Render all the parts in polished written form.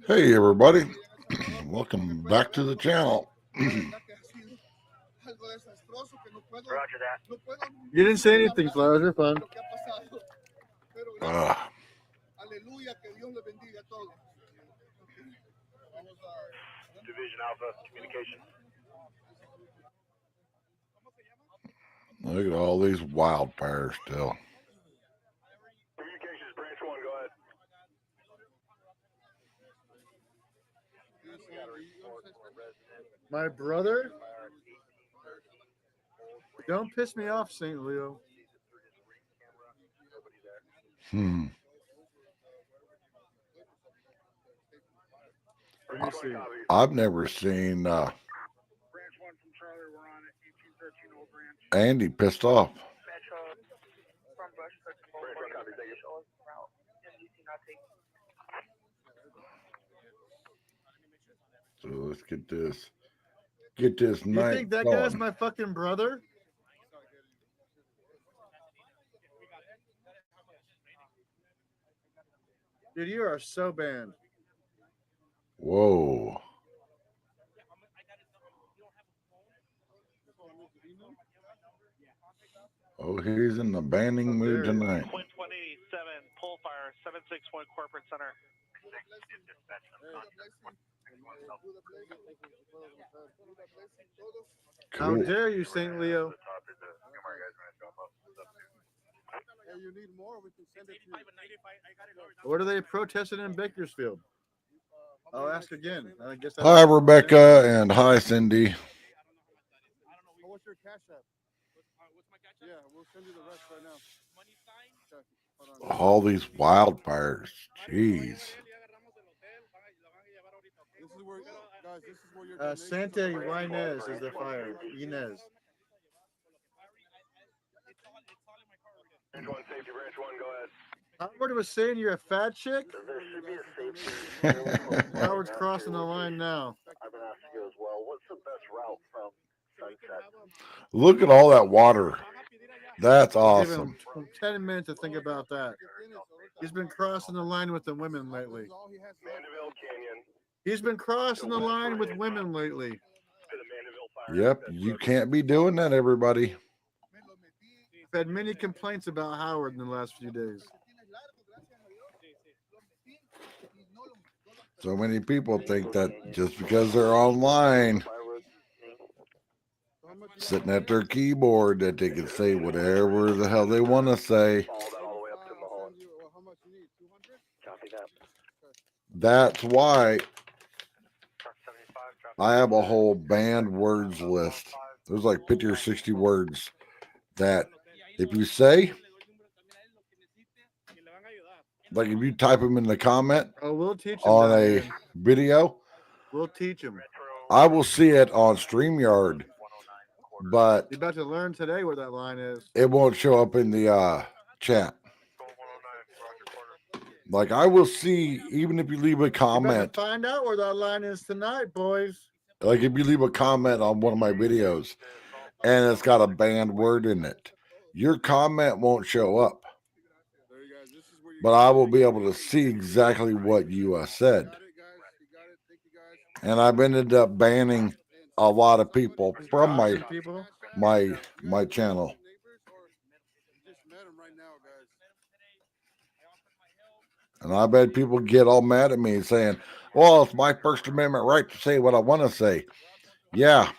Hey everybody, welcome back to the channel. You didn't say anything, Flowers. You're fun. Division Alpha Communication. Look at all these wildfires still. Communications Branch 1, go ahead. My brother? Don't piss me off, St. Leo. Let me see. I've never seen Andy pissed off. So let's get this. Get this You night. think that going. guy's my fucking brother? Dude, you are so banned. Whoa. Oh, he's in the banning mood tonight. Point 27, pull fire, 761 Corporate Center. Cool. How dare you, St. Leo? What are they protesting in Bakersfield? I'll ask again. I guess. Hi, Rebecca, and hi, Cindy. What's your cash app? Yeah, we'll send you the rest right now. All these wildfires. Jeez. This is where, guys, this is where your Santa Inez is the fire. Inez. Branch 1, safety, Branch 1, go ahead. Howard was saying you're a fat chick? There should be a safety. Howard's crossing the line now. I've been asked you as well, what's the best route from Sunset? Look at all that water. That's awesome. Give him 10 minutes to think about that. He's been crossing the line with the women lately. Mandeville Canyon. He's been crossing the line with women lately. To the Mandeville Fire. Yep, you can't be doing that, everybody. I've had many complaints about Howard in the last few days. So many people think that just because they're online, sitting at their keyboard, that they can say whatever the hell they want to say. That's why I have a whole banned words list. There's like 50 or 60 words that if you say, like if you type them in the comment we'll teach him on a video, we'll teach him. I will see it on StreamYard, but You're about to learn today where that line is. it won't show up in the chat. Like I will see, even if you leave a comment. Find out where that line is tonight, boys. Like if you leave a comment on one of my videos and it's got a banned word in it, your comment won't show up. But I will be able to see exactly what you said. And I've ended up banning a lot of people from my channel. And I bet people get all mad at me and saying, well, it's my First Amendment right to say what I want to say. Yeah.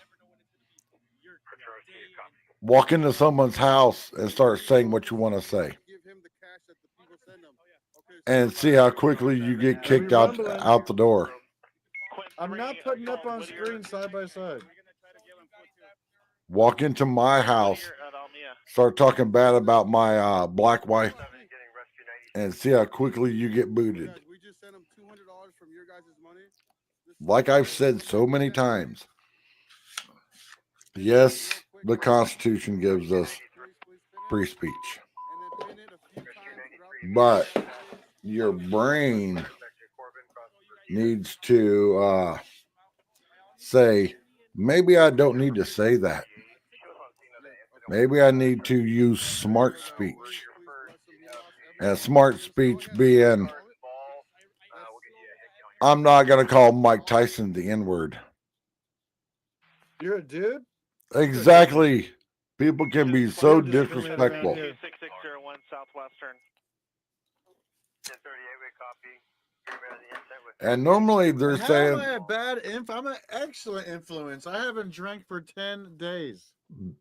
Walk into someone's house and start saying what you want to say. And see how quickly you get kicked out the door. I'm not putting up on screen side by side. Walk into my house, start talking bad about my black wife, and see how quickly you get booted. Like I've said so many times, yes, the Constitution gives us free speech. But your brain needs to say, maybe I don't need to say that. Maybe I need to use smart speech. And smart speech being I'm not gonna call Mike Tyson the N-word. You're a dude? Exactly. People can be so You're discriminated around disrespectful. here. 6601 Southwestern. 1038, we copy. And normally they're And how am I saying a bad I'm an excellent influence. I haven't drank for 10 days.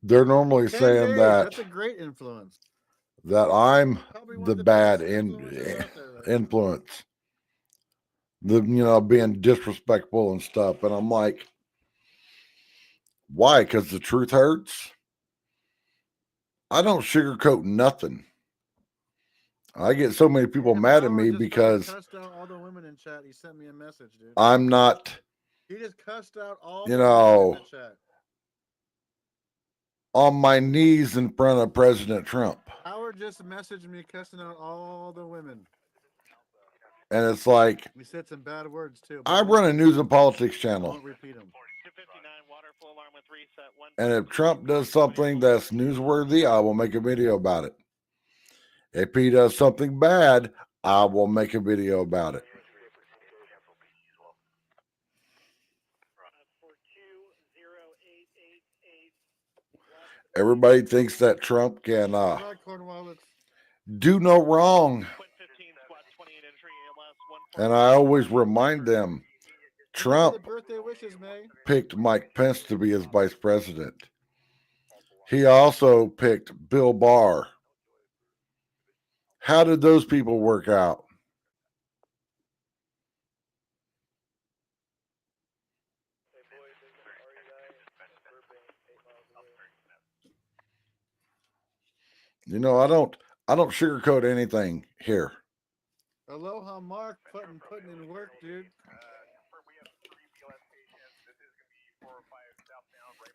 they're normally 10 saying days. that That's a great influence. I'm Probably one the of the bad best influencers out there right now. influence. The being disrespectful and stuff. And I'm like, why? Because the truth hurts. I don't sugarcoat nothing. I get so many people Yeah, mad at Howard me just fucking because cussed out all the women in chat. He sent me a message, dude. I'm not, He just cussed out all you the women in know, the chat. on my knees in front of President Trump. Howard just messaged me cussing out all the women. And it's like, He said some bad words too. I run a news and politics I channel. won't repeat them. 259 water flow alarm with reset. And if Trump does something that's newsworthy, I will make a video about it. If he does something bad, I will make a video about it. Everybody thinks that Trump can Right, Cornwallis. do no wrong. And I always remind them, Trump The birthday wishes, May. picked Mike Pence to be his vice president. He also picked Bill Barr. How did those people work out? I don't sugarcoat anything here. Aloha, Mark, putting in work, dude.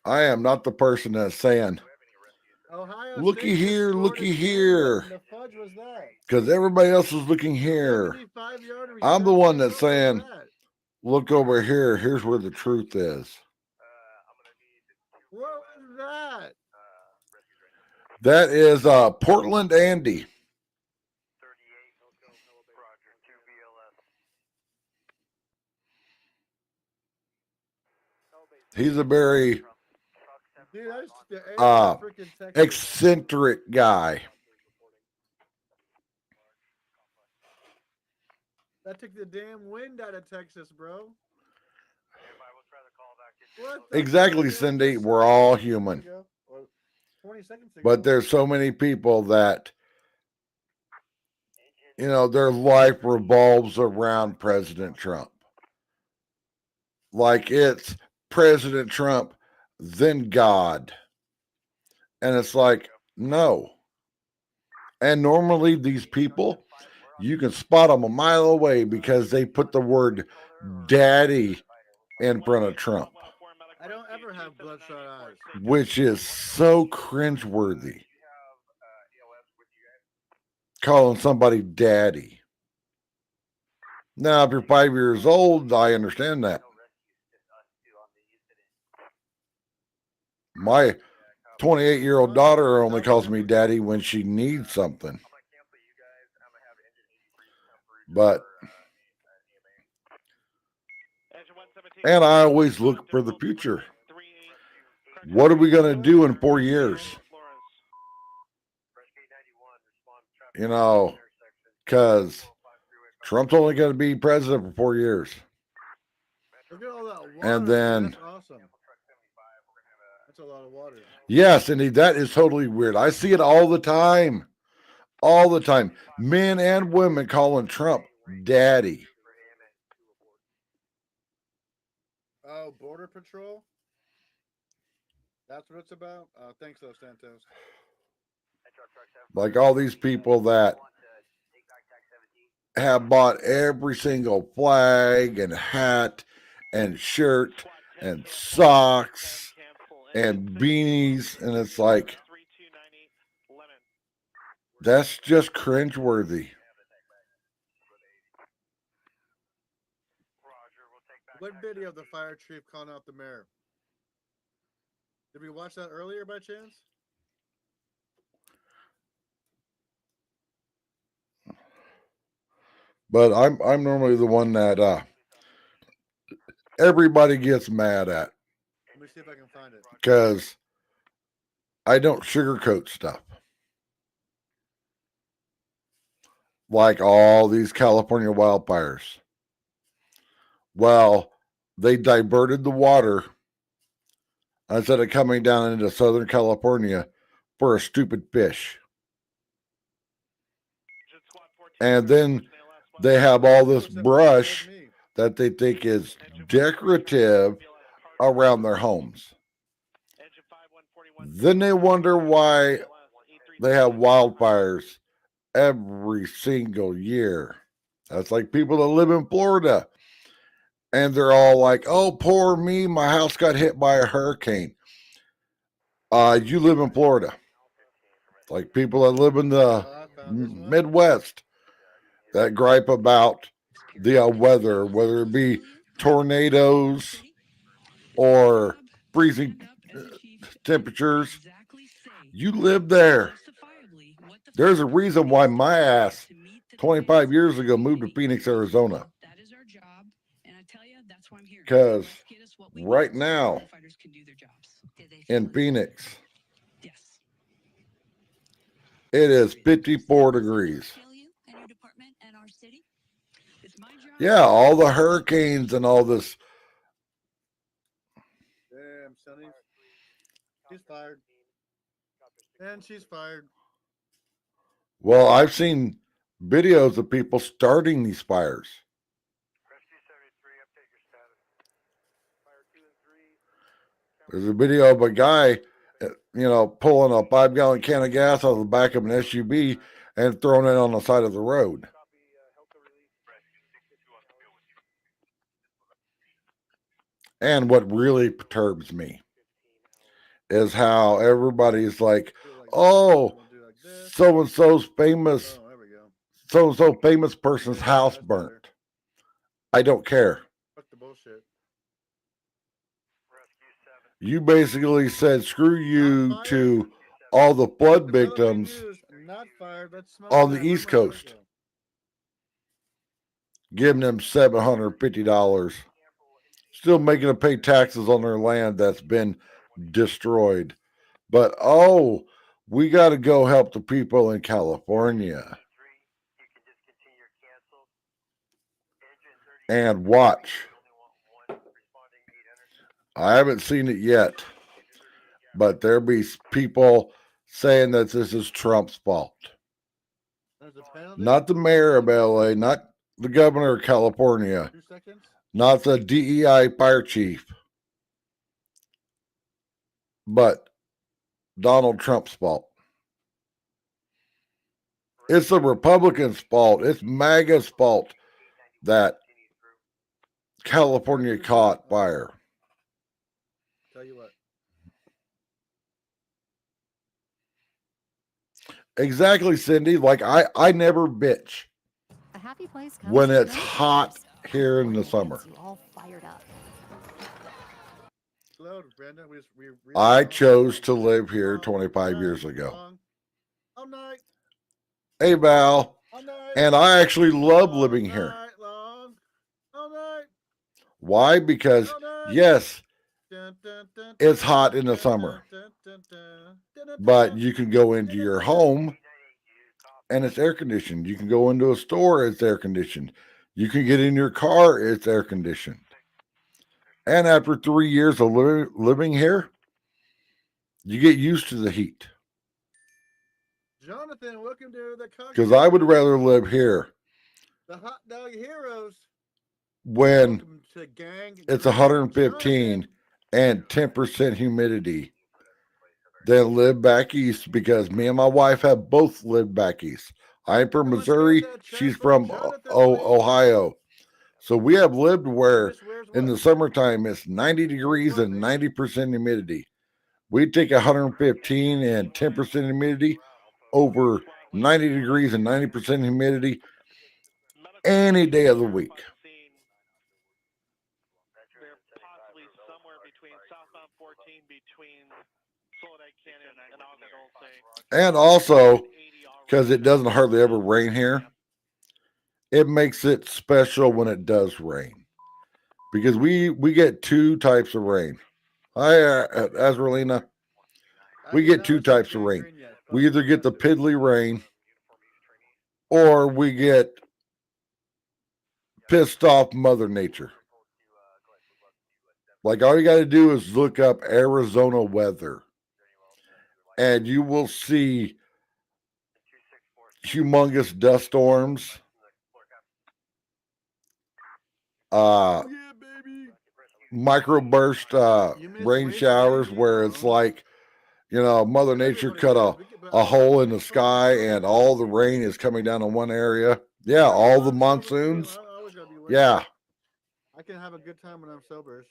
I am not the person that's saying, Ohio looky State here, scored looky again. here. What the fudge was that? Because everybody else is looking here. 75-yard I'm the reception. one that's What was saying, that? look over here. Here's where the truth is. What was that? That is Portland Andy. He's a very Dude, that's the freaking Texas. eccentric guy. That took the damn wind out of Texas, bro. What the Exactly, fuck? Cindy. We're all human. 20 seconds ago. But there's so many people that, their life revolves around President Trump. Like it's President Trump, then God. And it's like, no. And normally these people, you can spot them a mile away because they put the word daddy in front of Trump. I don't ever have bloodshot eyes. Which is so cringeworthy. Calling somebody daddy. Now, if you're 5 years old, I understand that. My 28-year-old daughter only calls me daddy when she needs something. But, and I always look for the future. What are we going to do in 4 years? Because Trump's only going to be president for 4 years. Look at all that water. And then, that's awesome. That's a lot of water. Yes, indeed, that is totally weird. I see it all the time. All the time. Men and women calling Trump daddy. Oh, Border Patrol? That's what it's about? Thanks, though, Santos. Like all these people that have bought every single flag and hat and shirt and socks and beanies. And it's like, that's just cringeworthy. What video of the fire chief calling out the mayor? Did we watch that earlier by chance? But I'm normally the one that everybody gets mad at Let me see if I can find it. because I don't sugarcoat stuff. Like all these California wildfires. Well, they diverted the water instead of coming down into Southern California for a stupid fish. And then they have all this brush that they think is decorative around their homes. Then they wonder why they have wildfires every single year. That's like people that live in Florida. And they're all like, oh, poor me, my house got hit by a hurricane. You live in Florida. Like people that live in the Midwest that gripe about the weather, whether it be tornadoes or freezing temperatures. You live there. There's a reason why my ass 25 years ago moved to Phoenix, Arizona. Because right now in Phoenix, it is 54 degrees. Yeah, all the hurricanes and all this. Damn, Sonny. She's fired. And she's fired. Well, I've seen videos of people starting these fires. There's a video of a guy, pulling a 5-gallon can of gas out of the back of an SUV and throwing it on the side of the road. And what really perturbs me is how everybody's like, oh, so-and-so's famous, so-and-so famous person's house burnt. I don't care. Fuck the bullshit. You basically said screw you to all the flood victims on the East Coast, giving them $750, still making them pay taxes on their land that's been destroyed. But we got to go help the people in California. And watch. I haven't seen it yet, but there'll be people saying that this is Trump's fault. Not the mayor of LA, not the governor of California, not the DEI fire chief, but Donald Trump's fault. It's the Republicans' fault. It's MAGA's fault that California caught fire. Tell you what. Exactly, Cindy. Like I never bitch A happy place when it's hot here in the summer. All fired up. I chose to live here 25 years ago. Hey, Val. And I actually love living here. Why? Because, yes, it's hot in the summer. But you can go into your home and it's air conditioned. You can go into a store, it's air conditioned. You can get in your car, it's air conditioned. And after 3 years of living here, you get used to the heat. Jonathan, welcome to the because I would rather live here. The hot dog heroes. When it's 115 and 10% humidity than live back east, because me and my wife have both lived back east. I'm from Missouri. She's from Ohio. So we have lived where in the summertime it's 90 degrees and 90% humidity. We take 115 and 10% humidity over 90 degrees and 90% humidity any day of the week. And also, because it doesn't hardly ever rain here, it makes it special when it does rain. because we get two types of rain. Hi, Azralina. We Yeah, get no, two it's not types of gang rain. green yet. We Fuck either it, get the fuck it. piddly rain, or we get pissed off Mother Nature. Like all you got to do is look up Arizona weather, and you will see humongous dust storms, Yeah, baby. microburst You miss rain waste showers crazy, where it's bro. like, Mother Nature Everybody cut does. But a hole in I'm the fucking sky sober, and all bro. the rain is coming down in one area. Yeah, Yeah, all the I'm sober too. monsoons. I always gotta be wasted. Yeah. I can have a good time when I'm sober.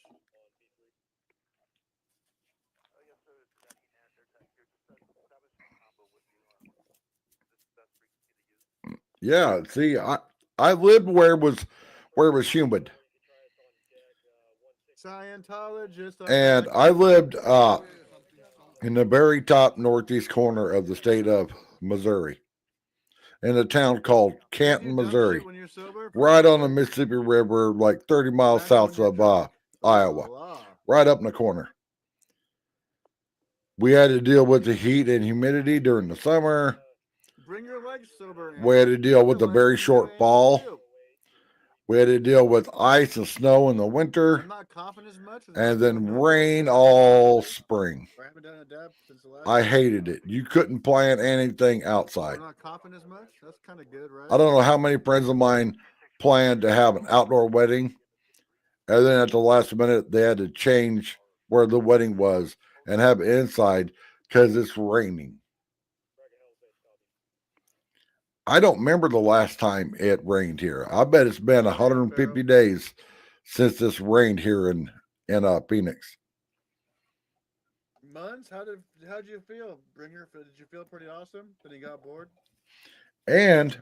Yeah. See, I lived where it was humid. Scientologist. And I lived in the very top northeast corner of the state of Missouri, in a town called Canton, Missouri, When you're sober, right on the Mississippi River, like 30 miles south of Iowa, right up in the corner. We had to deal with the heat and humidity during the summer. Bring your legs sober. We had to deal with the very short fall. We had to deal with ice and snow in the winter. I'm not coughing as much. And then rain all spring. I haven't done a dab since the last I time. hated it. You couldn't plant anything outside. We're not coughing as much. That's kind of good, right? I don't know how many friends of mine planned to have an outdoor wedding, and then at the last minute they had to change where the wedding was and have it inside because it's raining. I don't remember the last time it rained here. I bet it's been 150 days since this rained here in Phoenix. Months? How'd you feel? Did you feel pretty awesome? Then you got bored? And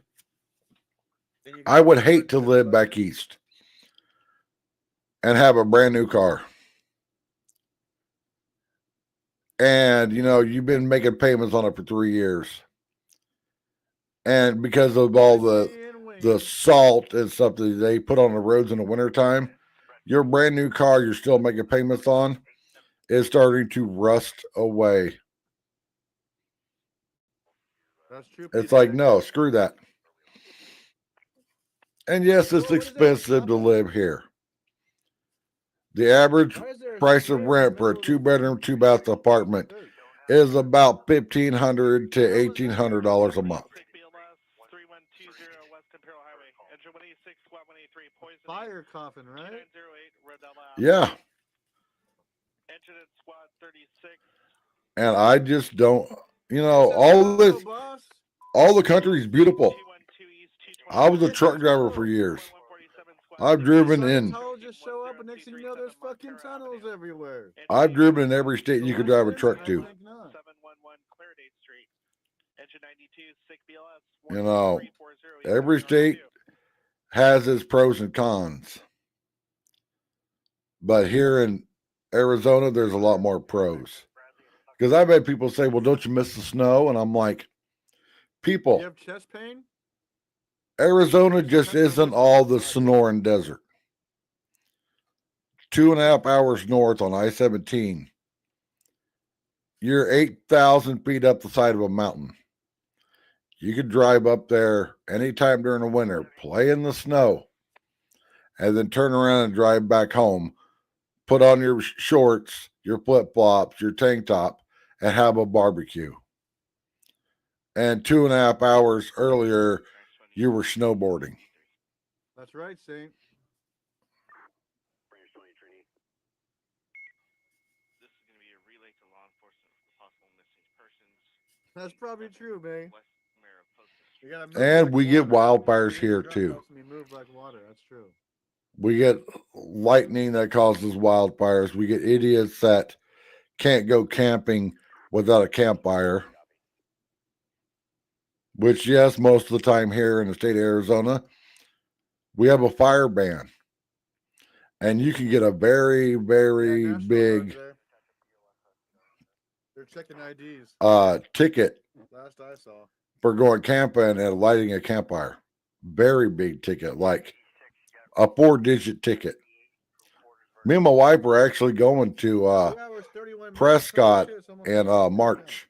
I would hate to live back east and have a brand new car. And you've been making payments on it for 3 years. And because of all the salt and stuff that they put on the roads in the wintertime, your brand new car you're still making payments on is starting to rust away. That's true. It's like, no, screw that. And yes, it's expensive to live here. The average price of rent for a 2-bedroom, 2-bath apartment is about $1,500 to $1,800 a month. Fire coughing, right? Yeah. And I just don't, all the country is beautiful. I was a truck driver for years. I've driven in. Just show up, and next thing you know, there's fucking tunnels everywhere. I've driven in every state you could drive a truck to. Every state has its pros and cons. But here in Arizona, there's a lot more pros. Because I've had people say, well, don't you miss the snow? And I'm like, people, you have chest pain? Arizona just isn't all the Sonoran Desert. 2.5 hours north on I-17. You're 8,000 feet up the side of a mountain. You could drive up there anytime during the winter, play in the snow, and then turn around and drive back home, put on your shorts, your flip-flops, your tank top, and have a barbecue. And 2.5 hours earlier, you were snowboarding. That's right, Saint. This is going to be a relay to law enforcement for possible missing persons. That's probably true, man. And we get wildfires here too. Move like water. That's true. We get lightning that causes wildfires. We get idiots that can't go camping without a campfire. Which, yes, most of the time here in the state of Arizona, we have a fire ban. And you can get a very, very big they're checking IDs. Ticket Last I saw. For going camping and lighting a campfire. Very big ticket, like a 4-digit ticket. Me and my wife are actually going to 2 hours, 31 minutes. Prescott Holy shit, it's almost in 4 p.m. March.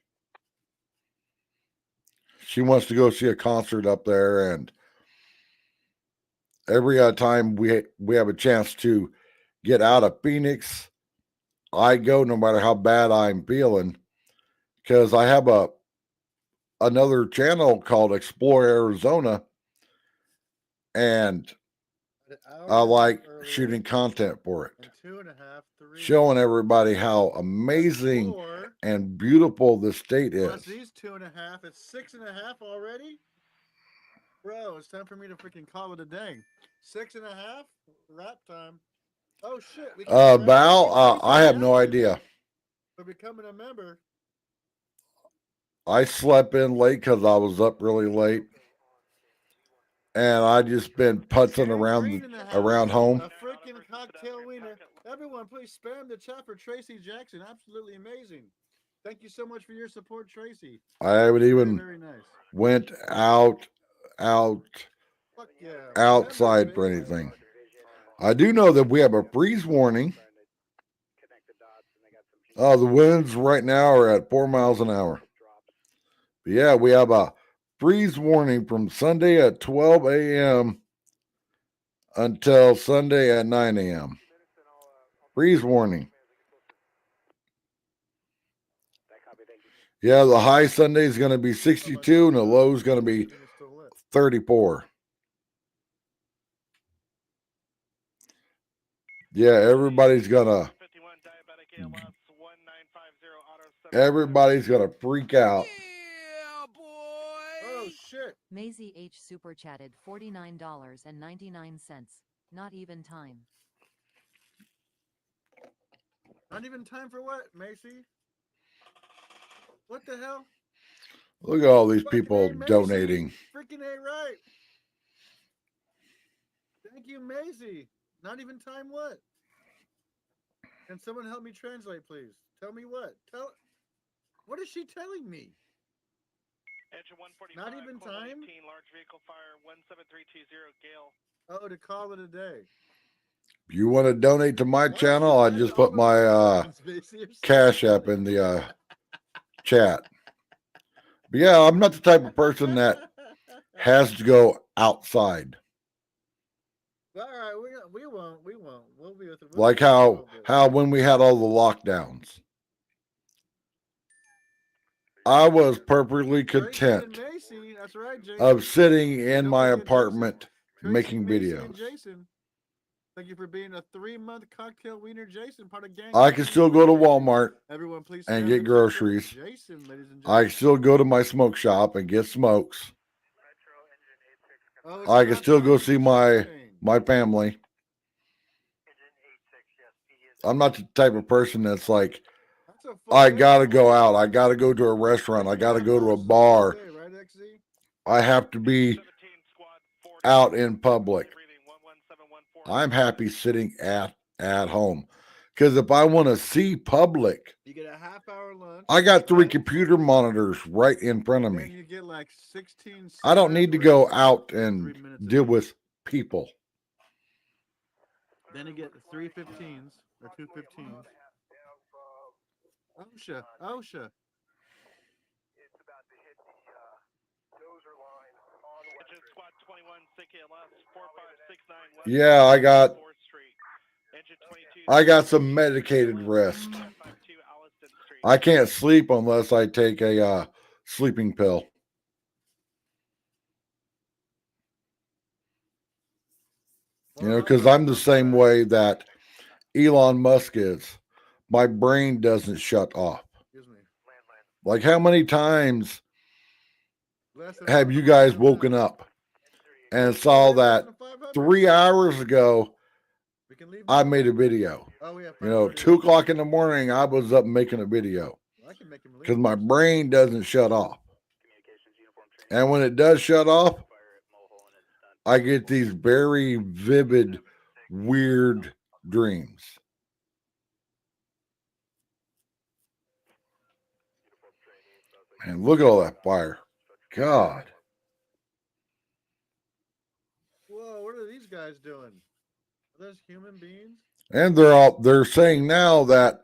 She wants to go see a concert up there, and every time we have a chance to get out of Phoenix, I go no matter how bad I'm feeling, because I have another channel called Explore Arizona, and An hour I and a half like earlier, shooting content for it, and 2.5, 3. showing everybody how amazing 4 and beautiful the state plus is. these 2.5. It's 6.5 already. Bro, it's time for me to freaking call it a day. 6.5 wrap time. Oh shit! We can wrap Val, Tracy I have no after idea. for becoming a member. I slept in late because I was up really late, and I just been putzing Aaron around Green in the house. around home. A freaking cocktail wiener. Everyone, please spam the chat for Tracy Jackson. Absolutely amazing. Thank you so much for your support, Tracy. I haven't Very, even very nice. went out Fuck yeah. outside for Members, baby. anything. I do know that we have a freeze warning. The winds right now are at 4 miles an hour. But yeah, we have a freeze warning from Sunday at 12 a.m. until Sunday at 9 a.m. Freeze warning. Yeah, the high Sunday is going to be 62 and the low is going to be 34. Yeah, everybody's gonna freak out. Yeah, boy. Oh shit. Maisie H super chatted $49.99. Not even time. Not even time for what, Macy? What the hell? Look at all these Fucking people A, Macy. donating. Freaking A, right. Thank you, Maisie. Not even time what? Can someone help me translate, please? Tell me what? What is she telling me? Not even time? Large vehicle fire 17320 Gale. Oh, to call it a day. If you want to donate to my Why channel, I don't you just like all put the my replays, Macy? You're so Cash App funny. in the chat. But yeah, I'm not the type of person that has to go outside. All right, we won't. We'll be with it. Like how when we had all the lockdowns, I was perfectly Tracy and content Macy, that's right, Jason. of sitting And in don't my forget apartment Tracy, making Macy, videos. and Jason. Thank you for being a 3-month cocktail wiener, Jason. Part of gang. I can still go to Walmart Everyone, please and spam get the chat for groceries. Jason, ladies and I gentlemen. can still go to my smoke shop and get smokes. Oh, it's I can about still time go for see the my champagne. family. I'm not the type of person that's like, That's a full I day, gotta bro. go out. I gotta go to a restaurant. I gotta go to a This is full bar. day, right, XZ? I have to be out in public. I'm happy sitting at home. Because if I want to see public, You get a half-hour lunch. I got 3 computer monitors right in front of Then me. you get like 16 I don't need to go cigarette out breaks and 3 minutes deal apiece. with people. Then you get 3 15s or 2 15s. OSHA. Squad 21, CKLS 4569. Yeah, I got some medicated rest. I can't sleep unless I take a sleeping pill. You know, because I'm the same way that Elon Musk is. My brain doesn't shut off. Excuse me. Like, how many times Less than have you 500 guys right woken now. up and Oh, saw we have less that than 500? 3 hours ago We can leave I now? made a video? Oh, we have You know, 5:30 2 left. o'clock in the morning, I was up making a video I can make him leave. because my brain doesn't shut off. And when it does shut off, I get these very vivid, weird dreams. And look at all that fire. God. Whoa, what are these guys doing? Are those human beings? And they're saying now that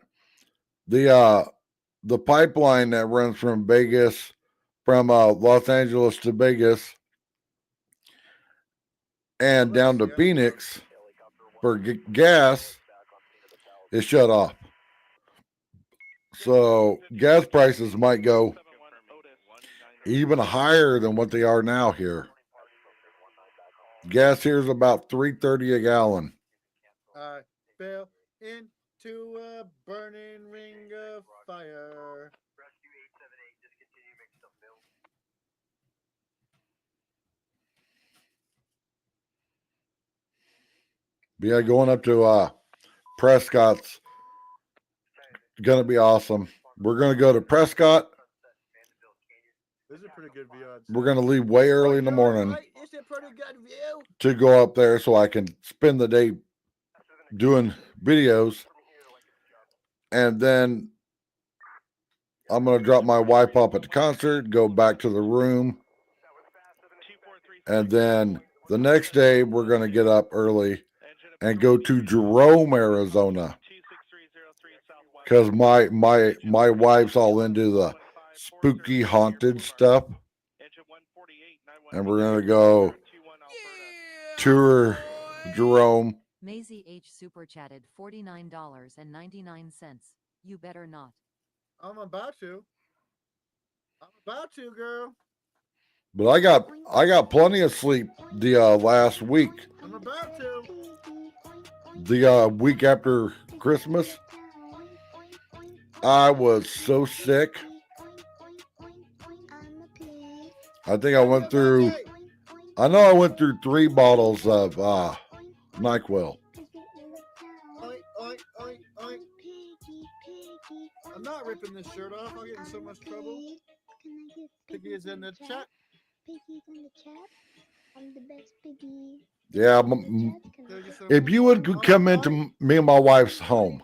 the pipeline that runs from Vegas, from Los Angeles to Vegas and down to Phoenix for gas is shut off. So gas prices might go even higher than what they are now here. Gas here is about $3.30 a gallon. I fell into a burning ring of fire. But yeah, going up to Prescott's gonna be awesome. We're gonna go to Prescott. This is a pretty good view. We're gonna leave way early in the morning It's a pretty good view. to go up there so I can spend the day doing videos. And then I'm going to drop my wife off at the concert, go back to the room. And then the next day, we're going to get up early and go to Jerome, Arizona. Because my wife's all into the spooky, haunted stuff. And we're going to go tour Jerome. Maisie H super chatted $49.99. You better not. I'm about to. Girl. But I got plenty of sleep the last week. I'm about to. The week after Christmas, I was so sick. I think I went through. I know I went through 3 bottles of NyQuil. Oink, oink, oink, oink. I'm not ripping this shirt off. I'll get in so much trouble. Piggy is in the chat. Piggy's in the chat. I'm the best piggy. Yeah, if you would come into me and my wife's home,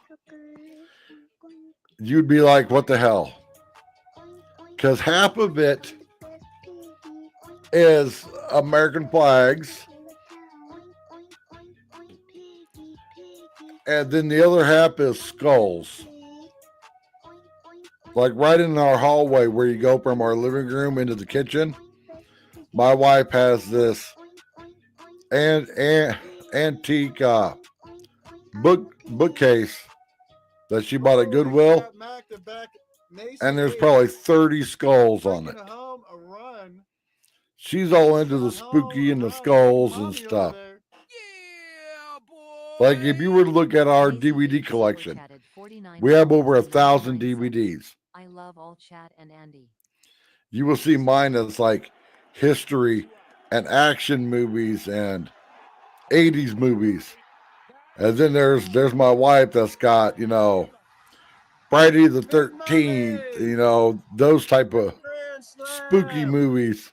you'd be like, what the hell? Because half of it is American flags. And then the other half is skulls. Like right in our hallway where you go from our living room into the kitchen. My wife has this antique bookcase that she bought at Goodwill. And there's probably 30 skulls on it. She's all into the spooky and the skulls and stuff. Like if you were to look at our DVD collection, we have over 1,000 DVDs. I love all chat and Andy. You will see mine as like history and action movies and 80s movies. And then there's my wife that's got, Friday the 13th, those type of spooky movies.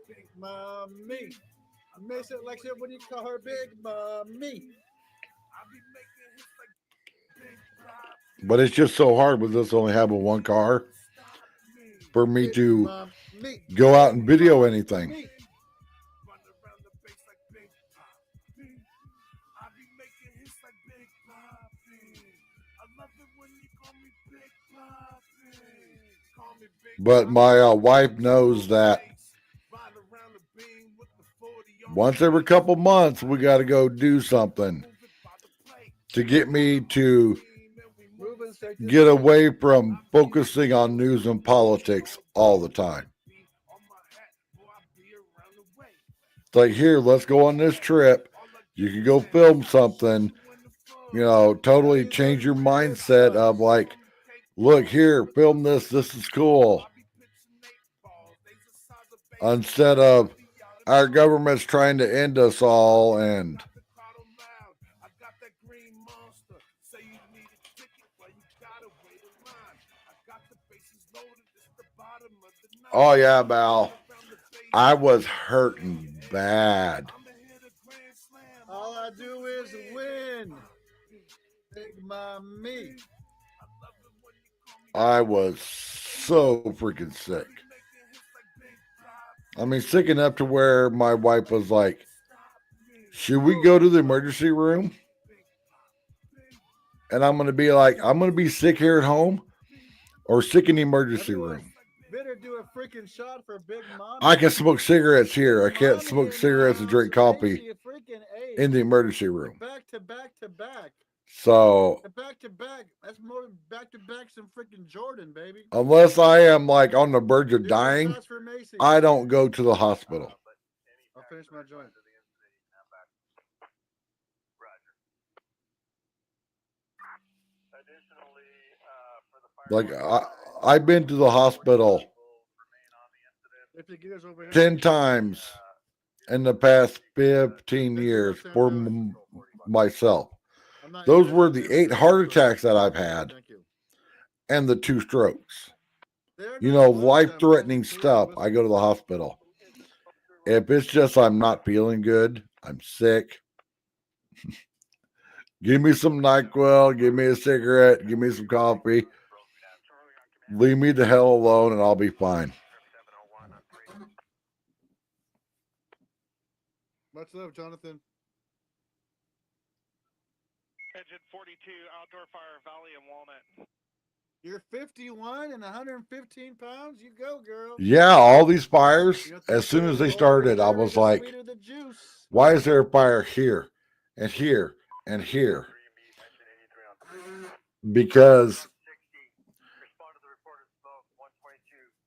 Big mommy. Miss it like shit when you call her Big Mommy. But it's just so hard with us only having one car for me to go out and video anything. But my wife knows that once every couple months, we got to go do something to get me to get away from focusing on news and politics all the time. It's like, here, let's go on this trip. You can go film something, totally change your mindset of like, look here, film this. This is cool. Instead of our government's trying to end us all and oh yeah, Val. I was hurting bad. All I do is win. Big mommy. I was so freaking sick. I mean, sick enough to where my wife was like, should we go to the emergency room? And I'm going to be like, I'm going to be sick here at home or sick in the emergency room. Better do a freaking shot for Big Mommy. I can smoke cigarettes here. I Big can't Mommy smoke in the cigarettes and drink house. coffee Macy, a freaking A. in the emergency room. Back to back to back. So Back to back. That's more back to back some freaking Jordan, baby. unless I am like on the verge of Do dying, shots for Macy. I don't go to the hospital. I'll finish my joint. Like I've been to the hospital 10 times in the past 15 years for myself. Those were the 8 heart attacks that I've had and the 2 strokes. You know, life-threatening stuff. I go to the hospital. If it's just I'm not feeling good, I'm sick. Give me some NyQuil, give me a cigarette, give me some coffee. Leave me the hell alone and I'll be fine. Much love, Jonathan. Engine 42, outdoor fire, Valley and Walnut. You're 51 and 115 pounds. You go, girl. Yeah, all these fires, as soon as they started, I was like, why is there a fire here and here and here? Because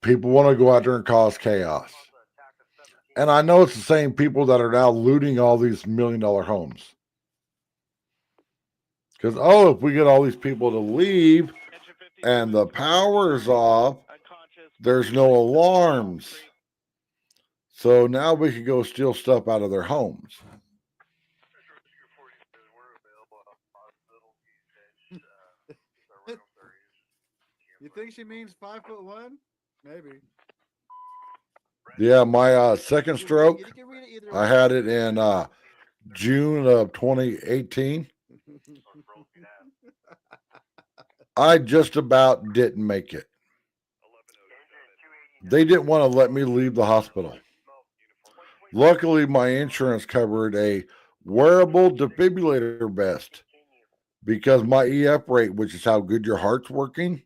people want to go out there and cause chaos. And I know it's the same people that are now looting all these $1 million homes. Because, oh, if we get all these people to leave and the power's off, there's no alarms. So now we can go steal stuff out of their homes. You think she means 5'1"? Maybe. Yeah, my second stroke, I had it in June of 2018. I just about didn't make it. They didn't want to let me leave the hospital. Luckily, my insurance covered a wearable defibrillator vest because my EF rate, which is how good your heart's working,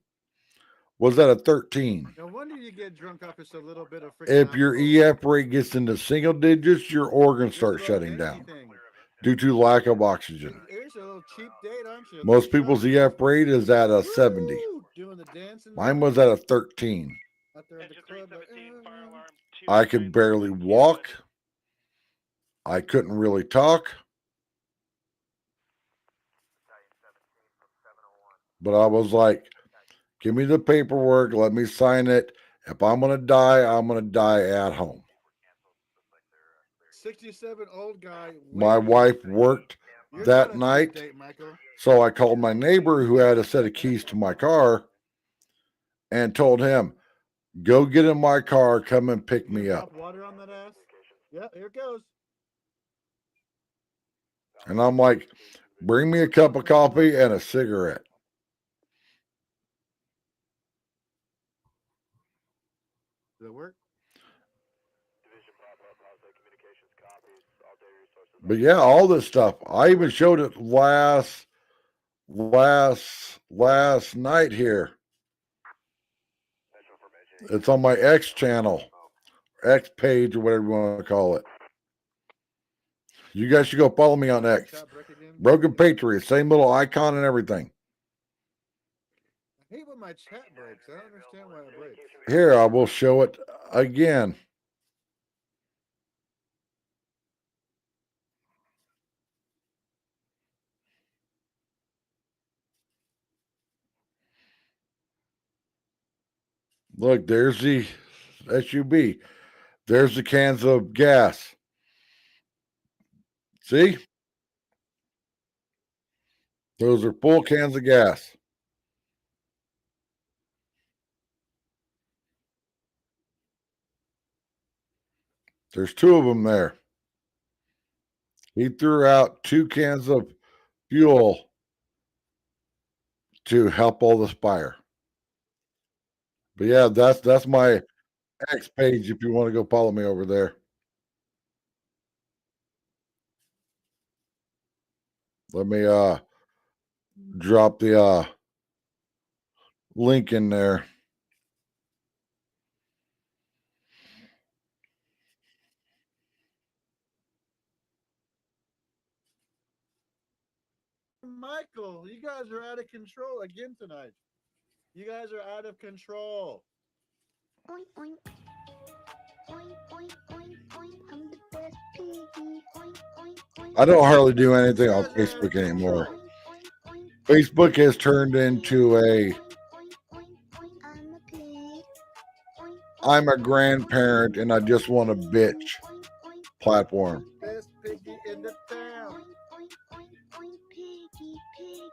was at a 13. No wonder you get drunk off just a little bit of freaking If your alcohol. EF rate gets into single digits, your organs start shutting down due to lack of oxygen. Here's a little cheap date, aren't you? Most people's EF rate is at a 70. Doing the dancing. Mine was at a 13. Out there at the club, like, I could barely walk. I couldn't really talk. But I was like, give me the paperwork. Let me sign it. If I'm going to die, I'm going to die at home. 67 old guy. My wife worked that night. Date, so I called my neighbor who had a set of keys to my car and told him, go get in my car, come and pick me up. Water on that ass? Yeah, here it goes. And I'm like, bring me a cup of coffee and a cigarette. Does it work? But yeah, all this stuff. I even showed it last night here. It's on my X channel, X page, or whatever you want to call it. You guys should go follow me on X. Broken Patriot, same little icon and everything. I hate when my chat breaks. I don't understand why it breaks. Here, I will show it again. Look, there's the SUV. There's the cans of gas. See? Those are full cans of gas. There's 2 of them there. He threw out 2 cans of fuel to help all this fire. But yeah, that's my X page if you want to go follow me over there. Let me drop the link in there. Michael, you guys are out of control again tonight. You guys are out of control. Oink oink. Oink oink oink oink. I'm the best piggy. Oink oink oink. I don't hardly do anything You on guys are out of Facebook anymore. control. Oink oink. Facebook has turned into a Oink oink oink oink. I'm a pig. Oink. I'm a grandparent and I just want to bitch Oink oink. platform. Best piggy in the town. Oink oink oink oink. Piggy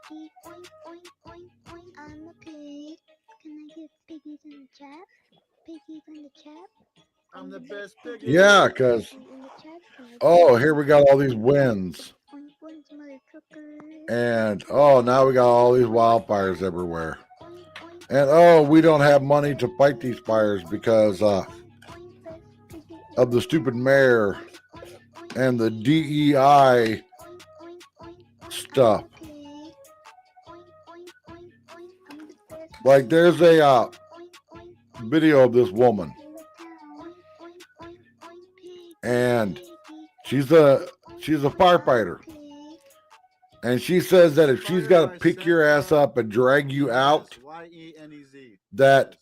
piggy. Oink oink oink oink. I'm a pig. Can I get piggies in the chat? Piggies in the chat. I'm the best piggy. Yeah, because In the chat. Can I get oh, here we got all these wins. oink oink, motherfucker? And oh, now we got all these wildfires everywhere. Oink oink. And oh, we don't have money to fight these fires because Oink oink. Best piggy. of the stupid mayor and the DEI stuff. Like there's a video of this woman, and she's a firefighter, and she says that if she's got to pick your ass up and drag you out, Yenez. that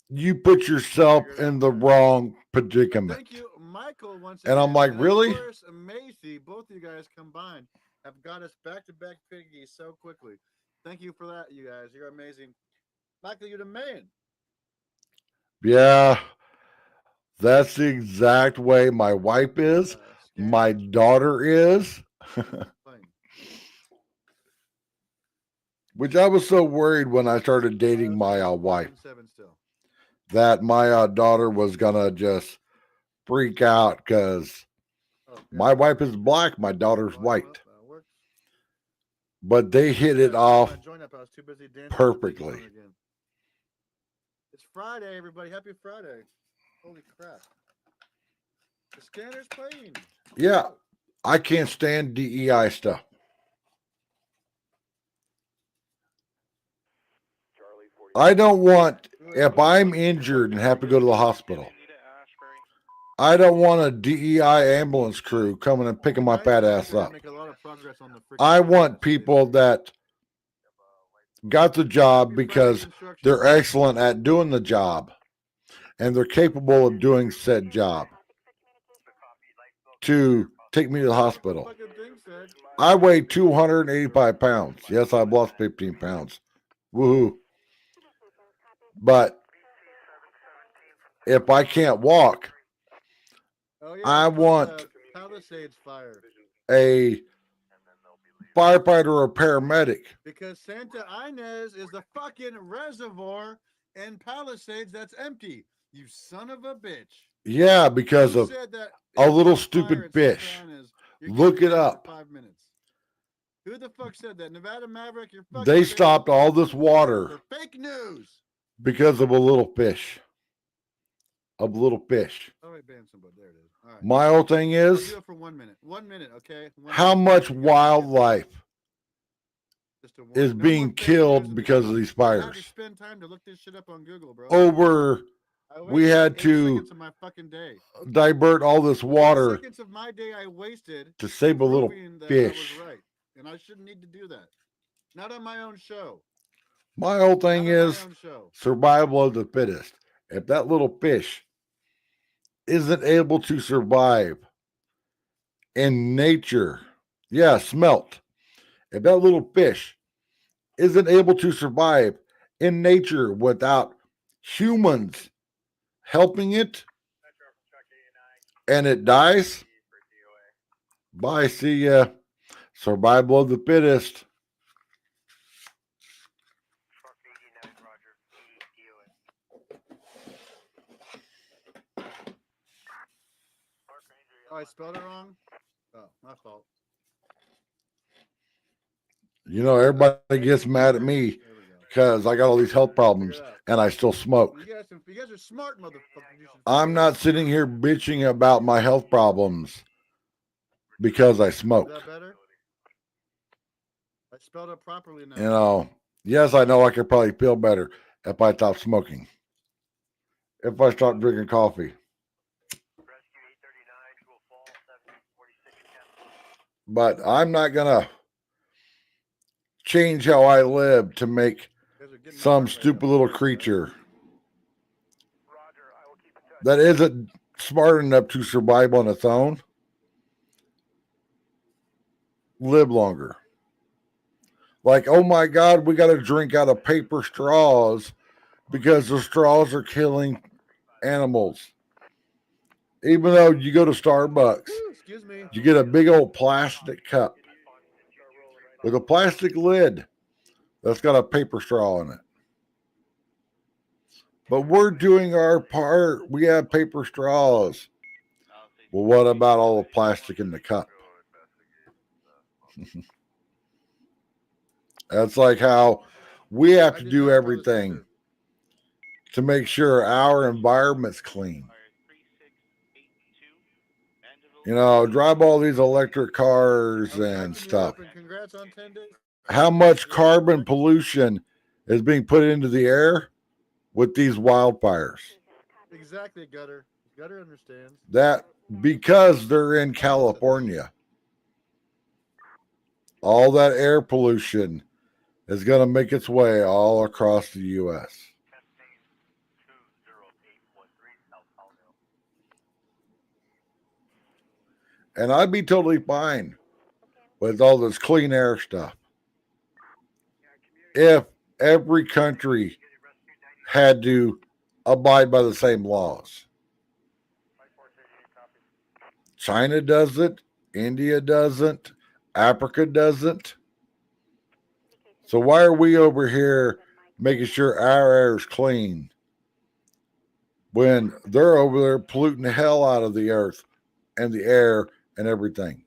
you put yourself in the wrong predicament. Thank you, Michael. Once And I'm again. like, And really? Of course, Macy, both of you guys combined have got us back-to-back piggies so quickly. Thank you for that, you guys. You're amazing. Michael, you're the man. Yeah, that's the exact way my wife is. My daughter is. Which I was so worried when I started dating my wife that my daughter was gonna just freak out because my wife is black, my daughter's white. But they hit it off perfectly. It's Friday, everybody. Happy Friday. Holy crap. The scanner's playing. Yeah, I can't stand DEI stuff. I don't want, if I'm injured and have to go to the hospital, I don't want a DEI ambulance crew coming and picking my fat ass up. I want people that got the job because they're excellent at doing the job and they're capable of doing said job to take me to the hospital. I weigh 285 pounds. Yes, I've lost 15 pounds. Woohoo. But if I can't walk, I want a firefighter or a paramedic. Because Santa Ynez is the fucking reservoir in Palisades that's empty. You son of a bitch. Yeah, because of a little stupid fish. Look it up. 5 minutes. Who the fuck said that? Nevada Maverick, you're fucking They stopped all this water for fake news because of a little fish. A little fish. Oh, wait, ban somebody. There it is. All right. My whole thing I'll is, do it for 1 minute. 1 minute, okay? how much wildlife is being killed because of these I had to fires? spend time to look this shit up on Google, bro. Over, we had 8 to seconds of my fucking day. divert all this 8 water seconds of my day I wasted to save a little proving that fish. I was right. And I shouldn't need to do that. Not on my own show. My whole thing Not on my is own show. survival of the fittest. If that little fish isn't able to survive in nature, yeah, smelt. If that little fish isn't able to survive in nature without humans helping it and it dies, bye, see ya. Survival of the fittest. Oh, I spelled it wrong? Oh, my fault. You know, everybody gets mad at me because I got all these health problems and I still smoke. You guys are smart motherfuckers. You should I'm figure it not out. sitting here bitching about my health problems because I Is smoke. that better? I spelled it properly now. You know, yes, I know I could probably feel better if I stopped smoking. If I stopped drinking coffee. But I'm not going to change how I live to make You guys are getting my some heart rate stupid up. little creature that isn't smart enough to survive on its own live longer. Like, oh my God, we got to drink out of paper straws because the straws are killing animals. Even though you go to Starbucks, Woo, excuse me. you get a big old plastic cup with a plastic lid that's got a paper straw in it. But we're doing our part. We have paper straws. Well, what about all the plastic in the cup? That's like how we have I to did do not call this everything Tender. to make sure our environment's clean. You know, drive all these electric cars Are we and hyping you stuff. up and congrats on 10 days? How much carbon pollution is being put into the air with these wildfires? Exactly, Gutter. Gutter understands. That because they're in California, all that air pollution is going to make its way all across the U.S. And I'd be totally fine with all this clean air stuff if every country had to abide by the same laws. China doesn't, India doesn't, Africa doesn't. So why are we over here making sure our air is clean when they're over there polluting the hell out of the earth and the air and everything?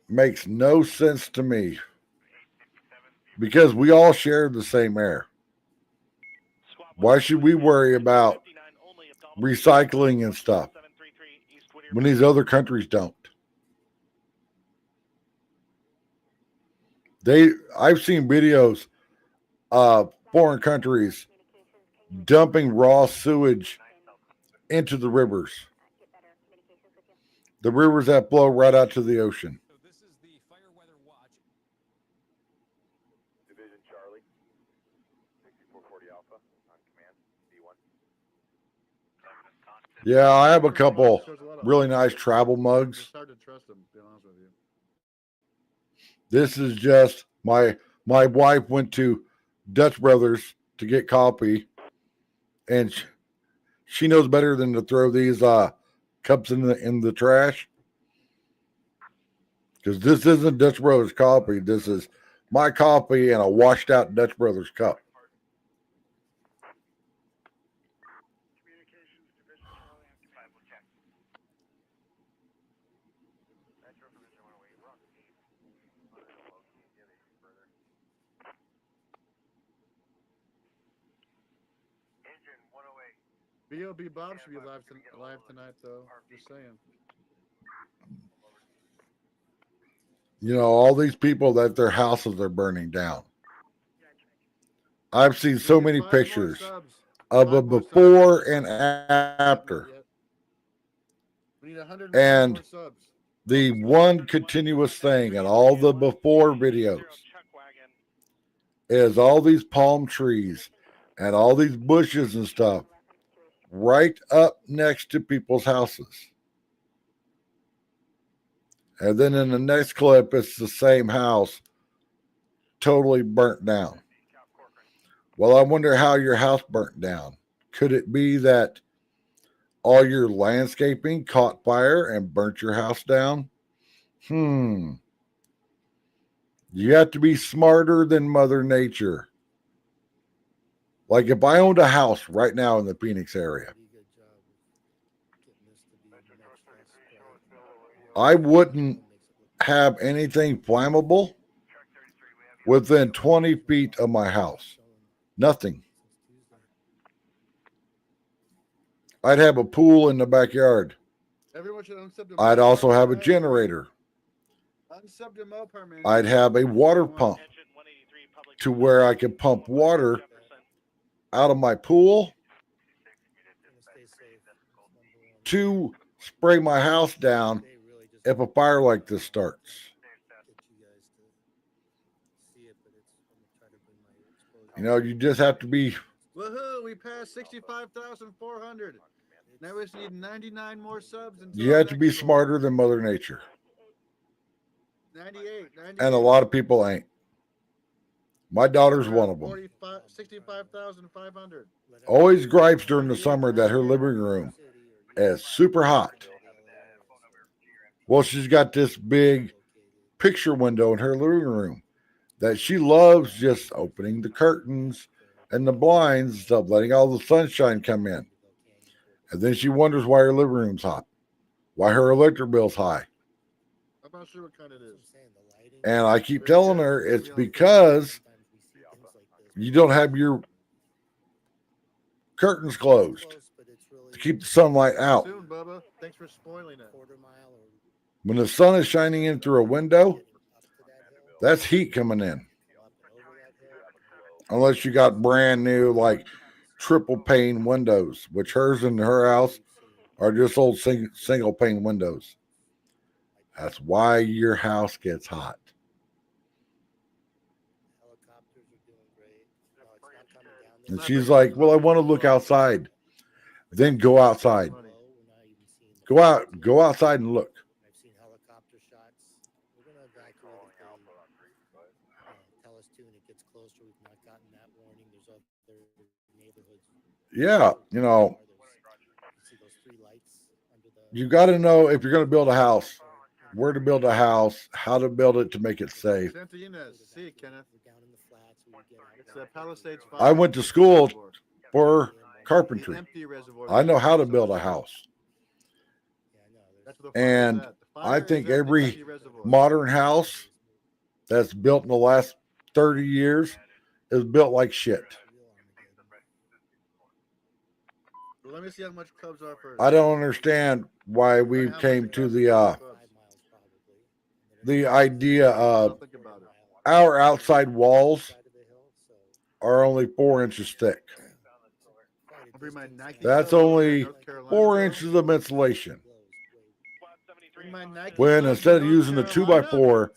Makes no sense to me because we all share the same air. Why should we worry about recycling and stuff when these other countries don't? I've seen videos of foreign countries dumping raw sewage into the rivers that flow right out to the ocean. So this is the fire weather watch. Division Charlie, 6440 Alpha, on command, D1. Yeah, I have a couple Shows a lot of really honesty. nice travel mugs. It's hard to trust them, to be honest with you. This is just my wife went to Dutch Brothers to get coffee, and she knows better than to throw these cups in the trash. Because this isn't Dutch Brothers coffee. This is my coffee in a washed out Dutch Brothers cup. B.O.B. Bob should be live tonight, though. Just saying. You know, all these people that their houses are burning down. I've seen so We need many 5 more pictures subs. of 5 a more subs. before and after. We need 105 And more subs. the one continuous thing in all the before videos is all these palm trees and all these bushes and stuff right up next to people's houses. And then in the next clip, it's the same house totally burnt down. Well, I wonder how your house burnt down. Could it be that all your landscaping caught fire and burnt your house down? You have to be smarter than Mother Nature. Like if I owned a house right now in the Phoenix area, I wouldn't have anything flammable within 20 feet of my house. Nothing. I'd have a pool in the backyard. Everyone should unsub the I'd mo also have a permit, right? generator. Unsub the mo permit. I'd have a water pump Engine 183 public to where I could pump water out of my pool to spray my house down if a fire like this starts. You know, you just have to be. Woohoo! We passed 65,400. Now we just need 99 more subs. Until You our have to be next goal. smarter than Mother Nature, 98, 98. and a lot of people ain't. My daughter's We're one at of them. 65,500. Always gripes during the summer that her living room is super hot. Well, she's got this big picture window in her living room that she loves just opening the curtains and the blinds and stuff, letting all the sunshine come in. And then she wonders why her living room's hot, why her electric bill's high. I'm not sure what kind it is. And I keep telling her it's because you don't have your curtains closed to keep the sunlight out. Soon, Bubba. Thanks for spoiling it. When the sun is shining in through a window, that's heat coming in. Unless you got brand new, like triple pane windows, which hers and her house are just old single pane windows. That's why your house gets hot. And she's like, well, I want to look outside. Then go outside. Go outside and look. I've seen helicopter shots. We're going to evacuate tell us too, and it gets closer. We've not gotten that warning. There's other neighborhoods. Yeah, you know, You see those three lights under the. you got to know if you're going to build a house, where to build a house, how to build it to make it safe. Santa Ynez. See it, Kenneth. Down in the flats, we get out. It's the Palisades Fire. I went to school Reservoir. for The carpentry. empty reservoir. I know how to build a house. Yeah, I know. That's where the fire And is at. The I fire think is at the every empty reservoir. modern house that's built in the last 30 years is built like shit. Well, let me see how much clubs are first. I don't understand why we How much came it to costs the for clubs. idea of Don't think about it. our outside walls are only 4 inches thick. I'll bring my Nike That's clubs only from North Carolina, 4 bro. inches of insulation. Bring my Nike When clubs instead of from using a North 2x4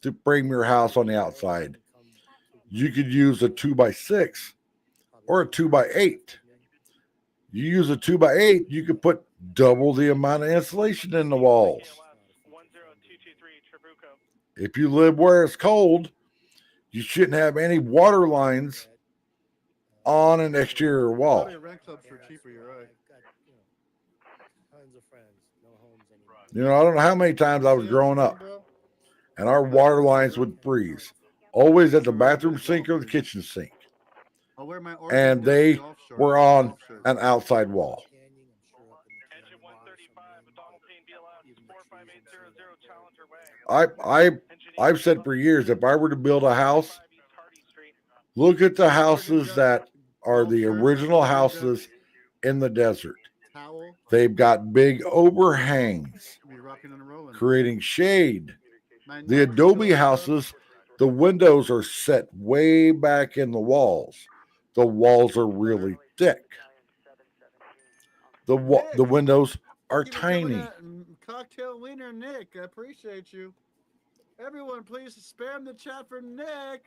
to frame your house on the outside, you could use a 2x6 or a 2x8. You use a 2x8, you could put double the amount of insulation in the walls. If you live where it's cold, you shouldn't have any water lines on an exterior wall. Probably rent clubs for cheaper, you're right. Tons of friends, no homes anymore. You know, I don't know how many times I was growing up and our water lines would freeze, always at the bathroom sink or the kitchen sink. I'll wear my And they golf shorts, were on golf shirt. an outside wall. Engine 135, Donald Payne BLS 45800 Challenger Way. I've said for years, if I were to build a house, look at the houses that are the original houses in the desert. Towel. They've got big overhangs, Be rocking and rolling. creating shade. My The Nike adobe golf houses, the windows are set way back in the walls. The walls are really thick. The windows are Thank you for coming tiny. out, Cocktail Wiener Nick. I appreciate you. Everyone, please spam the chat for Nick.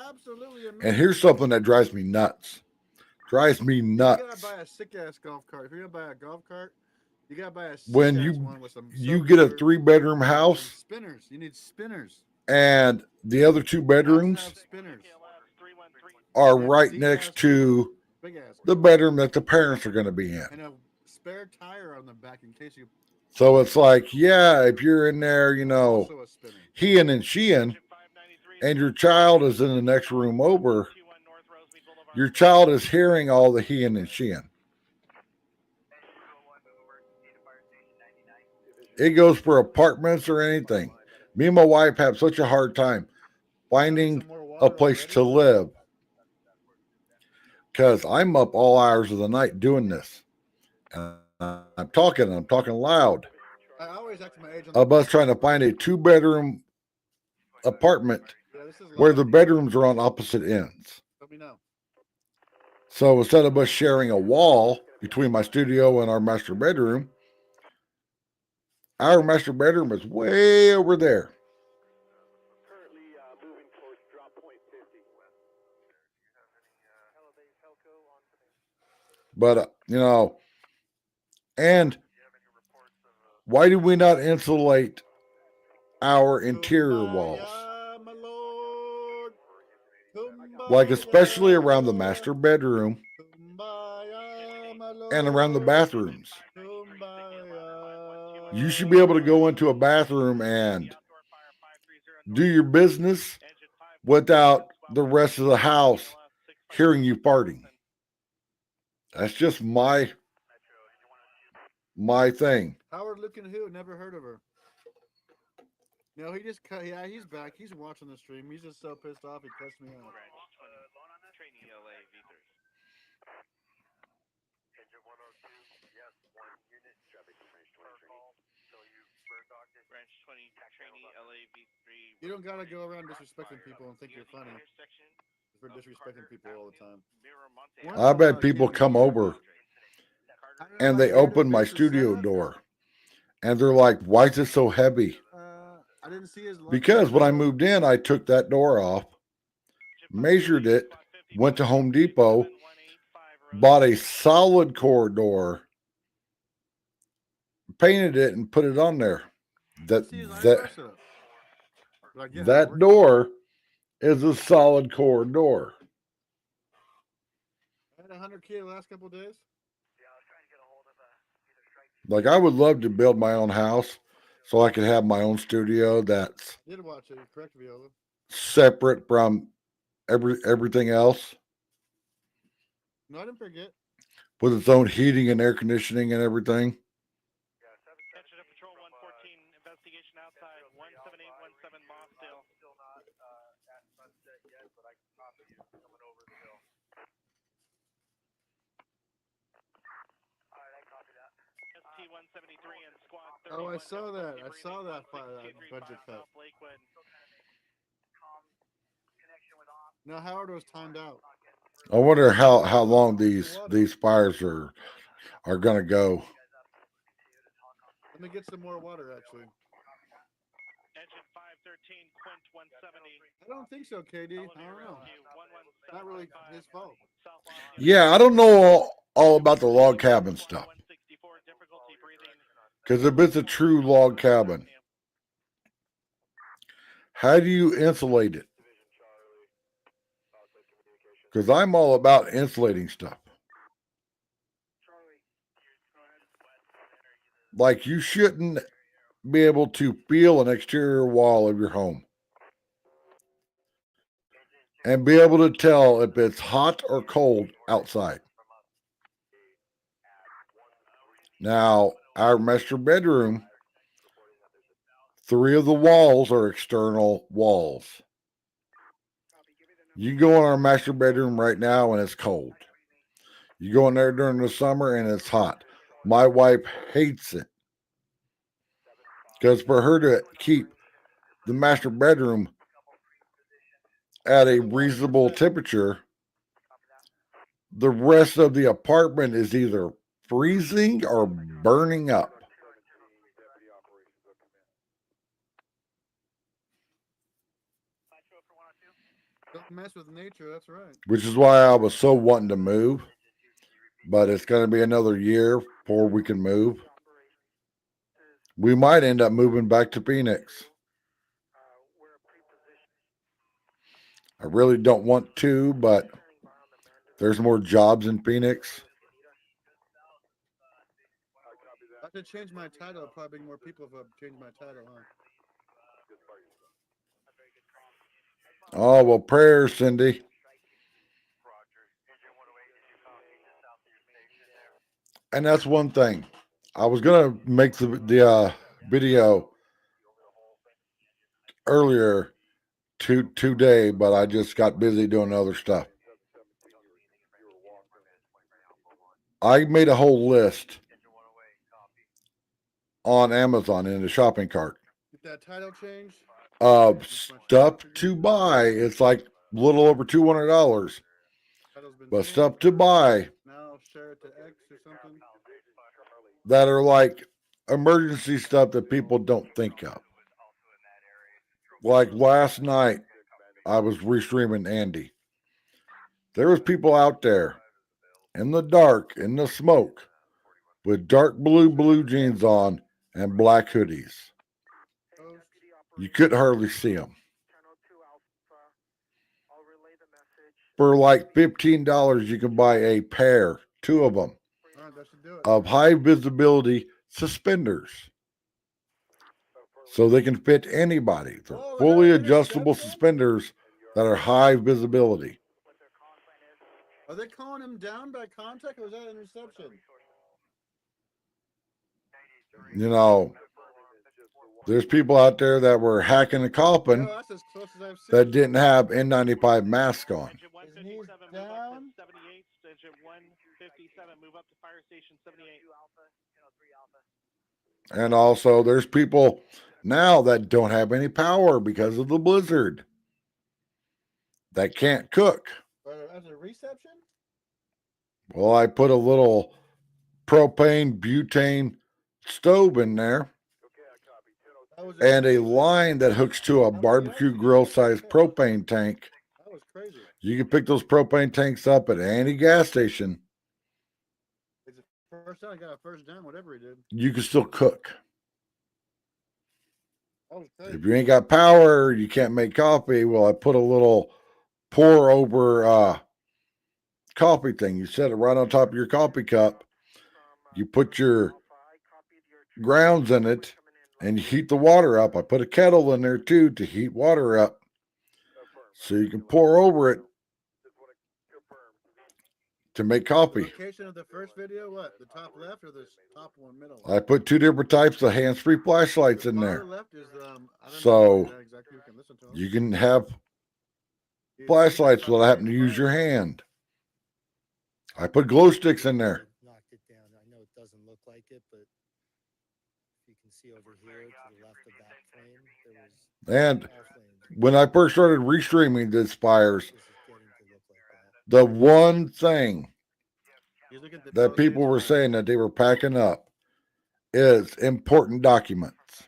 Absolutely amazing. And here's something that drives me nuts. Drives me You nuts. gotta buy a sick ass golf cart. If you're gonna buy a golf cart, you gotta buy a sick When ass one with some. you get a 3-bedroom some house spinners. You need spinners. and the other 2 bedrooms Have spinners. are right next to Big ass. the bedroom that the parents are going to be in. And a spare tire on the back in case you. So it's like, yeah, if you're in there, you know, Also a spinner. heeing and sheeing, and your child is in the next room over, your child is hearing all the heeing and sheeing. It goes for apartments or anything. Me and my wife have such a hard time finding Some more a water place already? to live because I'm up all hours of the night doing this. And I'm talking loud I always act my age on the of us trying to find a 2 bedroom apartment Yeah, this is where loud. the bedrooms are on opposite ends. Let me know. So instead of us sharing a wall between my studio and our master bedroom, our master bedroom is way over there. Currently moving towards drop point 50. But, and why do we not insulate our interior walls? Kumbaya, my lord. Like, especially Kumbaya. around the master bedroom Kumbaya, my lord. and around the bathrooms. Kumbaya. You should be able to go into a bathroom and do your business without the rest of the house hearing you farting. That's just my thing. Howard looking who? Never heard of her. No, he just cut. Yeah, he's back. He's watching the stream. He's just so pissed off he cussed me out. Trainee LA V3. Engine 102, yes, 1 unit, traffic information 23. Branch 20, trainee LA V3. You don't gotta go around disrespecting people and think you're funny. For disrespecting people all the time. Once in a I've while, had it people can be come weird. over I don't know, and like they open my database is set studio up. door and they're like, why is it so heavy? I didn't see his. Because when I moved in, I took that door off, measured it, went to Home Depot, bought a solid core door, painted it, and put it on there. That that door is a solid core door. I had 100K the last couple days. Like, I would love to build my own house so I could have my own studio that's Did watch it. You're correct, Viola. separate from everything else, No, I didn't forget. with its own heating and air conditioning and everything. Attention to Patrol 114, investigation outside 17817 Mossdale. Still not at sunset yet, but I can copy you coming over the hill. Alright, I copy that. ST 173 and squad 30. Oh, I saw that. I saw that budget cut. South Lakewood. No, Howard was timed out. I wonder how long these fires are gonna go. Let me get some more water, actually. Engine 513, Quint 170. I don't think so, KD. I don't know. Not really his fault. Yeah, I don't know all about the log cabin stuff. Because if it's a true log cabin, how do you insulate it? Because I'm all about insulating stuff. Like, you shouldn't be able to feel an exterior wall of your home and be able to tell if it's hot or cold outside. Now, our master bedroom, 3 of the walls are external walls. You go in our master bedroom right now and it's cold. You go in there during the summer and it's hot. My wife hates it. Because for her to keep the master bedroom at a reasonable temperature, the rest of the apartment is either freezing or burning up. Don't mess with nature. That's right. Which is why I was so wanting to move. But it's going to be another year before we can move. We might end up moving back to Phoenix. I really don't want to, but there's more jobs in Phoenix. I could change my title. It'll probably be more people if I change my title, huh? Oh, well, prayers, Cindy. And that's one thing. I was going to make the video earlier today, but I just got busy doing other stuff. I made a whole list on Amazon in the shopping cart Get that title changed. of stuff to buy. It's like a little over $200, Title's been but changed. stuff to buy Now share it to X or something. that are like emergency stuff that people don't think of. Like last night, I was restreaming Andy. There was people out there in the dark, in the smoke, with dark blue jeans on and black hoodies. Post. You couldn't hardly see them. For like $15, you can buy a pair, 2 of them, All right, that should do it. of high visibility suspenders. So they can fit anybody. They're Whoa, fully they're adjustable interception? suspenders that are high visibility. Are they calling him down by contact or is that interception? You know, there's people out there that were hacking and copping No, that's as close as I've seen. that didn't have N95 masks on. Engine His knees 157, move up down. to 78. Engine 157, move up to fire station 78. And also, there's people now that don't have any power because of the blizzard that can't cook. As a reception? Well, I put a little propane butane stove in there That was and a reception? line that hooks to a barbecue grill sized propane tank. That was crazy. You can pick those propane tanks up at any gas station. It's the first time I got a first down, whatever he did. You can still cook. That was crazy. If you ain't got power, you can't make coffee. Well, I put a little pour over coffee thing. You set it right on top of your coffee cup. You put your grounds in it and you heat the water up. I put a kettle in there too to heat water up. So you can pour over it to make The coffee. location of the first video, what? The top left or the top one middle? I put 2 different types of hands-free flashlights The in far there. left is I don't So, know exactly. You can listen to 'em. You can have You- flashlights without having to use your hand. I put glow sticks in there. Knocked it down. I know it doesn't look like it, but if you can see over here to the left of that frame, there was And all flames. when I first started restreaming this fires, This is getting to look like that. the one thing You look at the that people were location saying that they were packing up is important documents.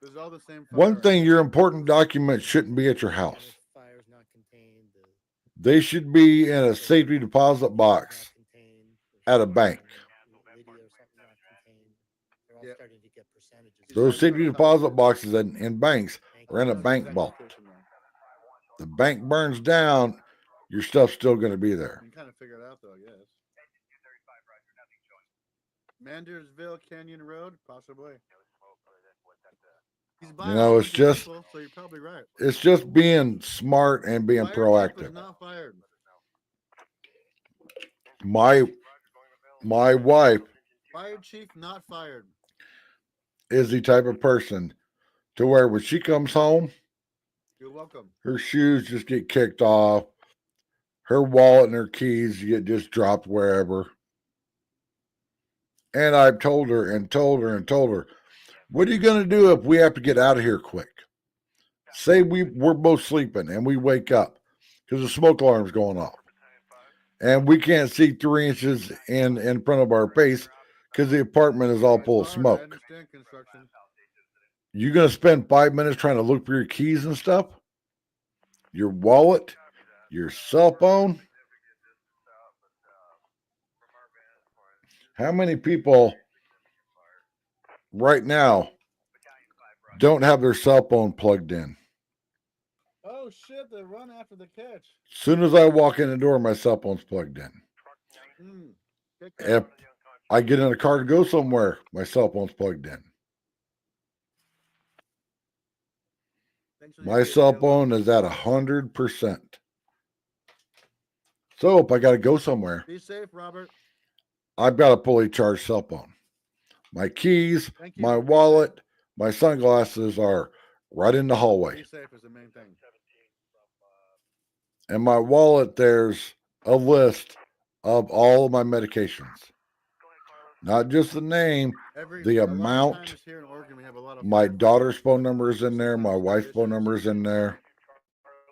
It was all the same. One fire. thing, your important documents shouldn't be at your And house. if fire's not contained, They should be in a safety deposit box at a bank. Yeah. Those safety deposit boxes in banks are in a bank vault. The bank burns down, your stuff's still going to be there. You can kind of figure it out, though, I guess. Mandersville Canyon Road, possibly. He's buying know, all it's these just- people, so you're probably right. It's just being smart and being Fire chief was proactive. not fired. My wife Fire chief not fired. is the type of person to where when she comes home, You're welcome. her shoes just get kicked off, her wallet and her keys get just dropped wherever. And I've told her, what are you going to do if we have to get out of here quick? Say we're both sleeping and we wake up because the smoke alarm's going off. And we can't see 3 inches in front of our face because the apartment is all full of Hard, I smoke. understand construction. You going to spend 5 minutes trying to look for your keys and stuff? Your wallet? Your cell phone? How many people right now don't have their cell phone plugged in? Oh, shit, they run after the catch. As soon as I walk in the door, my cell phone's plugged in. Good If I get in a car to go somewhere, my cell phone's plugged in. My cell phone is at 100%. So if I got to go somewhere, Be safe, Robert. I've got a fully charged cell phone. My keys, Thank you. my Be safe. wallet, my sunglasses are right in the hallway. Be safe is the main thing. In my wallet, there's a list of all of my medications. Not just the name, the A lot of amount. times here in Oregon, we have a lot of My firefighters daughter's phone that number is in there. My sometimes wife's phone conditions, number is in there.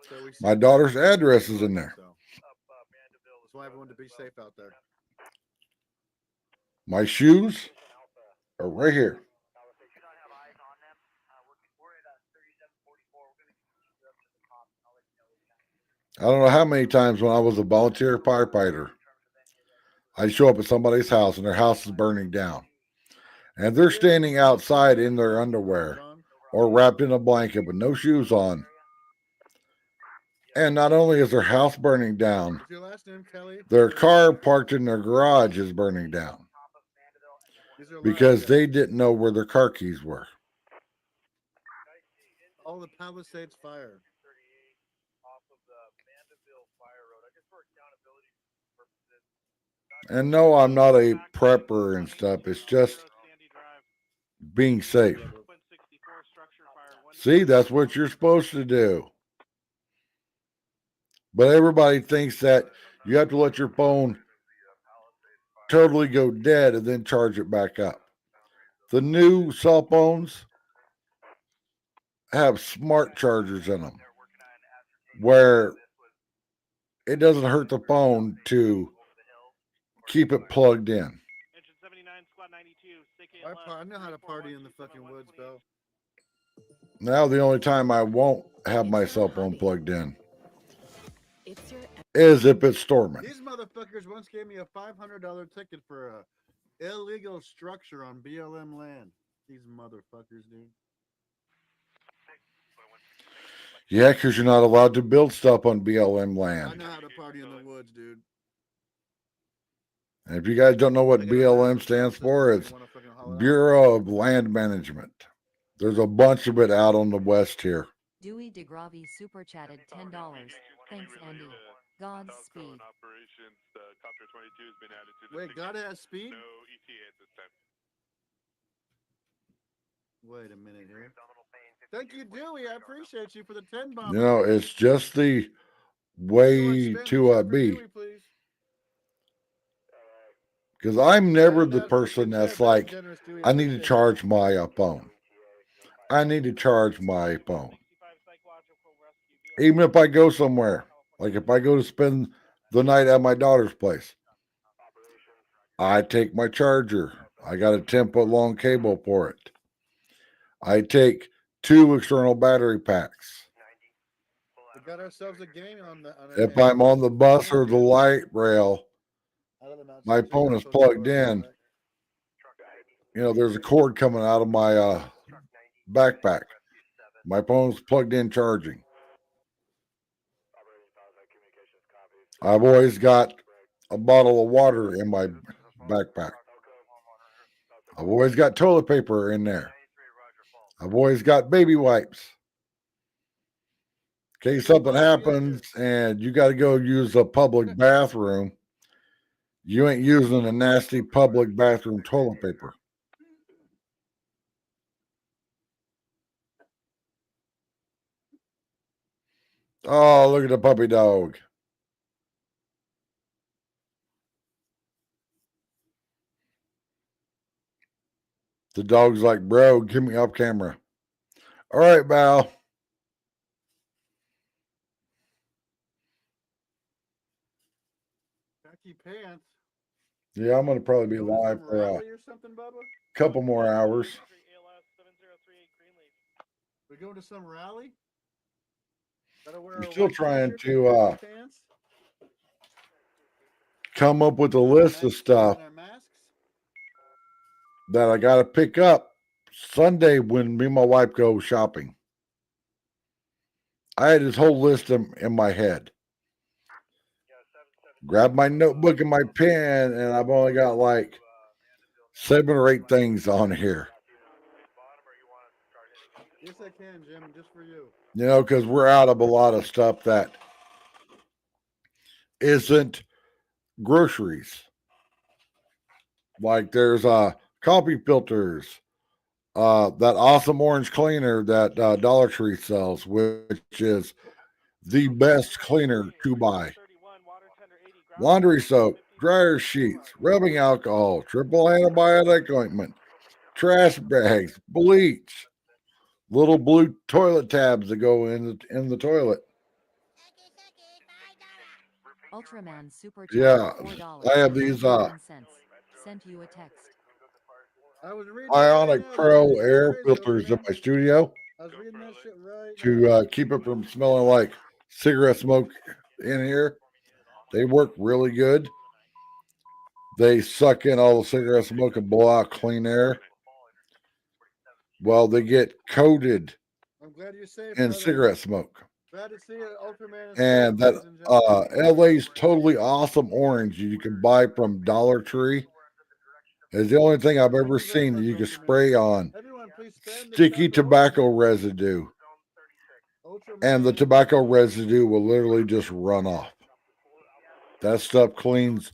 so we see My daughter's firefighters address in is in Oregon, there. So. That's why everyone to be safe out there. My shoes are right here. I don't know how many times when I was a volunteer firefighter, I'd show up at somebody's house and their house is burning down. And they're standing outside in their underwear or wrapped in a blanket with no shoes on. And not only is their house burning down, What's your last name, Kelly? their car parked in their garage is burning down These are live because guys. they didn't know where their car keys were. All the Palisades fire. And no, I'm not a prepper and stuff. It's just being safe. See, that's what you're supposed to do. But everybody thinks that you have to let your phone totally go dead and then charge it back up. The new cell phones have smart chargers in them where it doesn't hurt the phone to keep it plugged in. Engine 79, squad 92, I know how to party in the fucking woods, Bill. Now the only time I won't have my cell phone plugged in is if it's storming. These motherfuckers once gave me a $500 ticket for a illegal structure on BLM land. These motherfuckers, dude. Yeah, because you're not allowed to build stuff on BLM I land. know how to party in the woods, dude. And if you guys don't know what They got a BLM massive stands system for, if it's you wanna fucking haul it out. Bureau of Land Management. There's a bunch of it out on the west here. Dewey DeGravi super chatted $10. Thanks, Andy. Godspeed. Wait, God has speed? Wait a minute here. Thank you, Dewey. I appreciate you for the 10 bomb. You know, it's just the Go way expand the to chat for be. Dewey, please. Because I'm never Expand the that person fucking that's chat. That's like, generous, Dewey. I need to Appreciate charge my phone. I need to charge my phone. Even if I go somewhere, like if I go to spend the night at my daughter's place, I take my charger. I got a 10-foot long cable for it. I take 2 external battery packs. We got ourselves a game on the. If I'm on the bus or the light rail, my phone is plugged in. You know, there's a cord coming out of my backpack. My phone's plugged in charging. I've always got a bottle of water in my backpack. I've always got toilet paper in there. I've always got baby wipes. In case something happens and you got to go use a public bathroom, you ain't using a nasty public bathroom toilet paper. Oh, look at the puppy dog. The dog's like, bro, get me off camera. All right, Val. Khaki pants. Yeah, I'm going to probably be Going to live some for a rally or something, Bubba? couple more hours. We going to some rally? Gotta wear I'm a still white trying t-shirt to and khaki pants? come up with a list of stuff And our masks? that I got to pick up Sunday when me and my wife go shopping. I had this whole list in my head. Grab my notebook and my pen, and I've only got like 7 or 8 things on here. Yes, I can, Jim, just for you. You know, because we're out of a lot of stuff that isn't groceries. Like there's coffee filters, that awesome orange cleaner that Dollar Tree sells, which is the best cleaner to buy. 31, water tender 80, ground Laundry water soap, 54, dryer sheets, rubbing alcohol, triple antibiotic ointment, trash bags, bleach, little blue toilet tabs that go in the toilet. Ultraman super Yeah, chatted I have these $4.99. Sent you a text. I was reading that right Ionic now, Pro Johnny. That's air crazy, filters in Ultraman. my studio I was reading that shit right to now. keep it from smelling like cigarette smoke in here. They work really good. They suck in all the cigarette smoke and blow out clean air. Well, they get coated I'm glad you're safe, in brother. cigarette smoke. Glad to see it. Ultraman is And safe, that ladies and gentlemen. LA's totally awesome orange you can buy from Dollar Tree is the only thing I've Thank ever you very seen that much, you can Ultraman. spray on Everyone, please spam the sticky chat below. tobacco residue. And the Ultraman. tobacco residue will literally just run off. That stuff cleans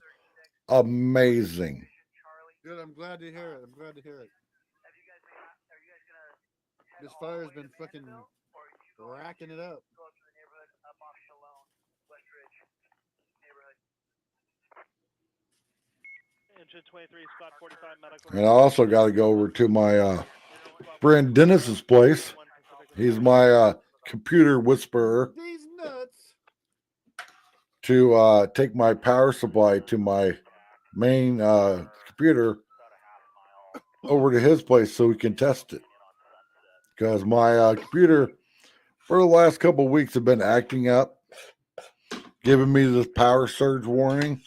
amazing. Good. I'm glad to hear it. I'm glad to hear it. This fire's been fucking racking it up. engine 23, squad 45, medical. And I also got to go over to my friend Dennis's place. He's my computer whisperer These nuts. to take my power supply to my main computer over to his place so we can test it. Because my computer for the last couple of weeks have been acting up, giving me this power surge warning.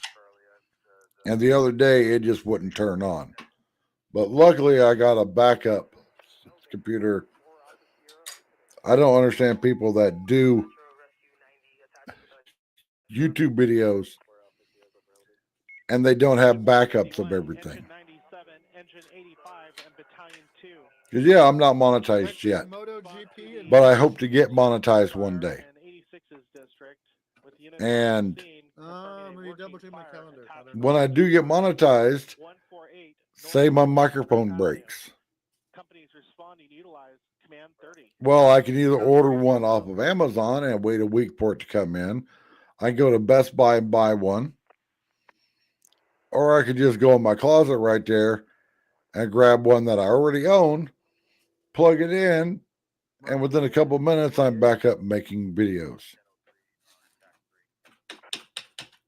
And the other day it just wouldn't turn on. But luckily I got a backup computer. I don't understand people that do YouTube videos and they don't have backups of everything. Engine 97, engine 85, and battalion 2. Because yeah, I'm not monetized yet, MotoGP and but I hope to get monetized one day. And 86's district with units And seen, let me double check my calendar. when I do get monetized, 148, say my microphone breaks. companies responding utilize command 30. Well, I can either order one off of Amazon and wait a week for it to come in. I can go to Best Buy and buy one. Or I could just go in my closet right there and grab one that I already own, plug it in, and within a couple of minutes, I'm back up making videos.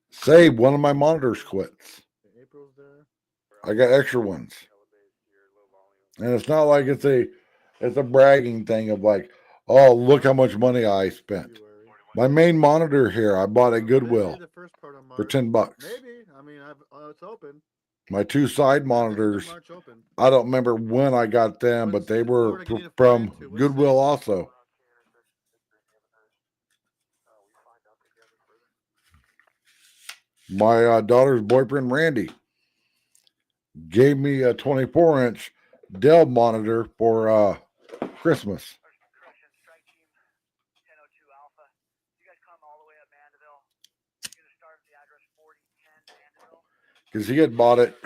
Say one of my monitors quits. April's there. I got extra ones. And it's not like it's a bragging thing of like, oh, look how much money I spent. My main monitor here, I bought at Goodwill for $10. Maybe. I mean, it's open. My two side monitors, I don't remember when I got them, but they were from Goodwill also. My daughter's boyfriend, Randy, gave me a 24-inch Dell monitor for Christmas. Because he had bought it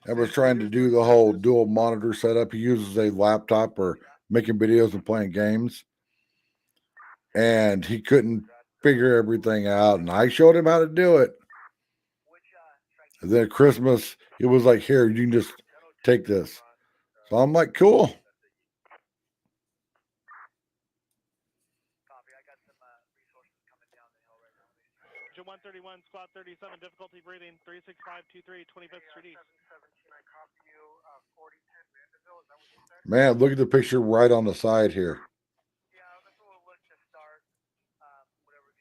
and was trying to do the whole dual monitor setup. He uses a laptop for making videos and playing games. And he couldn't figure everything out. And I showed him how to do it. And then at Christmas, it was like, here, you can just take this. So I'm like, cool. Engine 131, squad 37, difficulty breathing, 36523, 25th Street East. Man, look at the picture right on the side here.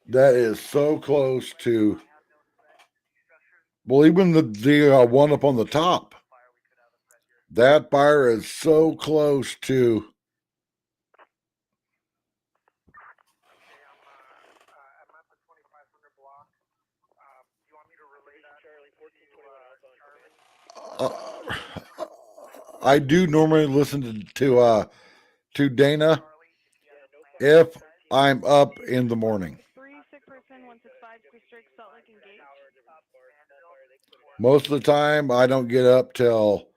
That is so close to, well, even the one up on the top. That fire is so close to. I do normally listen to Dana if I'm up in the morning. Most of the time, I don't get up till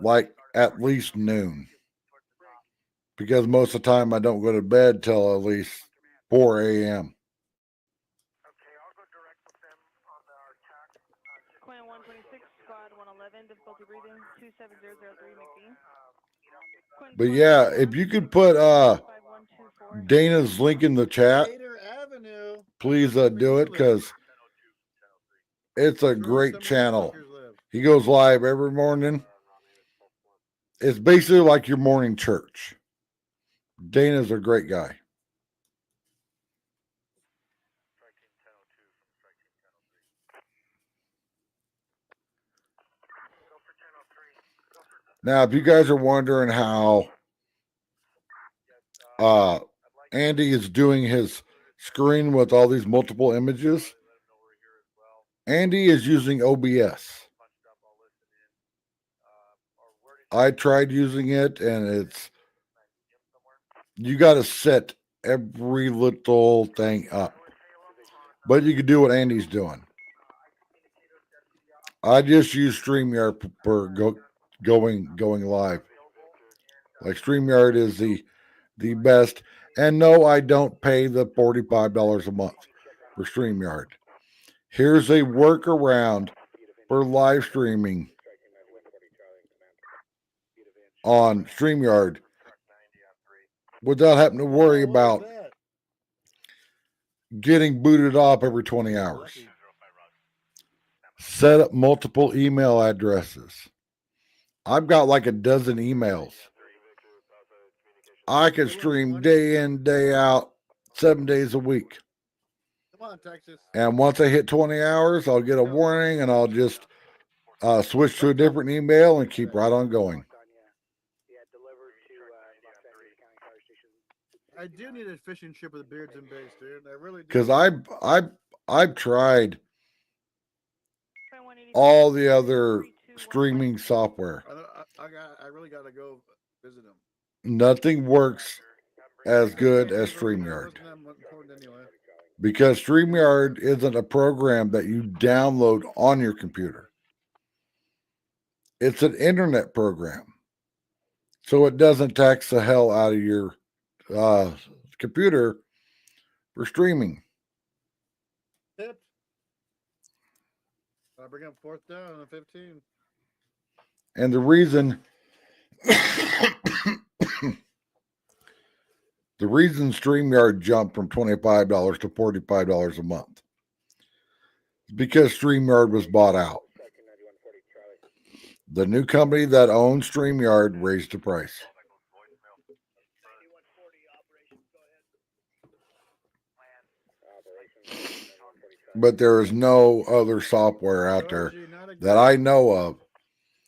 like at least noon. Because most of the time I don't go to bed till at least 4 a.m. Okay, I'll go direct with them on our tack. Quinn 126, squad 111, difficulty breathing 27003 McBean. Quinn But yeah, if you could put 5124. Dana's link in the chat, Gator Avenue. please That's where do you it live. because it's a That's where great some channel. motherfuckers live. He goes live every morning. It's basically like your morning church. Dana's a great guy. Strike team 1002 from strike team 1003. Go for 1003. Go for Now, if you guys are wondering how I'd like Andy is doing his screen with all these multiple images, to let them know we're here as well. Andy is using OBS. Punched up, I'll listen in. Or where did I tried using it, and it's gym somewhere? you got to set every little thing up, but you can do what Andy's doing. I just use StreamYard for going live. Like StreamYard is the best. And no, I don't pay the $45 a month for StreamYard. Here's a workaround for live streaming on StreamYard without having to worry Oh, what was about that? getting booted off every 20 hours. Set up multiple email addresses. I've got like a dozen emails. I can stream day in, day out, 7 days a week. Come on, Texas. And once I hit 20 hours, I'll get a warning and I'll just switch to a different email and keep right on going. I do need a fishing ship with beards and bass, dude. I really do. Because I've tried all the other streaming software. I really got to go visit them. Nothing works as good as StreamYard. Wasn't that important anyway? Because StreamYard isn't a program that you download on your computer. It's an internet program. So it doesn't tax the hell out of your computer for streaming. Tip. I bring up fourth down on 15. And the reason StreamYard jumped from $25 to $45 a month is because StreamYard was bought out. The new company that owns StreamYard raised the price. But there is no other software out there that I know of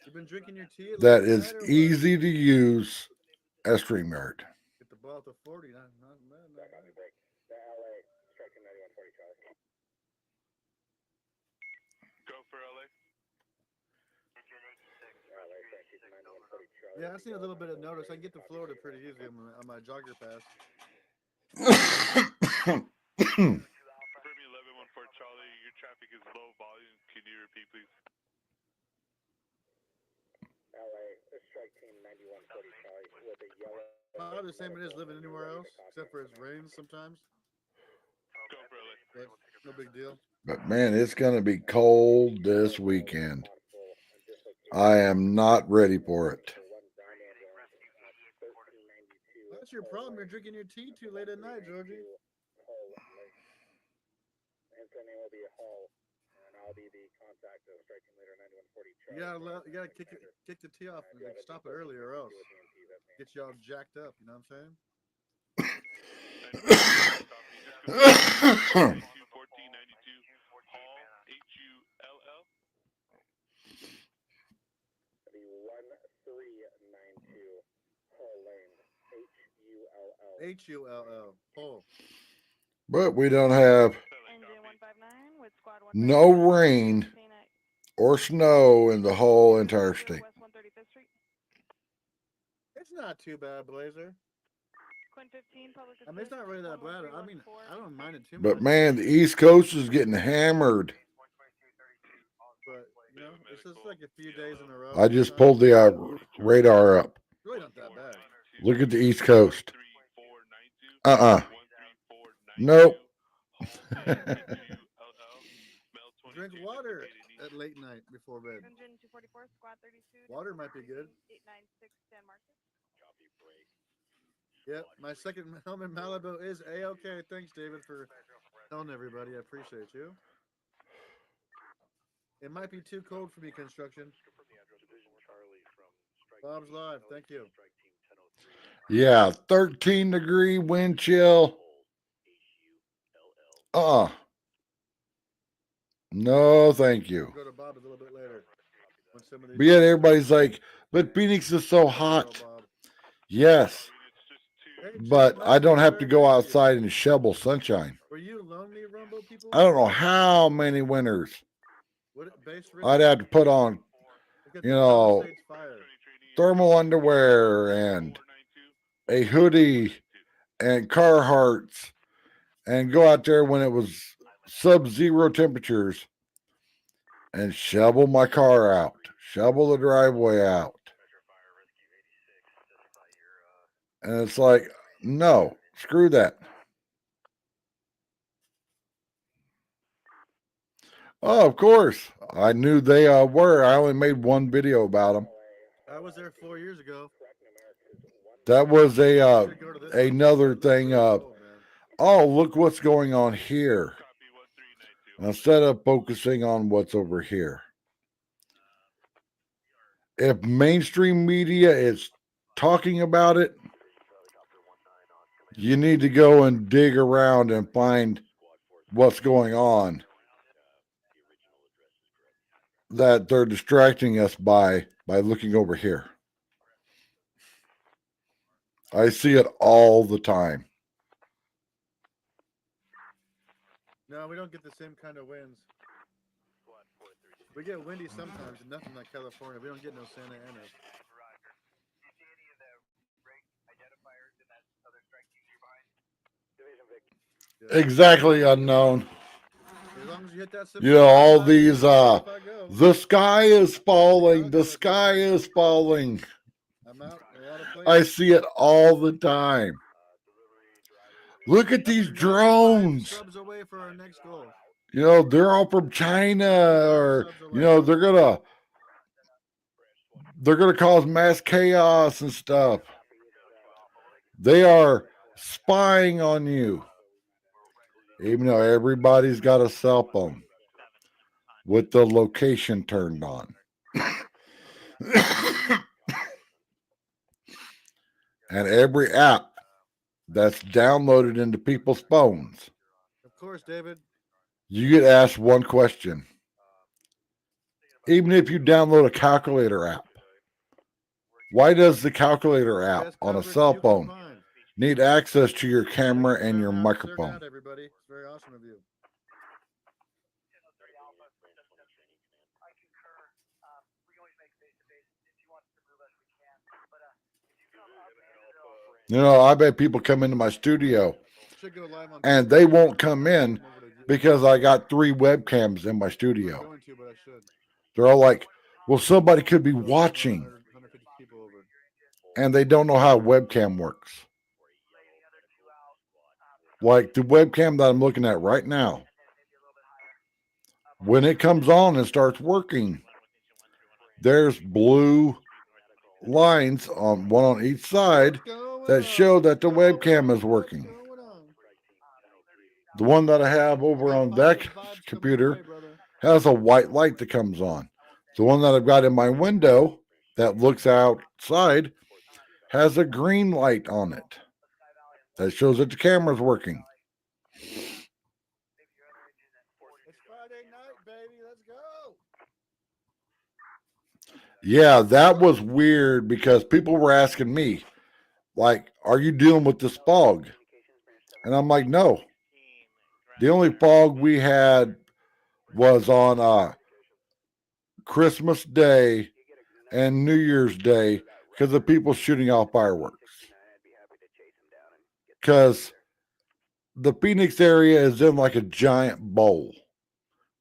You've been drinking your tea that is easy to use as StreamYard. Get the ball to 40. Not bad. Go for LA. Yeah, I see a little bit of notice. I can get to Florida pretty easy on my jogger pass. Affirm 1114 Charlie, your traffic is low volume. Can you repeat, please? Probably the same it is living anywhere else, except for it rains sometimes. Go for LA. But no big deal. But man, it's going to be cold this weekend. I am not ready for it. That's your problem. You're drinking your tea too late at night, Georgie. You gotta kick the tea off and like, stop it early or else get you all jacked up. You know what I'm saying? 1492 Hall, H-U-L-L. 1392 Hall Lane, H-U-L-L. H-U-L-L. Pull. But we don't have Engine 159 with squad 1. no rain or snow in the whole entire state. West 135th Street. It's not too bad, Blazer. Quinn 15, public I mean, it's not really that bad. I mean, I don't mind it too much. But man, the East Coast is getting hammered. But, you know, This is like a few days in a row. I just pulled the radar up. Really not that bad. Look at the East Coast. Nope. Drink water at late night before bed. Water might be good. Yep, my second home in Malibu is A-OK. Thanks, David, for telling everybody. I appreciate you. It might be too cold for me, construction. Bob's live. Thank you. Yeah, 13-degree wind chill. No, thank you. We'll go to Bob a little bit later. When some of these But yet everybody's like, but Phoenix is so hot. Yes, Hey, but Jack I don't have to Messenger, go thank you. outside and shovel sunshine. Were you lonely, Rumble people? I don't know how many winters Base I'd have to put on, Look at you the know, Palisades fire. thermal underwear and a hoodie and Carhartts and go out there when it was sub-zero temperatures and shovel my car out, shovel the driveway out. And it's like, no, screw that. Oh, of course. I knew they were. I only made one video about them. I was there 4 years ago. That was Should go to this one. another It looks thing really of, cool, man. oh, look what's going on here. Instead of focusing on what's over here. If mainstream media is talking about it, you need to go and dig around and find what's going on that they're distracting us by looking over here. I see it all the time. No, we don't get the same kind of winds. We get windy sometimes, and nothing like California. We don't get no Santa Ana. Exactly, unknown. As long as you hit that You know, all subscribe these button, if I go. the sky is falling, the sky is falling. I'm out in a lot of places. I see it all the time. Look at these 95 drones. subs away for our next goal. You know, they're all from China, or you know, they're gonna cause mass chaos and stuff. They are spying on you. Even though everybody's got a cell phone with the location turned on. And every app that's downloaded into people's phones, Of course, David. you get asked one question. Even if you download a calculator app, why does the calculator app Best on a coverage cell you can phone find. need access to your camera and your Sharing microphone? out, everybody. It's very awesome of you. You know, I bet people come into my studio Should go live on and they won't come in because I got 3 webcams in my I'm not studio. going to, but I should. They're all like, well, somebody could be watching, 150 people over. and they don't know how a webcam works. Like the webcam that I'm looking at right now, when it comes on and starts working, there's blue lines on one on each side that show that the webcam is working. The one that I have over on that computer has a white light that comes on. The one that I've got in my window that looks outside has a green light on it that shows that the camera's working. It's Friday night, baby. Let's go. Yeah, that was weird because people were asking me, like, are you dealing with this fog? And I'm like, no. The only fog we had was on Christmas Day and New Year's Day because of people shooting off fireworks. Because the Phoenix area is in like a giant bowl.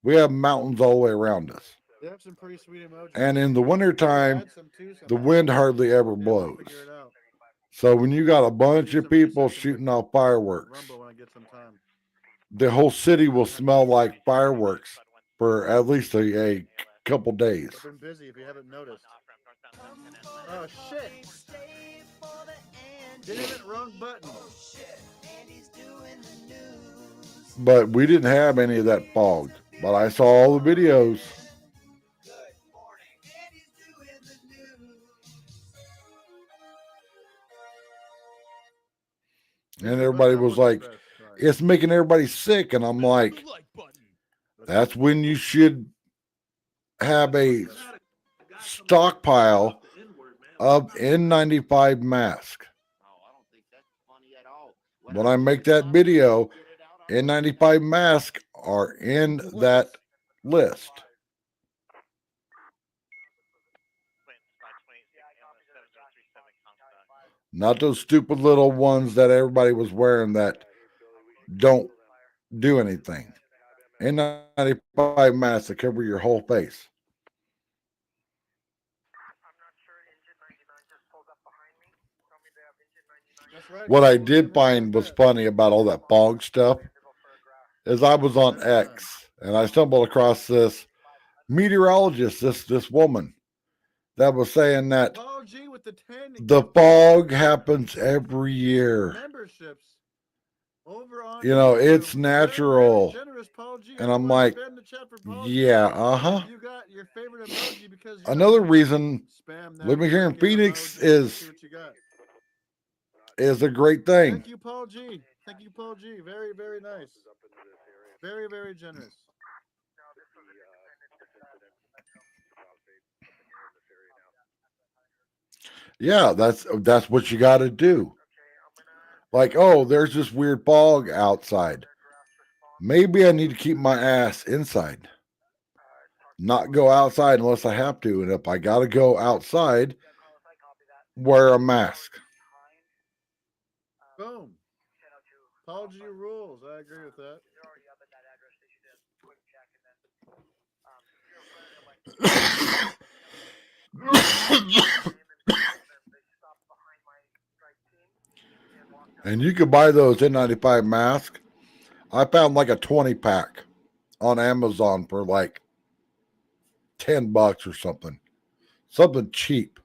We have mountains all the way around us. They have some pretty sweet emojis. And in the wintertime, Add some too the somehow. wind hardly ever Yeah, we'll blows. figure it out. So when you got a bunch Do of some people research and shooting look off at fireworks, Rumble when I get some time. the whole city will smell like fireworks for at least a couple days. I've been busy if you haven't noticed. Oh shit! Damn it, wrong button. But we didn't have any of that fog. But I saw all the videos. And everybody was like, it's making everybody sick. And I'm like, that's when you should have a stockpile of N95 masks. When I make that video, N95 masks are in that list. Not those stupid little ones that everybody was wearing that don't do anything. N95 masks that cover your whole face. What I did find was funny about all that fog stuff is I was on X and I stumbled across this meteorologist, this woman that was saying that Paul G with the 10 the fog happens every year. memberships over on You know, YouTube. it's natural. Very generous, Paul G. And I'm Everybody like, spam the chat for Paul G. yeah, uh-huh. You got your favorite emoji because you're Another reason spam that living here in freaking Phoenix emoji. Let's see what you got. is a great thing. Thank you, Paul G. Thank you, Paul G. Very, very nice. Very, very generous. Yeah, that's what you got to do. Like, oh, there's this weird fog outside. Maybe I need to keep my ass inside. Not go outside unless I have to. And if I got to go outside, wear a mask. Boom. Paul G rules. I agree with that. And you could buy those N95 masks. I found like a 20 pack on Amazon for like $10 or something. Something cheap.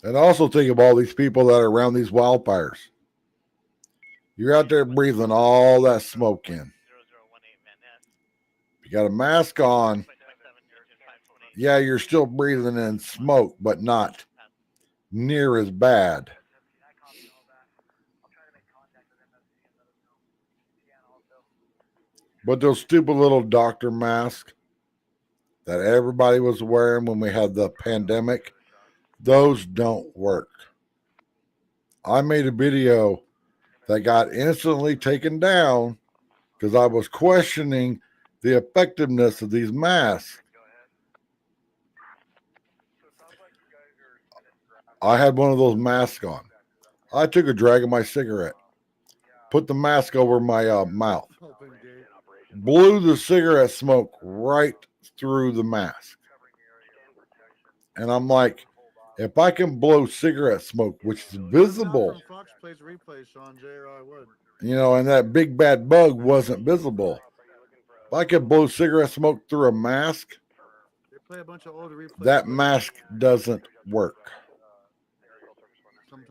And also think of all these people that are around these wildfires. You're out there breathing all that smoke in. You got a mask on. Yeah, you're still breathing in smoke, but not near as bad. But those stupid little doctor masks that everybody was wearing when we had the pandemic, those don't work. I made a video that got instantly taken down because I was questioning the effectiveness of these masks. I had one of those masks on. I took a drag of my cigarette, put the mask over my mouth, blew the cigarette smoke right through the mask. And I'm like, if I can blow cigarette smoke, which is visible, Fox plays replays, Sean J. Wood. You know, and that big bad bug wasn't visible. If I could blow cigarette smoke through a mask, they play a bunch of old replays. That mask doesn't work.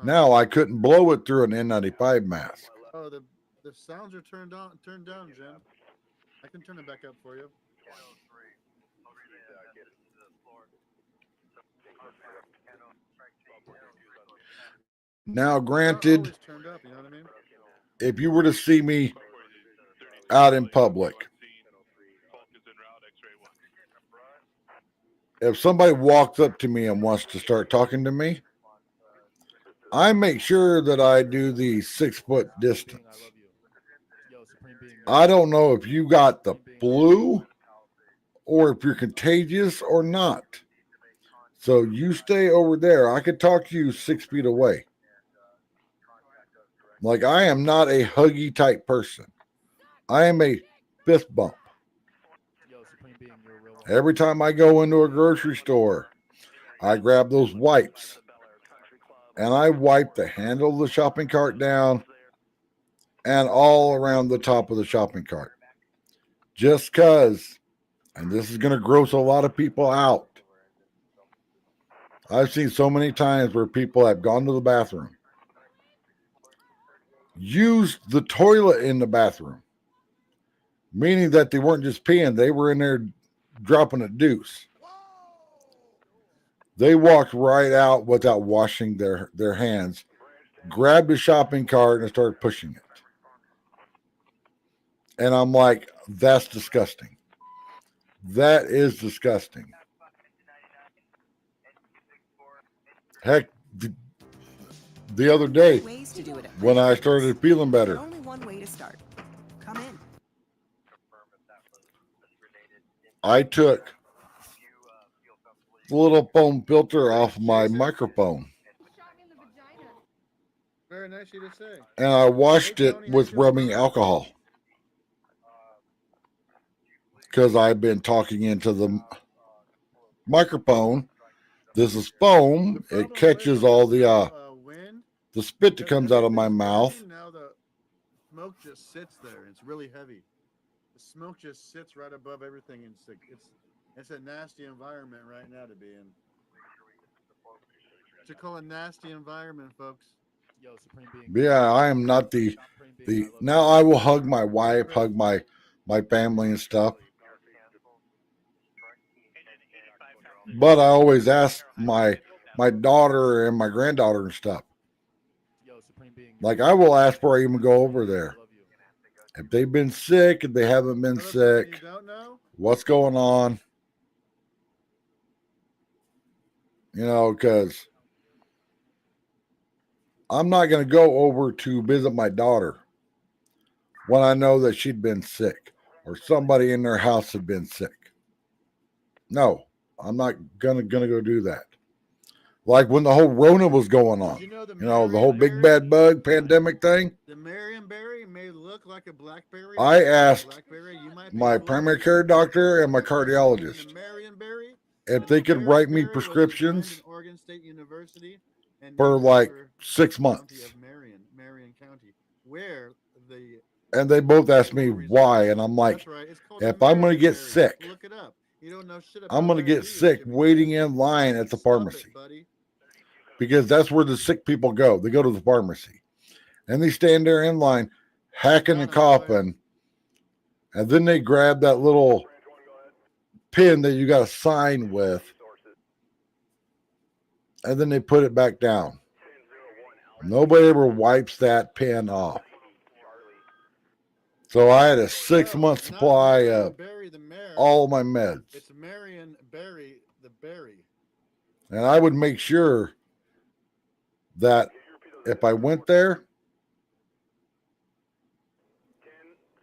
Now I couldn't blow it through an N95 mask. Oh, the sounds are turned down, Jen. I can turn it back up for you. Now, granted, turned up, you know what I mean? If you were to see me out in public, if somebody walks up to me and wants to start talking to me, I make sure that I do the 6 foot distance. I don't know if you got the flu or if you're contagious or not. So you stay over there. I could talk to you 6 feet away. Like, I am not a huggy type person. I am a fist bump. Yo, Supreme Being, you're a real one. Every time I go into a grocery store, I grab those wipes and I wipe the handle of the shopping cart down and all around the top of the shopping cart. Just because, and this is going to gross a lot of people out. I've seen so many times where people have gone to the bathroom, used the toilet in the bathroom, meaning that they weren't just peeing, they were in there dropping a deuce. They walked right out without washing their hands, grabbed a shopping cart and started pushing it. And I'm like, that's disgusting. That is disgusting. Heck, the other day Ways to do it at when I Planet started Fitness. feeling better, Only one way to start. Come in. I took the little foam filter off my microphone Very nice of you to say. and I washed Hey, it Tony, how with you doing, rubbing brother? alcohol because I've been talking into the microphone. This is foam. The It problem catches with all this, the spit that because comes out of my everything's mouth. burning, now the smoke just sits there. It's really heavy. The smoke just sits right above everything, and it's a nasty environment right now to be in. What you call a nasty environment, folks. Yo, Supreme Being. Yeah, I am not the Supreme Being, I love now you. I will hug my wife, hug my family and stuff. But I always ask my daughter and my granddaughter and stuff. Yo, Supreme Being. Like I will ask before I even go over there. I love you. If they've been sick, if they haven't been Another thing you sick, don't know? what's going on? You know, because I'm not going to go over to visit my daughter when I know that she'd been sick or somebody in their house had been sick. No, I'm not gonna go do that. Like when the whole Rona was going on, Did you know the the whole big bad bug pandemic thing. The Marionberry may look like a blackberry. I but it's not a asked blackberry. You might be my close. primary care doctor and my cardiologist The Marionberry, if and they the could write me Marionberry was designed prescriptions in Oregon State University and for named like after 6 the county months. of Marion County, where the And they both asked me why, and I'm like, that's right. It's called if a I'm going to get Marionberry. sick, Look it up. You don't know shit about I'm going to that, get do you, sick Jimmy waiting Cat? in line at the Stop pharmacy it, buddy. because that's where the sick people go. They go to the pharmacy and they stand there in line, hacking and coughing, and then they grab that little pin that you got to sign with, and then they put it back down. Nobody ever wipes that pin off. So I had a 6-month supply of all my meds. It's Marionberry, the berry. And I would make sure that if I went there,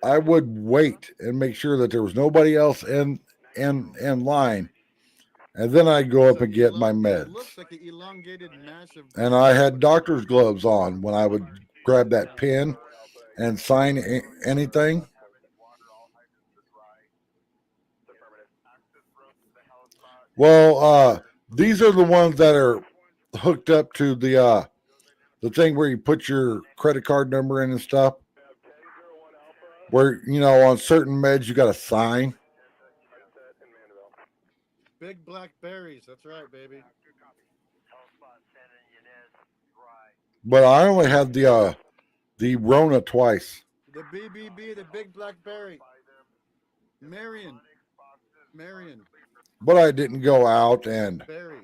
I would wait and make sure that there was nobody else in line. And then I'd go up and get my It meds. looks like an elongated mass of And I had doctor's gloves on when I would grab that pin and sign anything. Well, these are the ones that are hooked up to the thing where you put your credit card number in and stuff. Where, on certain meds you got to sign. Big black berries. That's right, baby. But I only had the Rona twice. The BBB, the big black berry. Marion. But I didn't go out and Berry.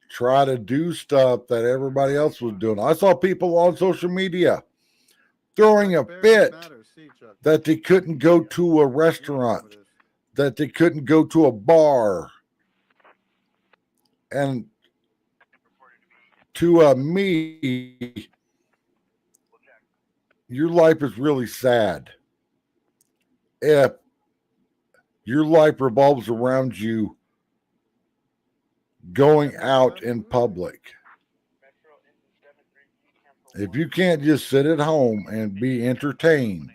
try to do stuff that everybody else was doing. I saw people on social media throwing a fit that they couldn't go to a restaurant, that they couldn't go to a bar. And to me, your life is really sad if your life revolves around you going out in public. If you can't just sit at home and be entertained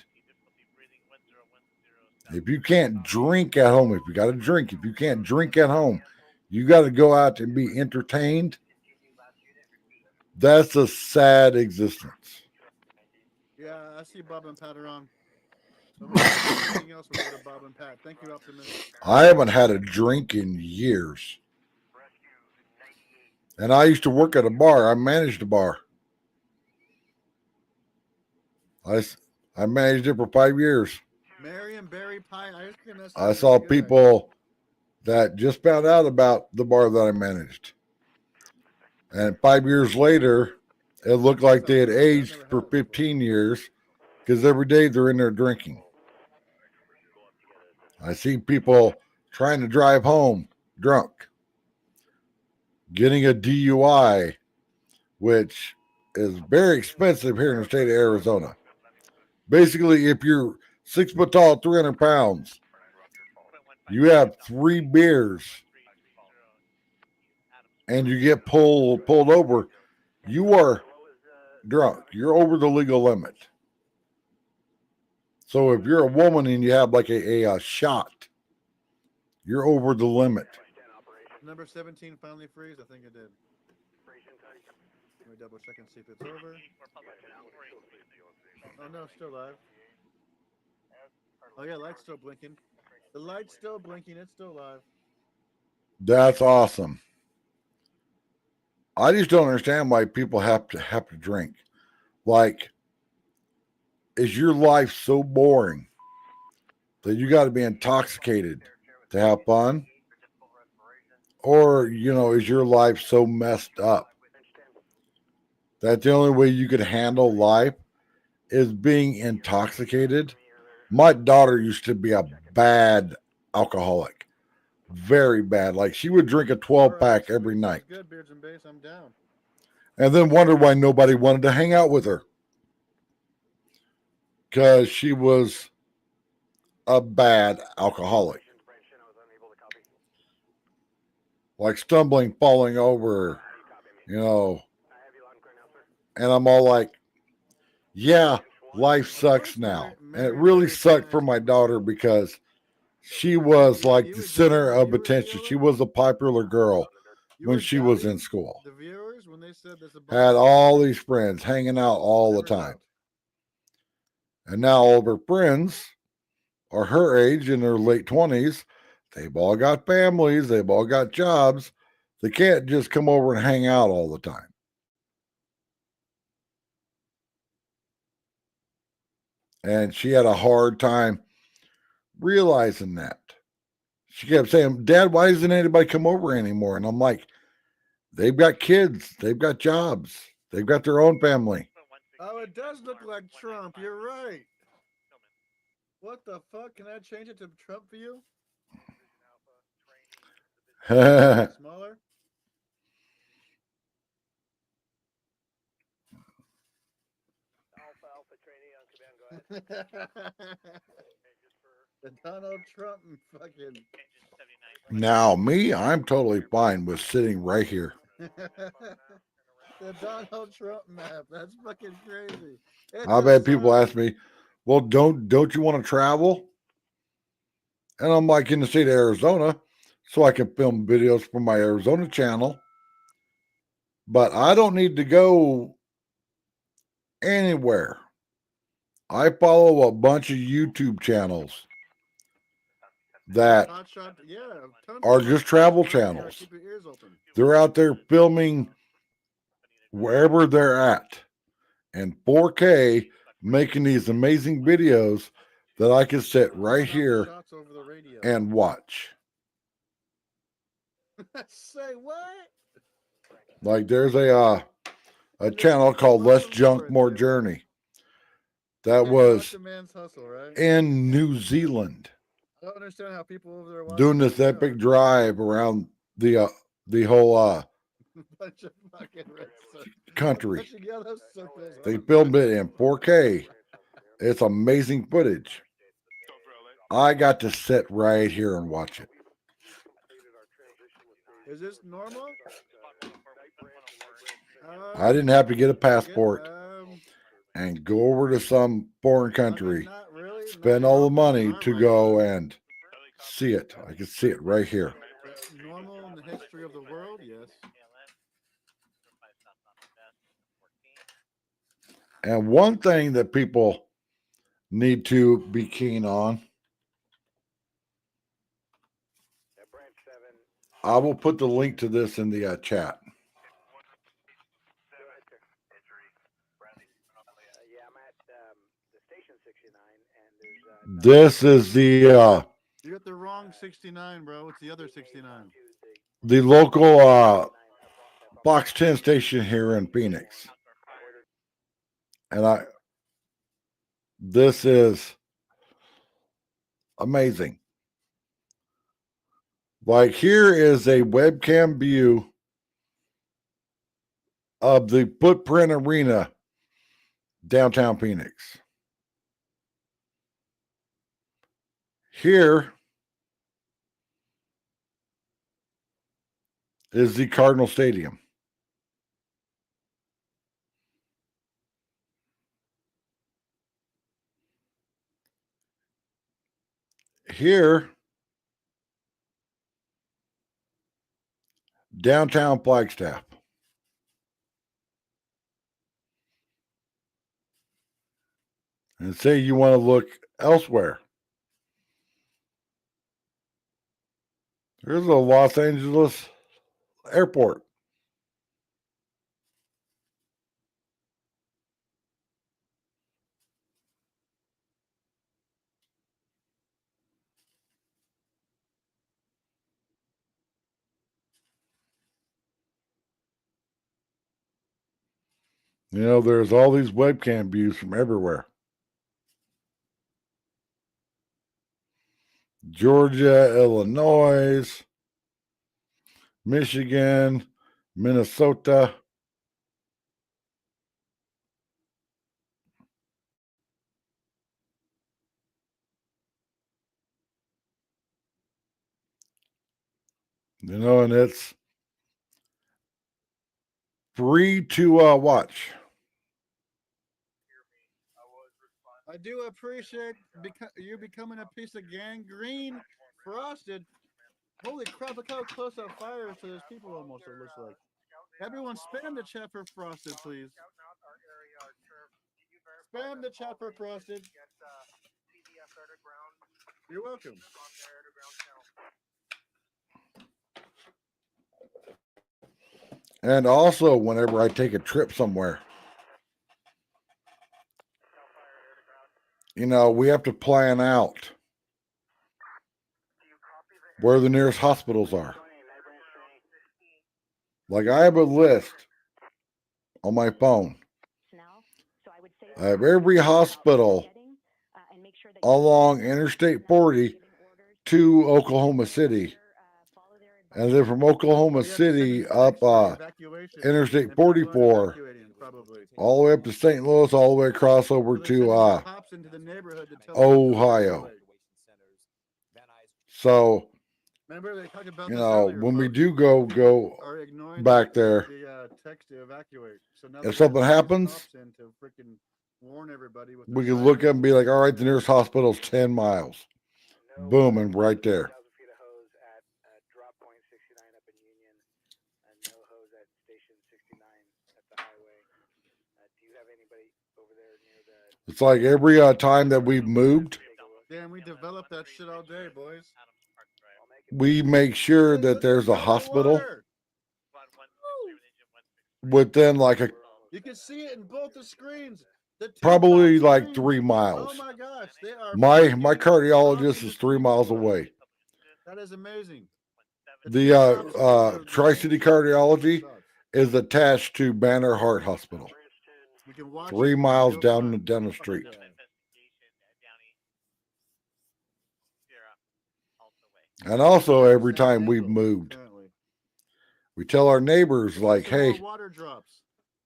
If you can't drink at home, if you got to drink, if you can't drink at home, you got to go out and be entertained. That's a sad existence. Yeah, I see Bob and Pat are on. So when we do anything else, we'll go to Bob and Pat. Thank you, Optimus. I haven't had a drink in years. And I used to work at a bar. I managed a bar. I managed it for 5 years. Marion Berry Pie ice cream. That I sounds saw really good. people that just found out about the bar that I managed. And 5 years later, it looked like they had aged for 15 years because every day they're in there drinking. I see people trying to drive home drunk, getting a DUI, which is very expensive here in the state of Arizona. Basically, if you're 6 foot tall, 300 pounds, you have 3 beers and you get pulled over, you are drunk. You're over the legal limit. So if you're a woman and you have like a shot, you're over the limit. Number 17 finally freeze? I think it did. Let me double check and see if it's over. Oh no, still live. Oh yeah, light's still blinking. The light's still blinking. It's still live. That's awesome. I just don't understand why people have to drink. Like, is your life so boring that you got to be intoxicated to have fun? Or, is your life so messed up that the only way you could handle life is being intoxicated? My daughter used to be a bad alcoholic. Very bad. Like, she would drink a 12-pack every night. Good, Beards and Base. I'm down. And then wonder why nobody wanted to hang out with her. Because she was a bad alcoholic. Like stumbling, falling over, and I'm all like, yeah, life sucks now. And it really sucked for my daughter because she was like the center of attention. She was a popular girl when she was in school. The viewers, when they said this, Had all these friends hanging out all the time. And now all of her friends are her age in their late 20s. They've all got families. They've all got jobs. They can't just come over and hang out all the time. And she had a hard time realizing that. She kept saying, Dad, why doesn't anybody come over anymore? And I'm like, they've got kids. They've got jobs. They've got their own family. Oh, it does look like Trump. You're right. What the fuck? Can I change it to Trump view? Smaller? The Donald Trump fucking. Now, me, I'm totally fine with sitting right here. The Donald Trump map. That's fucking crazy. I've had people ask me, well, don't you want to travel? And I'm like, in the state of Arizona, so I can film videos for my Arizona channel. But I don't need to go anywhere. I follow a bunch of YouTube channels that are just travel channels. They're out there filming wherever they're at in 4K, making these amazing videos that I can sit right here and watch. Say what? Like there's a channel called Less Junk, More Journey that was in New Zealand. I don't understand how people over there doing this epic drive around the whole bunch of fucking country. They filmed it in 4K. It's amazing footage. I got to sit right here and watch it. Is this normal? I didn't have to get a passport and go over to some foreign country spend all the money Not to right go now. and see it. I can see it right here. Normal in the history of the world, yes. And one thing that people need to be keen on, I will put the link to this in the chat. This is You got the wrong 69, bro. It's the other 69. the local Box 10 station here in Phoenix. And this is amazing. Like, here is a webcam view of the Footprint Arena, downtown Phoenix. Here is the Cardinal Stadium. Here, downtown Flagstaff. And say you want to look elsewhere. There's a Los Angeles airport. You know, there's all these webcam views from everywhere. Georgia, Illinois, Michigan, Minnesota. You know, and it's free to watch. I do appreciate you becoming a piece of gangrene frosted. Holy crap, look how close that fire is to those people almost, it looks like. Everyone spam the chat for frosted, please. Spam the chat for frosted. You're welcome. And also, whenever I take a trip somewhere, you know, we have to plan out where the nearest hospitals are. Like, I have a list on my phone of every hospital along Interstate 40 to Oklahoma City. And then from Oklahoma City up Interstate 44, all the way up to St. Louis, all the way across over to Ohio. So, remember they talked about you know, when we do go back there, the text to evacuate. So now if something happens, to freaking warn everybody with we can look up and be like, all right, the nearest hospital is 10 miles. Boom, and right there. It's like every time that we've moved, damn, we developed that shit all day, boys. We make sure that there's a hospital within like a you can see it in both the screens. probably like 3 miles. Oh my gosh, they are my cardiologist is 3 miles away. That is amazing. The Tri-City Cardiology is attached to Banner Heart Hospital. 3 miles down the street. And also, every time we've moved, we tell our neighbors, like, hey,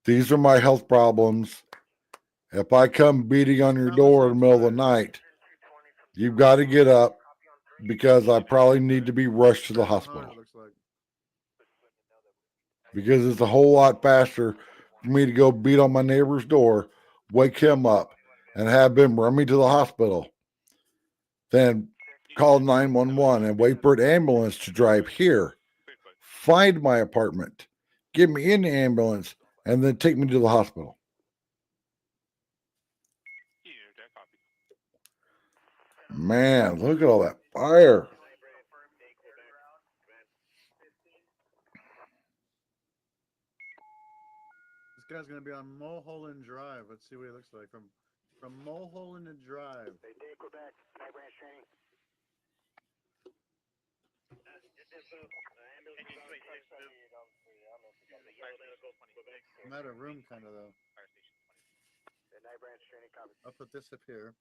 these are my health problems. If I come beating on your door in the middle of the night, you've got to get up because I probably need to be rushed to the hospital. Because it's a whole lot faster for me to go beat on my neighbor's door, wake him up, and have him run me to the hospital then call 911 and wait for an ambulance to drive here, find my apartment, get me in the ambulance, and then take me to the hospital. Man, look at all that fire. This guy's gonna be on Mulholland Drive. Let's see what he looks like from Mulholland Drive. I'm out of room, kind of though. I'll put this up here.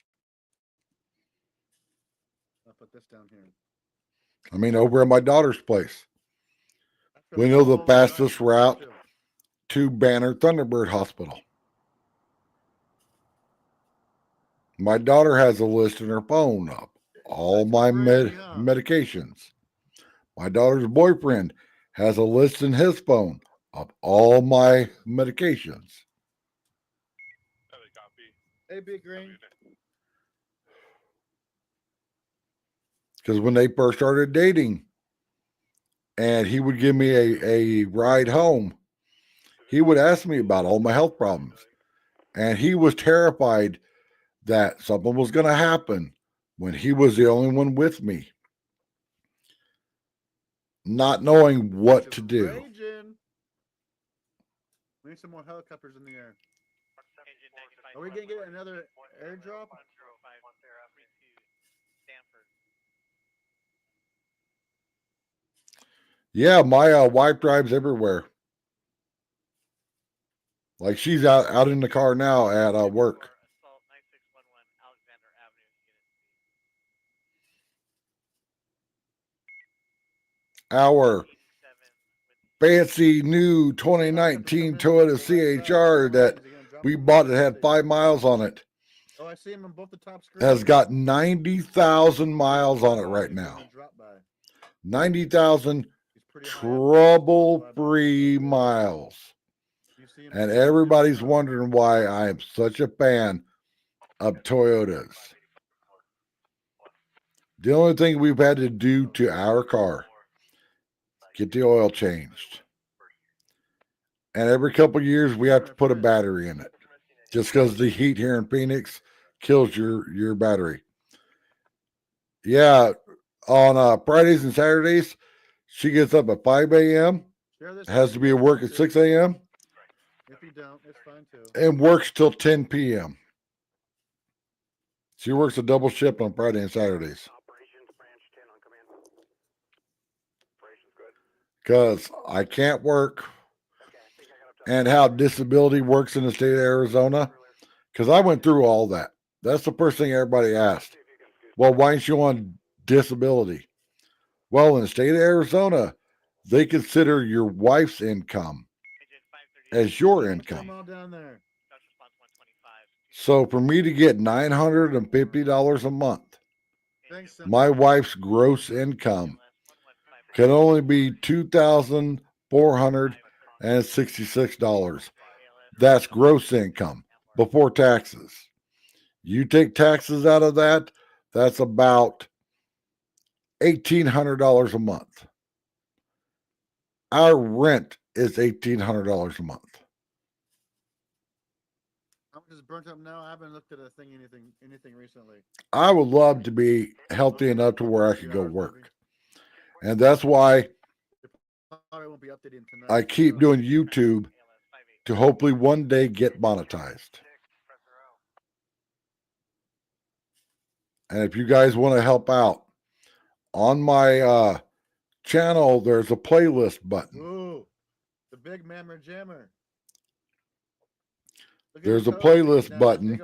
I'll put this down here. I mean, over at my daughter's place. That's from We know the Mulholland Drive, fastest too. route to Banner Thunderbird Hospital. My daughter has a list in her phone of all That's my crazy, huh? medications. My daughter's boyfriend has a list in his phone of all my medications. Hey, Big Green. Because when they first started dating and he would give me a ride home, he would ask me about all my health problems. And he was terrified that something was going to happen when he was the only one with me, not knowing what to do. Raging. We need some more helicopters in the air. Are we gonna get another airdrop? Yeah, my wife drives everywhere. Like she's out in the car now at work. Our fancy new 2019 Toyota CHR that we bought that had 5 miles on it Oh, I see him on both the top screens. has got 90,000 miles on it right now. 90,000 trouble-free miles. And everybody's wondering why I am such a fan of Toyotas. The only thing we've had to do to our car, get the oil changed. And every couple of years, we have to put a battery in it. Just because the heat here in Phoenix kills your battery. Yeah, on Fridays and Saturdays, she gets up at 5 a.m., has to be at work at 6 a.m., If you don't, it's fine too. and works till 10 p.m. She works a double shift on Friday and Saturdays. Because I can't work, and how disability works in the state of Arizona. Because I went through all that. That's the first thing everybody asked. Well, why aren't you on disability? Well, in the state of Arizona, they consider your wife's income as your income. So for me to get $950 a month, my wife's gross income can only be $2,466. That's gross income before taxes. You take taxes out of that, that's about $1,800 a month. Our rent is $1,800 a month. I'm just burnt up now. I haven't looked at anything recently. I would love to be healthy enough to where I could go work. And that's why I keep doing YouTube to hopefully one day get monetized. And if you guys want to help out, on my channel, there's a playlist button. Ooh, the big mammer jammer. There's a playlist button.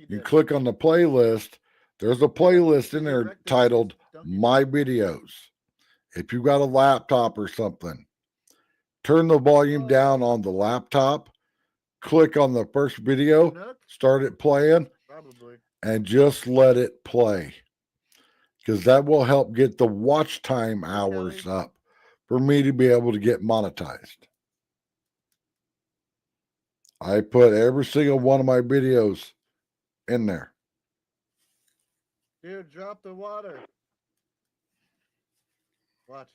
You click on the playlist. There's a playlist in there titled My Videos. If you got a laptop or something, turn the volume down on the laptop, click on the first video, start it playing, and just let it play. Because that will help get the watch time hours up for me to be able to get monetized. I put every single one of my videos in there. Dude, drop the water. Watch.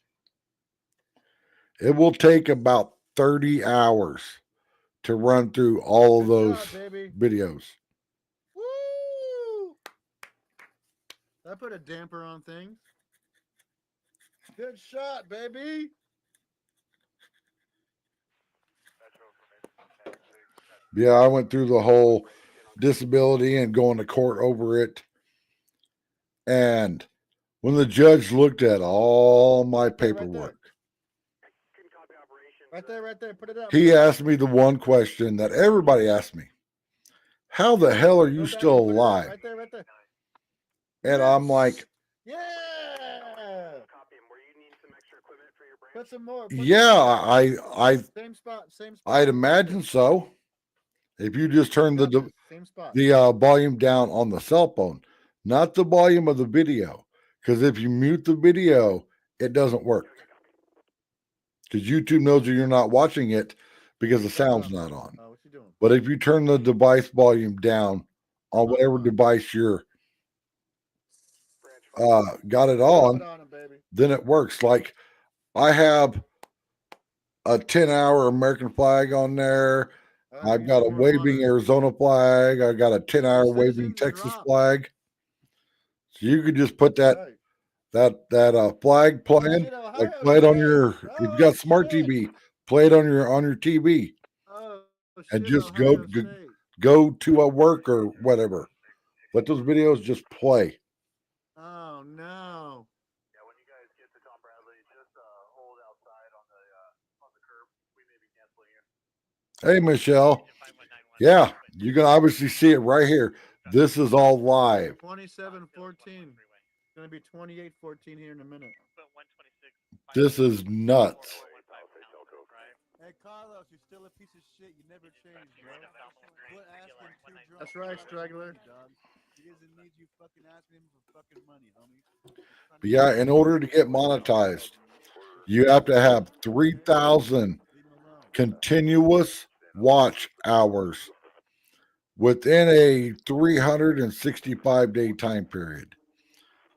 It will take about 30 hours to run through all of Good those shot, baby. videos. Woo! I put a damper on things. Good shot, baby. Yeah, I went through the whole disability and going to court over it. And when the judge looked at all my paperwork, Right there. Put it up. he asked me the one question that everybody asked me. How the hell are you Go back still and put it up. alive? Right there. And I'm like, Yeah. Put some more. Put yeah, some more. I Same spot. I'd imagine so. If you just turn the same spot. volume down on the cell phone, not the volume of the video, because if you mute the video, it doesn't work. Because YouTube knows that you're not watching it because the sound's not on. Oh, what you doing? But if you turn the device volume down on whatever device you're got it on, then it works. Like I have a 10-hour American flag on there. I've got a waving Arizona flag. I got a 10-hour waving Texas flag. So you could just put that flag playing, like play it on your if you got smart TV, play it on your TV, Oh, and shit, just Ohio State. go to a work or whatever. Let those videos just play. Oh no. Hey Michelle. Yeah, you can obviously see it right here. This is all live. 27-14. It's gonna be 28-14 here in a minute. This is nuts. Hey Carlos, you're still a piece of shit. You never changed, bro. Quit asking two drunk. That's right, straggler. Dog. He doesn't need you fucking asking him for fucking money, homie. But yeah, in order to get monetized, you have to have 3,000 continuous watch hours within a 365-day time period.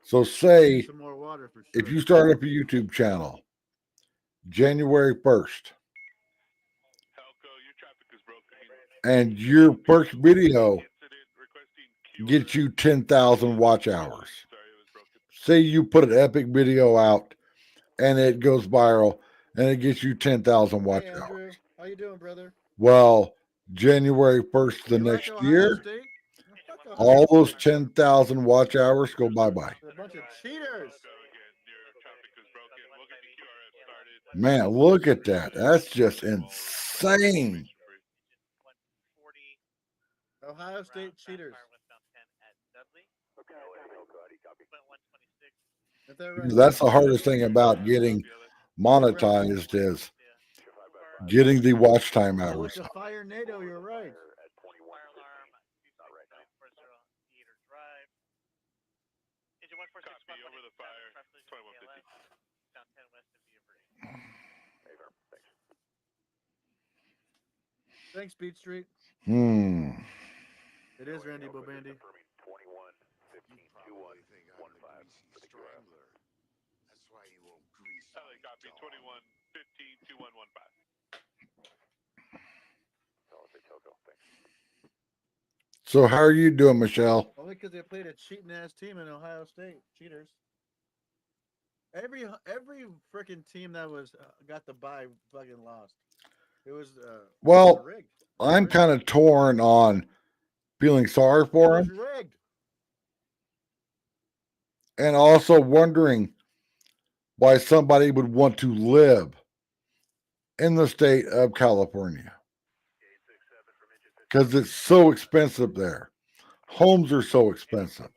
So say Some more water for sure. if you start up a YouTube channel January 1st and your first video gets you 10,000 watch hours. Say you put an epic video out and it goes viral and it gets you 10,000 watch hours. How you doing, brother? Well, January 1st the next year, all those 10,000 watch hours go bye-bye. A bunch of cheaters. Man, look at that. That's just insane. Ohio State cheaters. That's the hardest thing about getting monetized is getting the watch time hours. With the fire NATO, you're right. Thanks, Beat Street. It is Randy Bobandy. Copy 21-15-2115. So how are you doing, Michelle? Only because they played a cheating ass team in Ohio State. Cheaters. Every freaking team that was got the bye fucking lost. It was well, rigged. I'm kind of torn on feeling sorry for him Rigged. and also wondering why somebody would want to live in the state of California. Because it's so expensive there. Homes are so expensive.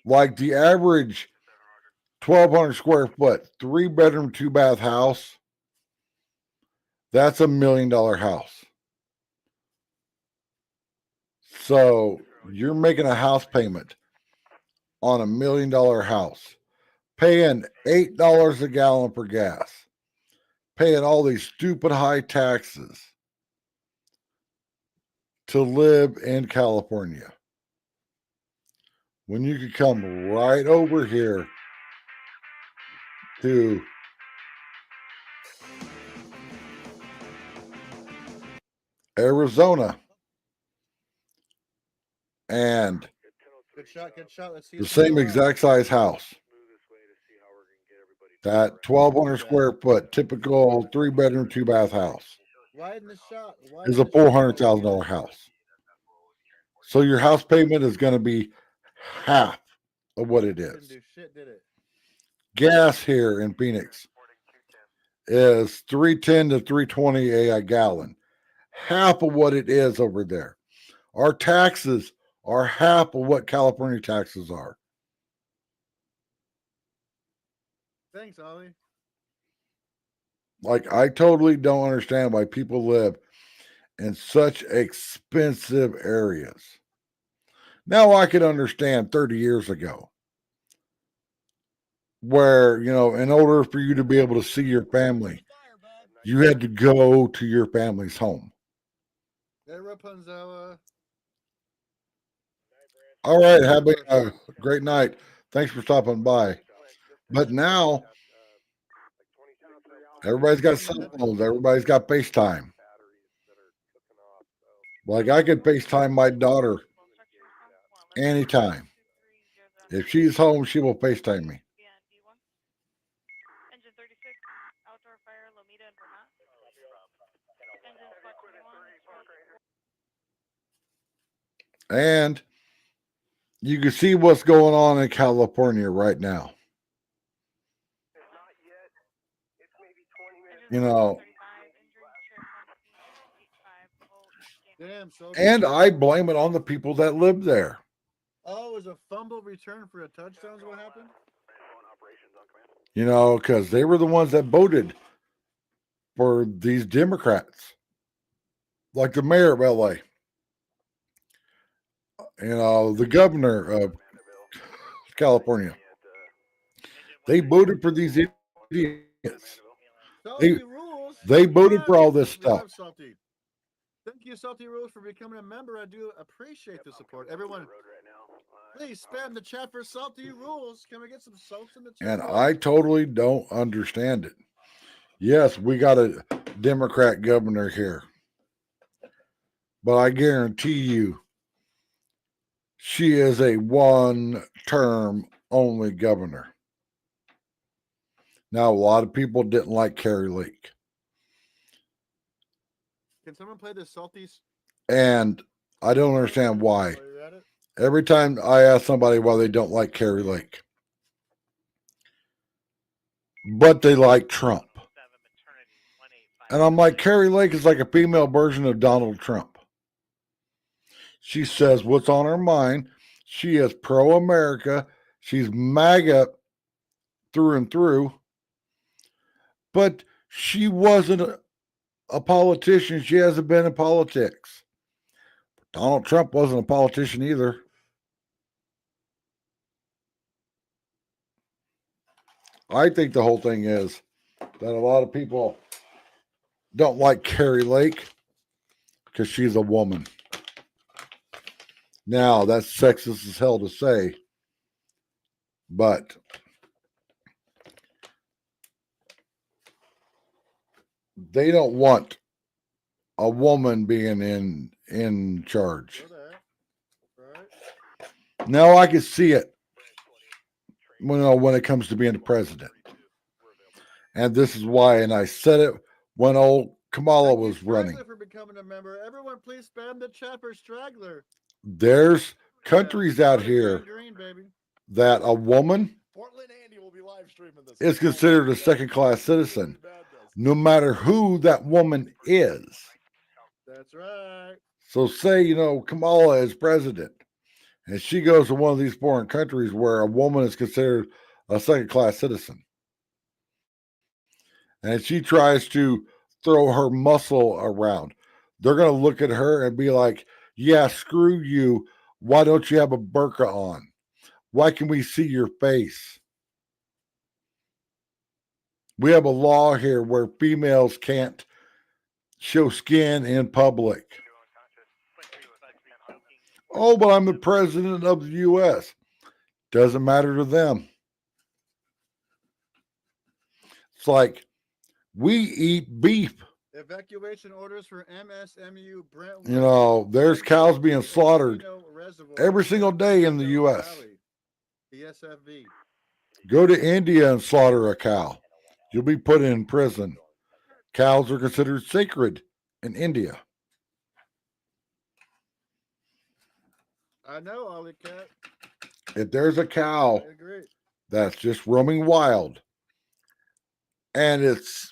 Like the average 1,200 square foot, 3-bedroom, 2-bath house, that's $1 million house. So you're making a house payment on $1 million house, paying $8 a gallon for gas, paying all these stupid high taxes to live in California. when you could come right over here to Arizona and Good shot. Good shot. Let's see. the It's gonna same go off. exact size house. That 1,200 square foot, typical 3-bedroom, 2-bath house Widen the shot. is Widen a the shot. $400,000 house. So your house payment is going to be half of what it Didn't is. do shit, did it? Gas here in Phoenix is 310 to 320 a gallon, half of what it is over there. Our taxes are half of what California taxes are. Thanks, Ollie. Like, I totally don't understand why people live in such expensive areas. Now, I could understand 30 years ago where, in order for you to be able to see your family, you had to go to your family's home. Hey, Rapunzel. All right, have a great night. Thanks for stopping by. But now, everybody's got cell phones. Everybody's got FaceTime. Like, I could FaceTime my daughter anytime. If she's home, she will FaceTime me. Engine 36, outdoor fire, Lomita and Vermont. Engine spot 21. And you can see what's going on in California right now. Damn, so. And I blame it on the people that live there. Oh, it was a fumble return for a touchdown is what happened? Because they were the ones that voted for these Democrats, like the mayor of LA, the governor of California. They voted for these idiots. Salty Rules. They voted for all this stuff. Salty. Thank you, Salty Rules, for becoming a member. I do appreciate the support. Everyone, please spam the chat for Salty Rules. Can we get some salts in the chat? And I totally don't understand it. Yes, we got a Democrat governor here, but I guarantee you she is a one-term only governor. Now, a lot of people didn't like Carrie Lake. Can someone play the Salties? And I don't understand why. Every time I ask somebody why they don't like Carrie Lake, but they like Trump. And I'm like, Carrie Lake is like a female version of Donald Trump. She says what's on her mind. She is pro-America. She's MAGA through and through. But she wasn't a politician. She hasn't been in politics. Donald Trump wasn't a politician either. I think the whole thing is that a lot of people don't like Carrie Lake because she's a woman. Now, that's sexist as hell to say, but they don't want a woman being in charge. Now I can see it when it comes to being the president. And this is why, and I said it when old Kamala was running. For becoming a member. Everyone, please spam the chat for Straggler. There's countries out here that a woman is considered a second-class citizen, no matter who that woman is. That's right. So say, Kamala is president, and she goes to one of these foreign countries where a woman is considered a second-class citizen. And she tries to throw her muscle around. They're going to look at her and be like, yeah, screw you. Why don't you have a burqa on? Why can we see your face? We have a law here where females can't show skin in public. Oh, but I'm the president of the U.S. Doesn't matter to them. It's like we eat beef. Evacuation orders for MSMU Brentwood. You know, there's cows being slaughtered Reservoir every single day in the Shenandoah U.S. Valley, the SFV. Go to India and slaughter a cow. You'll be put in prison. Cows are considered sacred in India. I know, Ollie Cat. If there's a cow I agree. that's just roaming wild and it's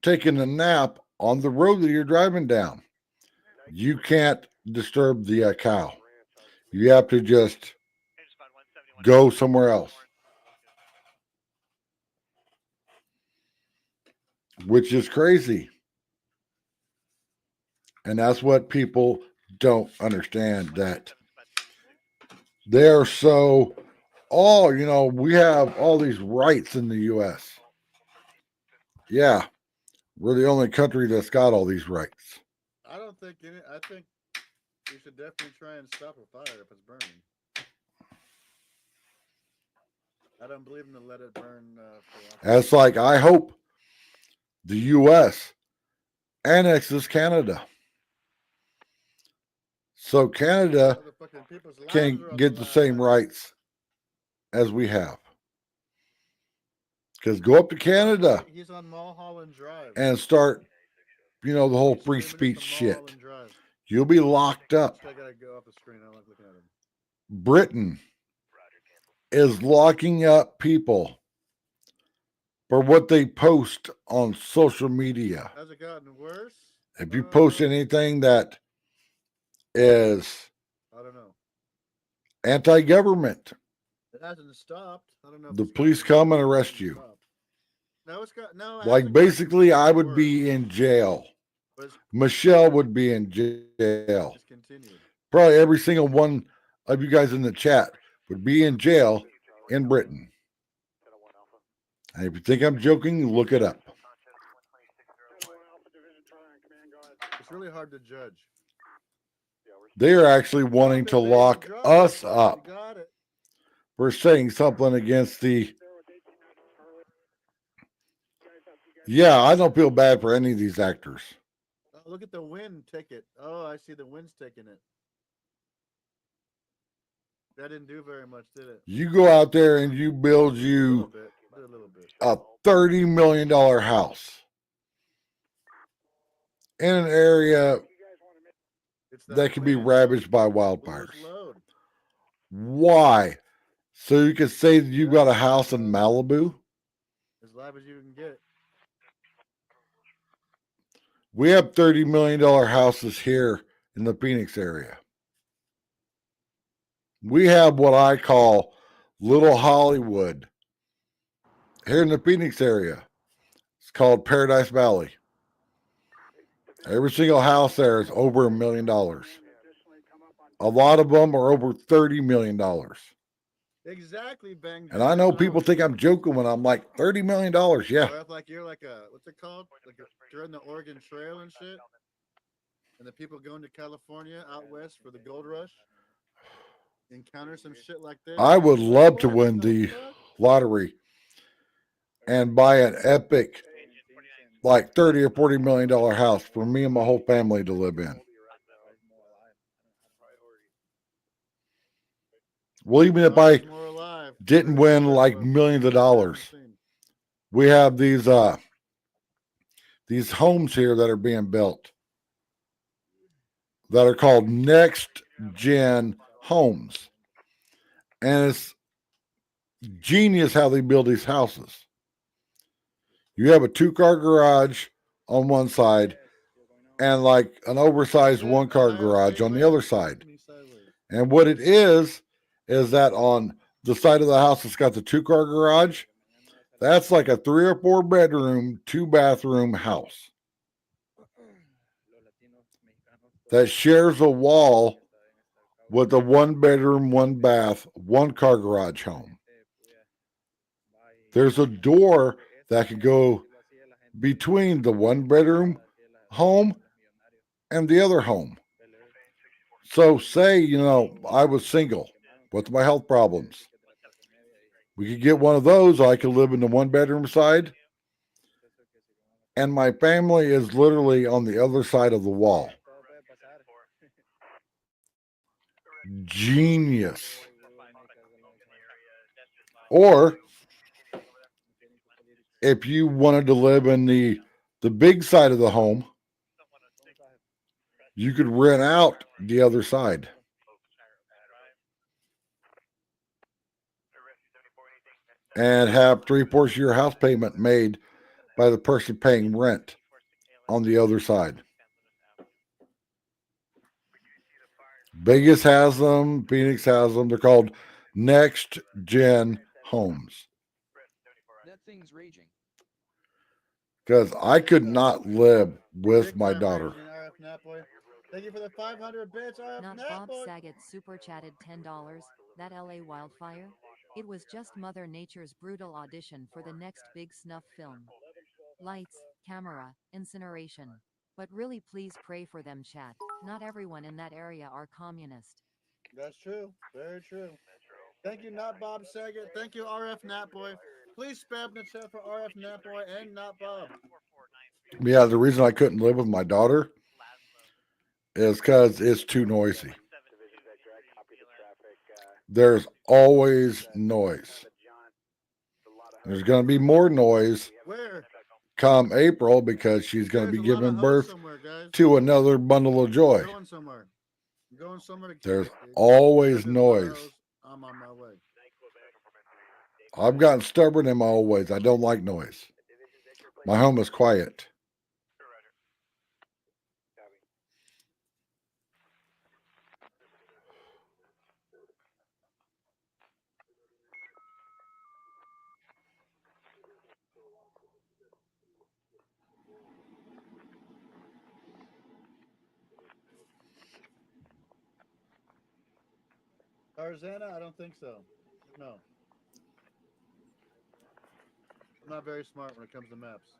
taking a nap on the road that you're driving down, you can't disturb the cow. You have to just go somewhere else, which is crazy. And that's what people don't understand, that they're so, oh, you know, we have all these rights in the U.S. Yeah, we're the only country that's got all these rights. I don't think any. I think we should definitely try and stop a fire if it's burning. I don't believe in the let it burn. That's like, I hope the U.S. annexes Canada, so Canada can get the same rights as we have. Because go up to Canada He's on Mulholland Drive and start, you know, the whole free speech shit. You'll be locked up. I gotta go off the screen. I don't like looking at him. Britain is locking up people for what they post on social media. Has it gotten worse? If you post anything that is, I don't know, anti-government, it hasn't stopped. I don't know. the police come and arrest you. No, it's got no. Like, basically, I would be in jail. Michelle would be in jail. Probably every single one of you guys in the chat would be in jail in Britain. And if you think I'm joking, look it up. It's really hard to judge. They are actually wanting to lock us up for saying something against the... Yeah, I don't feel bad for any of these actors. Oh, look at the wind ticket. Oh, I see the wind's taking it. That didn't do very much, did it? You go out there and you build you a $30 million house in an area that can be ravaged by wildfires. Why? So you can say that you've got a house in Malibu? As live as you can get. We have $30 million houses here in the Phoenix area. We have what I call Little Hollywood here in the Phoenix area. It's called Paradise Valley. Every single house there is over $1 million. A lot of them are over $30 million. Exactly, Bang. And I know people think I'm joking when I'm like, $30 million, yeah. Or if like you're like a, what's it called? Like during the Oregon Trail and shit. And the people going to California out west for the gold rush. Encounter some shit like that. I would love to win the lottery and buy an epic, like $30 or $40 million house for me and my whole family to live in. Well, even if I didn't win like millions of dollars, we have these homes here that are being built that are called next gen homes. And it's genius how they build these houses. You have a 2-car garage on one side and like an oversized 1-car garage on the other side. And what it is that on the side of the house that's got the 2-car garage, that's like a 3 or 4 bedroom, 2-bathroom house that shares a wall with a 1-bedroom, 1-bath, 1-car garage home. There's a door that can go between the 1-bedroom home and the other home. So say, you know, I was single with my health problems. We could get one of those. I could live in the one bedroom side. And my family is literally on the other side of the wall. Genius. Or if you wanted to live in the big side of the home, you could rent out the other side. And have 3/4 of your house payment made by the person paying rent on the other side. Vegas has them, Phoenix has them. They're called next gen homes. That thing's raging. Because I could not live with Big my time daughter. raging, RF Natboy. Thank you for the 500 bits, RF Not Bob Natboy. Saget super chatted $10. That LA wildfire? It was just Mother Nature's brutal audition for the next big snuff film. Lights, camera, incineration. But really please pray for them, chat. Not everyone in that area are communist. That's true. Very true. Thank you, Not Bob Saget. Thank you, RF Natboy. Please spam the chat for RF Natboy and Not Bob. Yeah, the reason I couldn't live with my daughter is because it's too noisy. There's always noise. There's going to be more noise Where? come April because she's going to There's be a lot of giving hoes birth somewhere, guys. to another bundle of joy. I'm going somewhere. I'm going somewhere to kick There's it, dude. always There's a lot of noise. hoes. I'm on my way. I've gotten stubborn in my old ways. I don't like noise. My home is quiet. Tarzana? I don't think so. No. I'm not very smart when it comes to maps.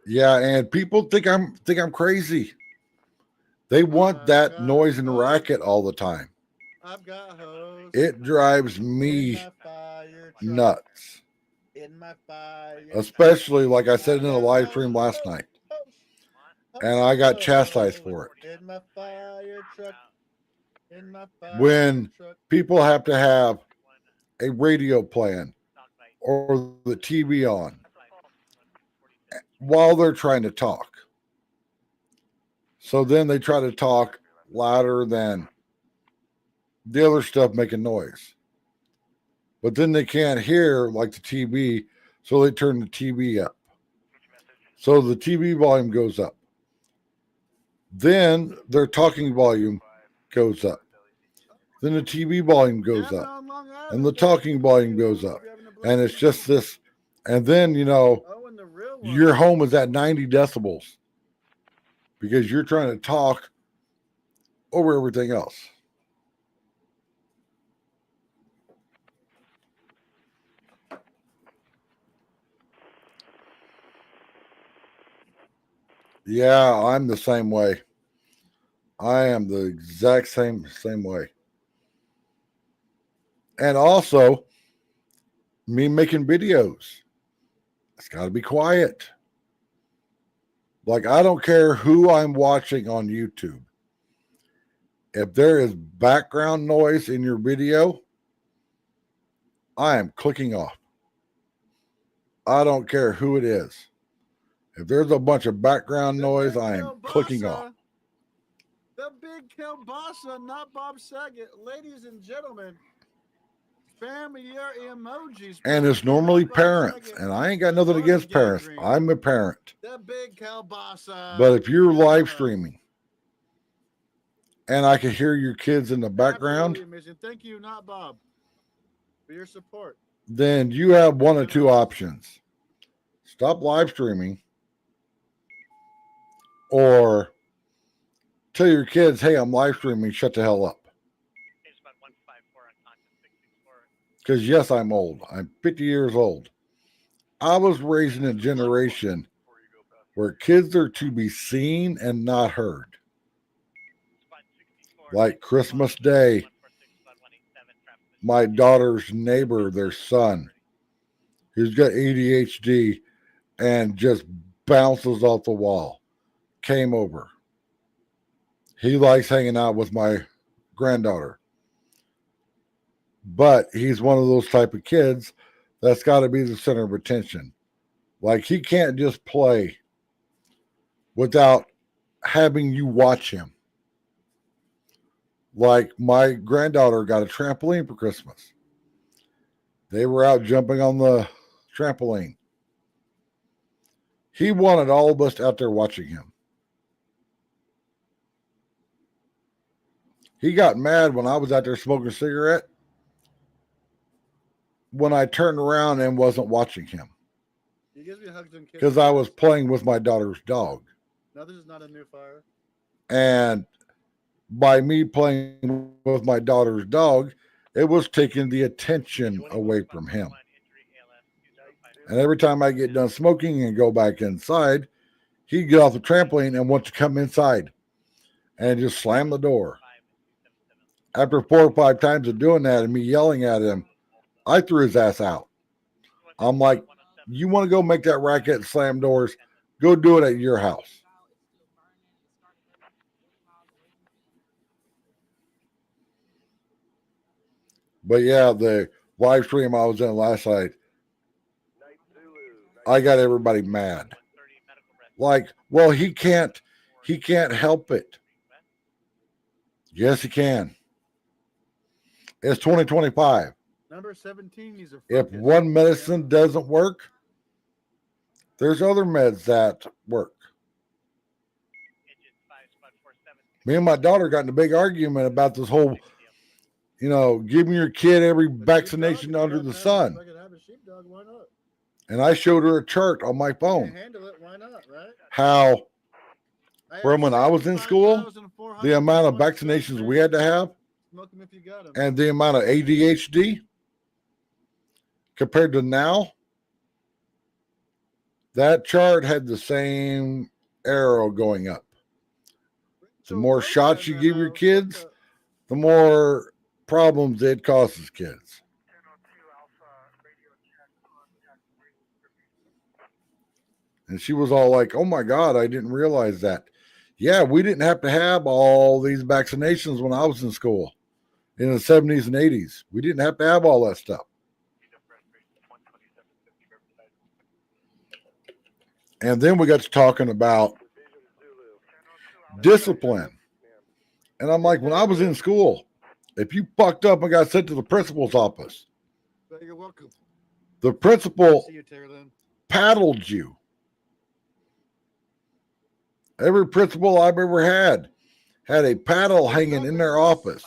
Yeah, and people think I'm crazy. They want that noise and racket all the time. I've got hoes. It drives In me my fire truck. nuts. In my fire. Especially like I said I've in a got live hoes, stream last hoes, night. hoes, And I got hoes. chastised for it. In my fire truck. In my fire When truck. people have to have a radio playing or the TV on while they're trying to talk. So then they try to talk louder than the other stuff making noise. But then they can't hear like the TV, so they turn the TV up. So the TV volume goes up. Then their talking volume goes up. Then the TV volume goes up. And the talking volume goes up. And it's just this. And then, your home is at 90 decibels because you're trying to talk over everything else. Yeah, I'm the same way. I am the exact same way. And also, me making videos. It's got to be quiet. Like, I don't care who I'm watching on YouTube. If there is background noise in your video, I am clicking off. I don't care who it is. If there's a bunch of background noise, I am clicking off. The big kielbasa, not Bob Saget. Ladies and gentlemen, spam your emojis. And it's normally parents. And I ain't got nothing against parents. I'm a parent. The big kielbasa. But if you're live streaming and I can hear your kids in the background, amazing. Thank you, not Bob, for your support. Then you have one of two options. Stop live streaming or tell your kids, hey, I'm live streaming, shut the hell up. Because yes, I'm old. I'm 50 years old. I was raised in a generation where kids are to be seen and not heard. Like Christmas Day, my daughter's neighbor, their son, who's got ADHD and just bounces off the wall, came over. He likes hanging out with my granddaughter. But he's one of those type of kids that's got to be the center of attention. Like he can't just play without having you watch him. Like my granddaughter got a trampoline for Christmas. They were out jumping on the trampoline. He wanted all of us out there watching him. He got mad when I was out there smoking a cigarette when I turned around and wasn't watching him. He gives me hugs and kisses. Because I was playing with my daughter's dog. No, this is not a new fire. And by me playing with my daughter's dog, it was taking the attention away from him. And every time I get done smoking and go back inside, he'd get off the trampoline and want to come inside and just slam the door. After 4 or 5 times of doing that and me yelling at him, I threw his ass out. I'm like, you want to go make that racket and slam doors? Go do it at your house. But yeah, the live stream I was in last night, I got everybody mad. Like, well, he can't help it. Yes, he can. It's 2025. Number 17 needs a If one medicine doesn't work, there's other meds that work. Me and my daughter got in a big argument about this whole, giving your kid every vaccination under the sun. If I could have a sheepdog, why not? And I showed her a chart on my You phone. can handle it, why not, right? How, from when I was in school, the amount of vaccinations we had to have, Smoke 'em if you got 'em. and the amount of ADHD compared to now, that chart had the same arrow going up. The more shots you give your kids, the more problems it causes kids. And she was all like, oh my God, I didn't realize that. Yeah, we didn't have to have all these vaccinations when I was in school in the 70s and 80s. We didn't have to have all that stuff. And then we got to talking about discipline. And I'm like, when I was in school, if you fucked up and got sent to the principal's office, You're welcome. the principal See you, Taylor, then. paddled you. Every principal I've ever had a paddle hanging in their office.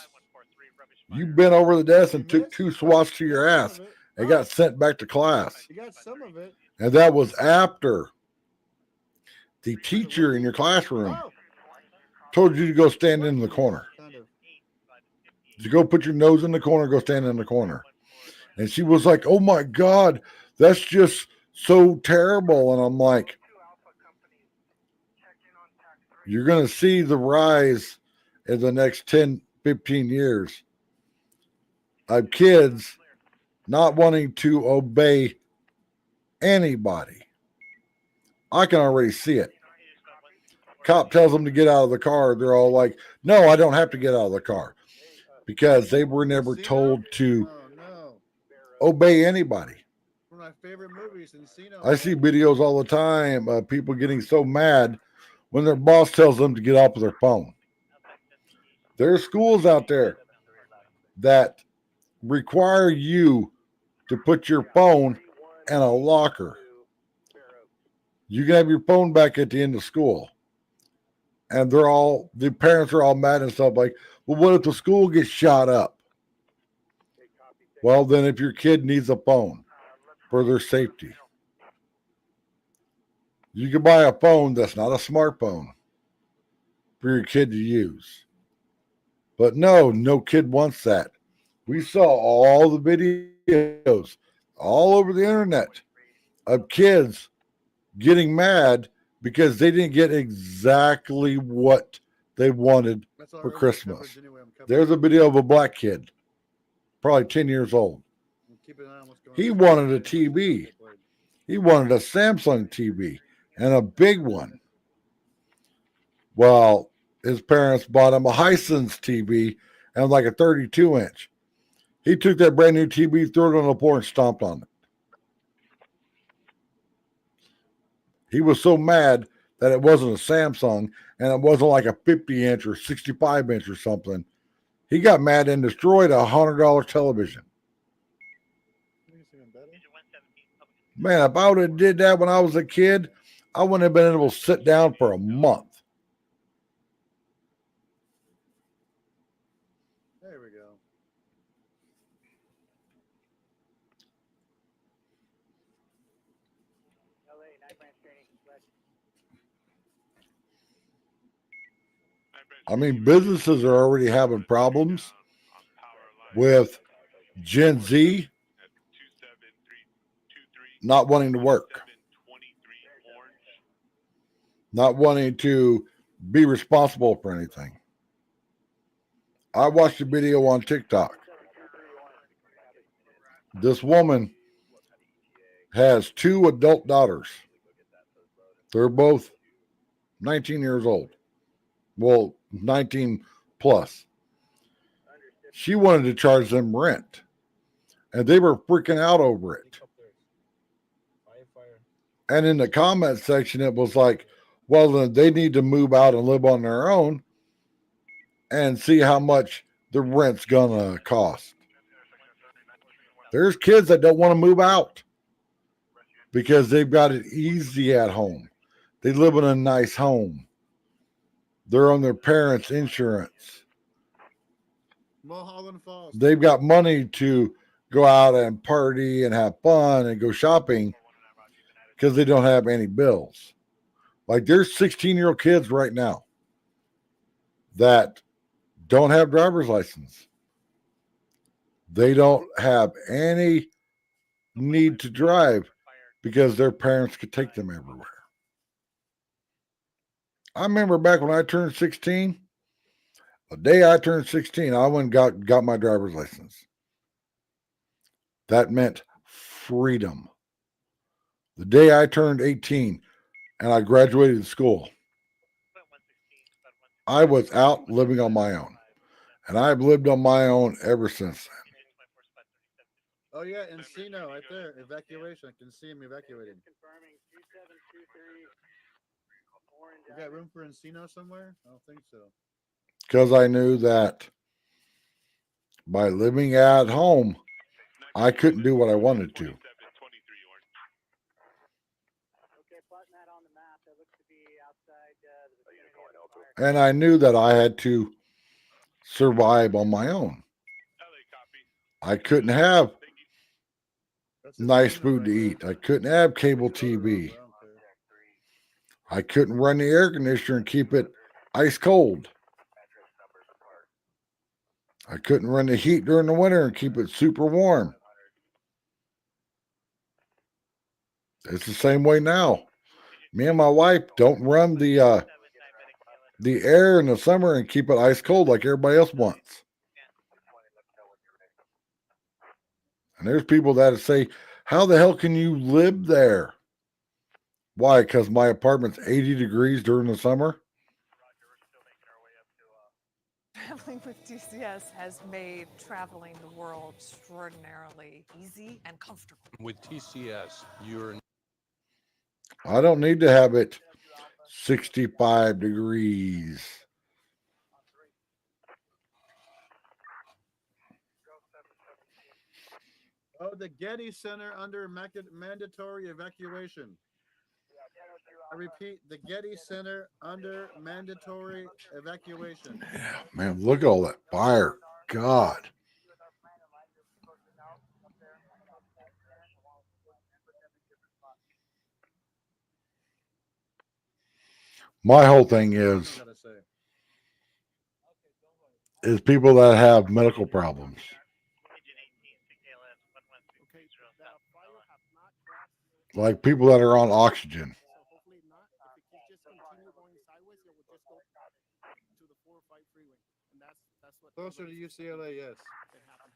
You bent over the desk and took 2 swats to your ass and got sent back to class. You got some of it. And that was after the teacher in your classroom told you to go stand in the corner. To go put your nose in the corner, go stand in the corner. And she was like, oh my God, that's just so terrible. And I'm like, you're going to see the rise in the next 10, 15 years of kids not wanting to obey anybody. I can already see it. Cop tells them to get out of the car. They're all like, no, I don't have to get out of the car. Because they were never told to obey anybody. One of my favorite movies, Encino. I see videos all the time of people getting so mad when their boss tells them to get off of their phone. There are schools out there that require you to put your phone in a locker. You can have your phone back at the end of school. And the parents are all mad and stuff like, well, what if the school gets shot up? Well, then if your kid needs a phone for their safety, you can buy a phone that's not a smartphone for your kid to use. But no kid wants that. We saw all the videos all over the internet of kids getting mad because they didn't get exactly what they wanted That's for already Christmas. coverage anyway. I'm covering There's a it. video of a black kid, probably 10 years old. I'm keeping an eye on what's going He on. wanted a How much stuff TV. they played. He wanted a Samsung TV and a big one. Well, his parents bought him a Hisense TV and like a 32 inch. He took that brand new TV, threw it on the floor, and stomped on it. He was so mad that it wasn't a Samsung and it wasn't like a 50 inch or 65 inch or something. He got mad and destroyed a $100 television. Man, if I would have did that when I was a kid, I wouldn't have been able to sit down for a month. There we go. I mean, businesses are already having problems with Gen Z not wanting to work, not wanting to be responsible for anything. I watched a video on TikTok. This woman has two adult daughters. They're both 19 years old. Well, 19 plus. She wanted to charge them rent, and they were freaking out over it. And in the comment section, it was like, well, then they need to move out and live on their own and see how much the rent's gonna cost. There's kids that don't want to move out because they've got it easy at home. They live in a nice home. They're on their parents' insurance. Mulholland Falls. They've got money to go out and party and have fun and go shopping because they don't have any bills. Like there's 16-year-old kids right now that don't have driver's license. They don't have any need to drive because their parents could take them everywhere. I remember back when I turned 16, the day I turned 16, I went and got my driver's license. That meant freedom. The day I turned 18 and I graduated school, I was out living on my own. And I've lived on my own ever since then. Oh yeah, Encino, right there. Evacuation. I can see him evacuating. You got room for Encino somewhere? I don't think so. Because I knew that by living at home, I couldn't do what I wanted to. And I knew that I had to survive on my own. I couldn't have nice food to eat. I couldn't have cable TV. I couldn't run the air conditioner and keep it ice cold. I couldn't run the heat during the winter and keep it super warm. It's the same way now. Me and my wife don't run the air in the summer and keep it ice cold like everybody else wants. And there's people that say, how the hell can you live there? Why? Because my apartment's 80 degrees during the summer? Traveling with TCS has made traveling the world extraordinarily easy and comfortable. With TCS, I don't need to have it 65 degrees. Oh, the Getty Center under mandatory evacuation. I repeat, the Getty Center under mandatory evacuation. Yeah, man, look at all that fire. God. My whole thing is people that have medical problems. Like people that are on oxygen. That's what Closer to UCLA, yes. can happen.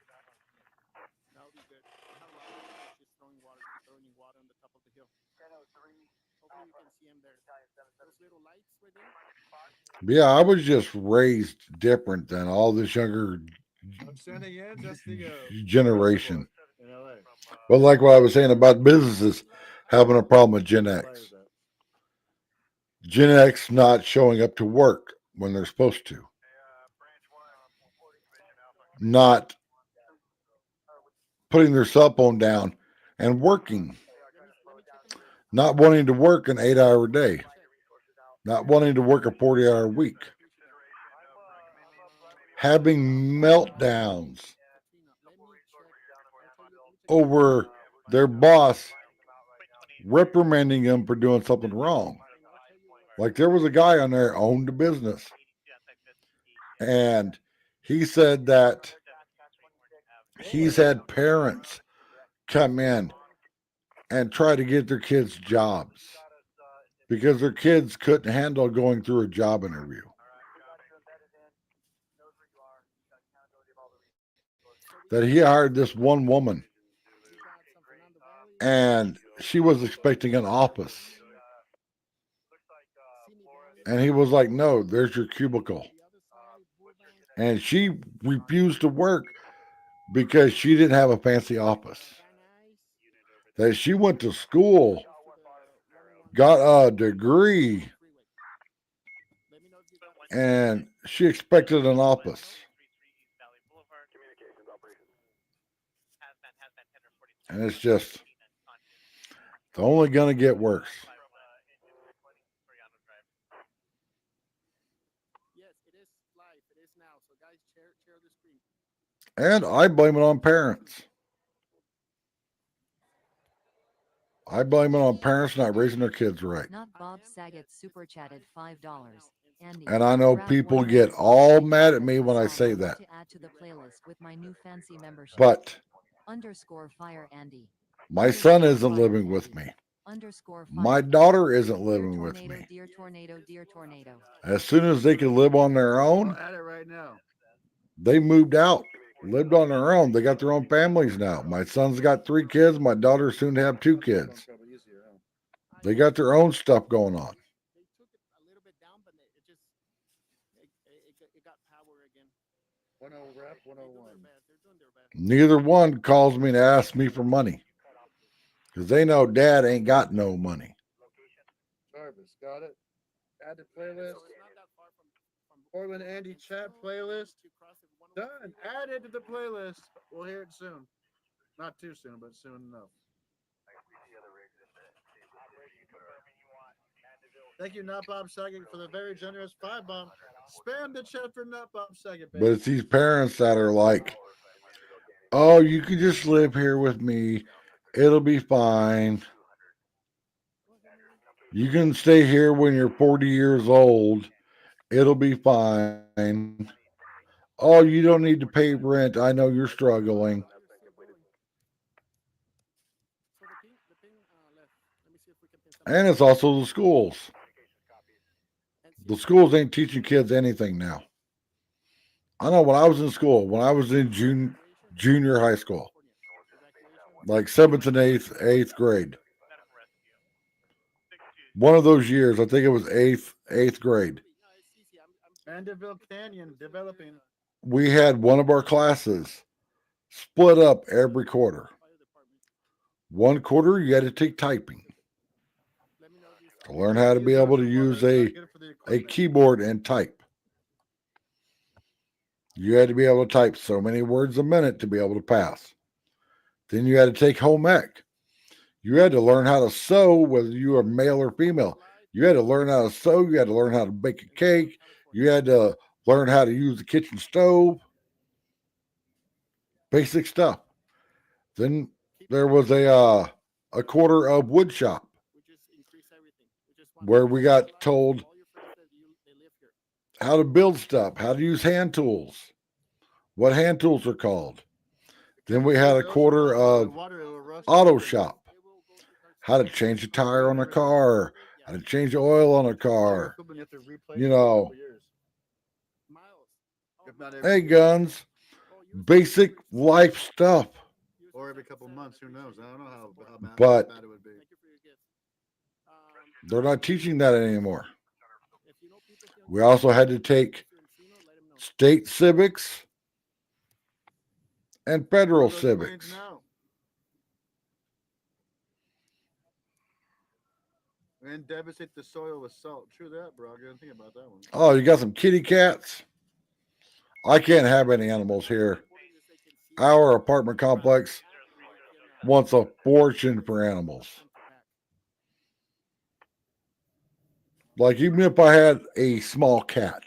That would be good. We have a lot of people just throwing water on the top of the hill. Hopefully we can see them there. Those little lights right there. Yeah, I was just raised different than all this younger I'm sending in. That's the generation. in LA. But like what I was saying about businesses having a problem with Gen X. Gen X not showing up to work when they're supposed to. Not putting their cell phone down and working. Not wanting to work an 8-hour day. Not wanting to work a 40-hour week. Having meltdowns over their boss reprimanding them for doing something wrong. Like there was a guy on there owned a business, and he said that he's had parents come in and try to get their kids jobs because their kids couldn't handle going through a job interview. That he hired this one woman, and she was expecting an office. And he was like, no, there's your cubicle. And she refused to work because she didn't have a fancy office. That she went to school, got a degree, and she expected an office. And it's just, it's only going to get worse. Yes, it is live. It is now. So guys, share the screen. And I blame it on parents. I blame it on parents not raising their kids right. Not Bob Saget super chatted $5. Andy, And I know grab people one get nice all big mad at apple me when I song say I want that. to add to the playlist with my new fancy membership. But Underscore fire Andy. my son isn't living with me. Underscore fire. My daughter isn't Dear living with tornado, me. dear tornado, dear tornado. As soon as they can live on their I'll own, add it right now. they moved out, lived on their own. They got their own families now. My son's got 3 kids. My daughter soon to have 2 kids. They got their own stuff going on. They took it a little bit down, but it just it got power again. 10 rep, 101. They're doing their best. Neither one calls me to ask me for money because they know dad ain't got no money. Jarvis, got it. Add to playlist. Portland Andy chat playlist. Done. Add it to the playlist. We'll hear it soon. Not too soon, but soon enough. Thank you, Not Bob Saget, for the very generous 5 bomb. Spam the chat for Not Bob Saget, baby. But it's these parents that are like, oh, you can just live here with me. It'll be fine. You can stay here when you're 40 years old. It'll be fine. Oh, you don't need to pay rent. I know you're struggling. And it's also the schools. The schools ain't teaching kids anything now. I know when I was in school, when I was in junior high school, like 7th and 8th grade. One of those years, I think it was eighth grade. Mandeville Canyon developing. We had one of our classes split up every quarter. One quarter, you had to take typing to learn how to be able to use a keyboard and type. You had to be able to type so many words a minute to be able to pass. Then you had to take home ec. You had to learn how to sew, whether you were male or female. You had to learn how to sew. You had to learn how to bake a cake. You had to learn how to use the kitchen stove. Basic stuff. Then there was a quarter of wood shop where we got told how to build stuff, how to use hand tools, what hand tools are called. Then we had a quarter of auto shop, how to change a tire on a car, how to change oil on a car. You know, Not every Hey, year. guns, basic life stuff. Or every couple months. Who knows? I don't know how But bad it would be. Thank you for your gift. they're not teaching that anymore. If you know people here We also had to take in Encino, let them know. state civics and federal Those Marines civics. know. And devastate the soil with salt. True that, bro. I didn't think about that one. Oh, you got some kitty cats? I can't have any animals here. Our apartment complex wants a fortune for animals. Like, even if I had a small cat,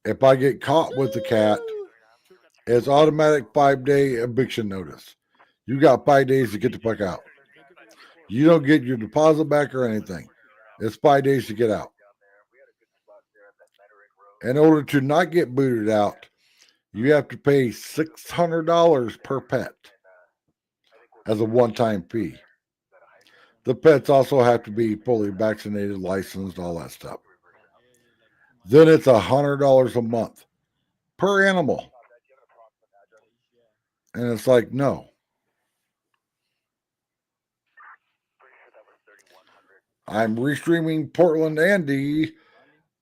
if I get caught with the cat, it's automatic 5-day eviction notice. You got 5 days to get the fuck out. You don't get your deposit back or anything. It's 5 days to get out. In order to not get booted out, you have to pay $600 per pet as a one-time fee. The pets also have to be fully vaccinated, licensed, all that stuff. Then it's $100 a month per animal. And it's like, no. I'm restreaming Portland and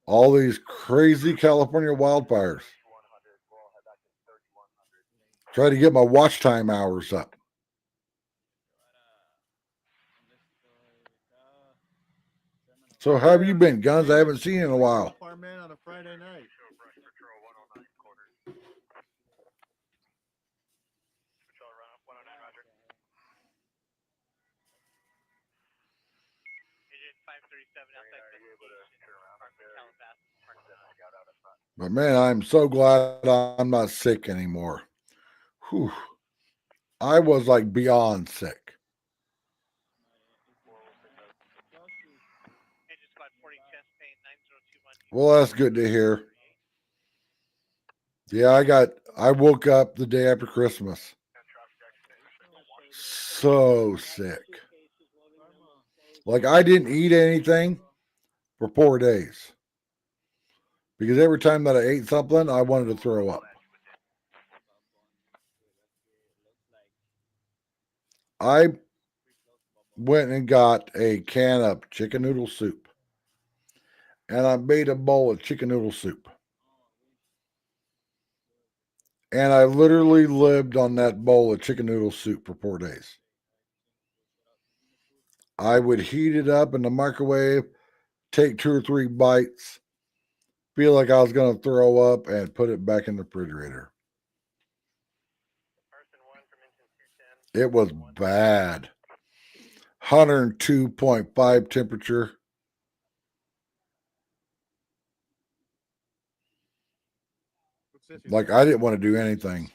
all these crazy California wildfires. Try to get my watch time hours up. So how have you been, Guns? I haven't seen you in a while. Apartment on a Friday night. But man, I'm so glad I'm not sick anymore. Whew. I was like beyond sick. Well, that's good to hear. Yeah, I woke up the day after Christmas. So sick. Like, I didn't eat anything for 4 days. Because every time that I ate something, I wanted to throw up. I went and got a can of chicken noodle soup. And I made a bowl of chicken noodle soup. And I literally lived on that bowl of chicken noodle soup for 4 days. I would heat it up in the microwave, take 2 or 3 bites, feel like I was going to throw up, and put it back in the refrigerator. It was bad. 102.5 temperature. Like, I didn't want to do anything.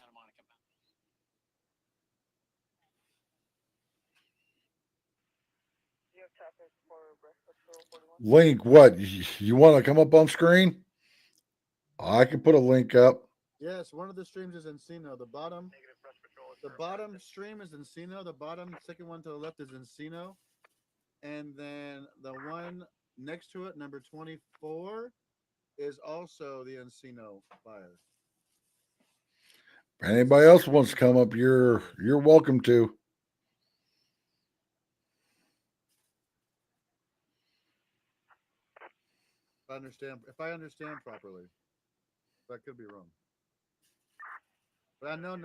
Link, what? You want to come up on screen? I can put a link up. Yes, one of the streams is Encino. The bottom stream is Encino. The bottom second one to the left is Encino. And then the one next to it, number 24, is also the Encino fire. If anybody else wants to come up, you're welcome to. If I understand properly. That could be wrong. But I know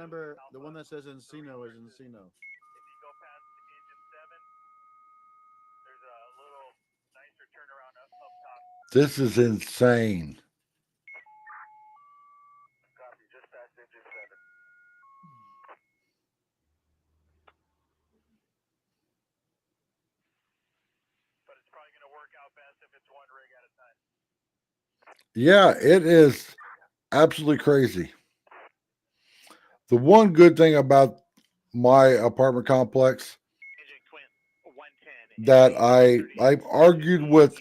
the one that says Encino is Encino. This is insane. Yeah, it is absolutely crazy. The one good thing about my apartment complex that I've argued with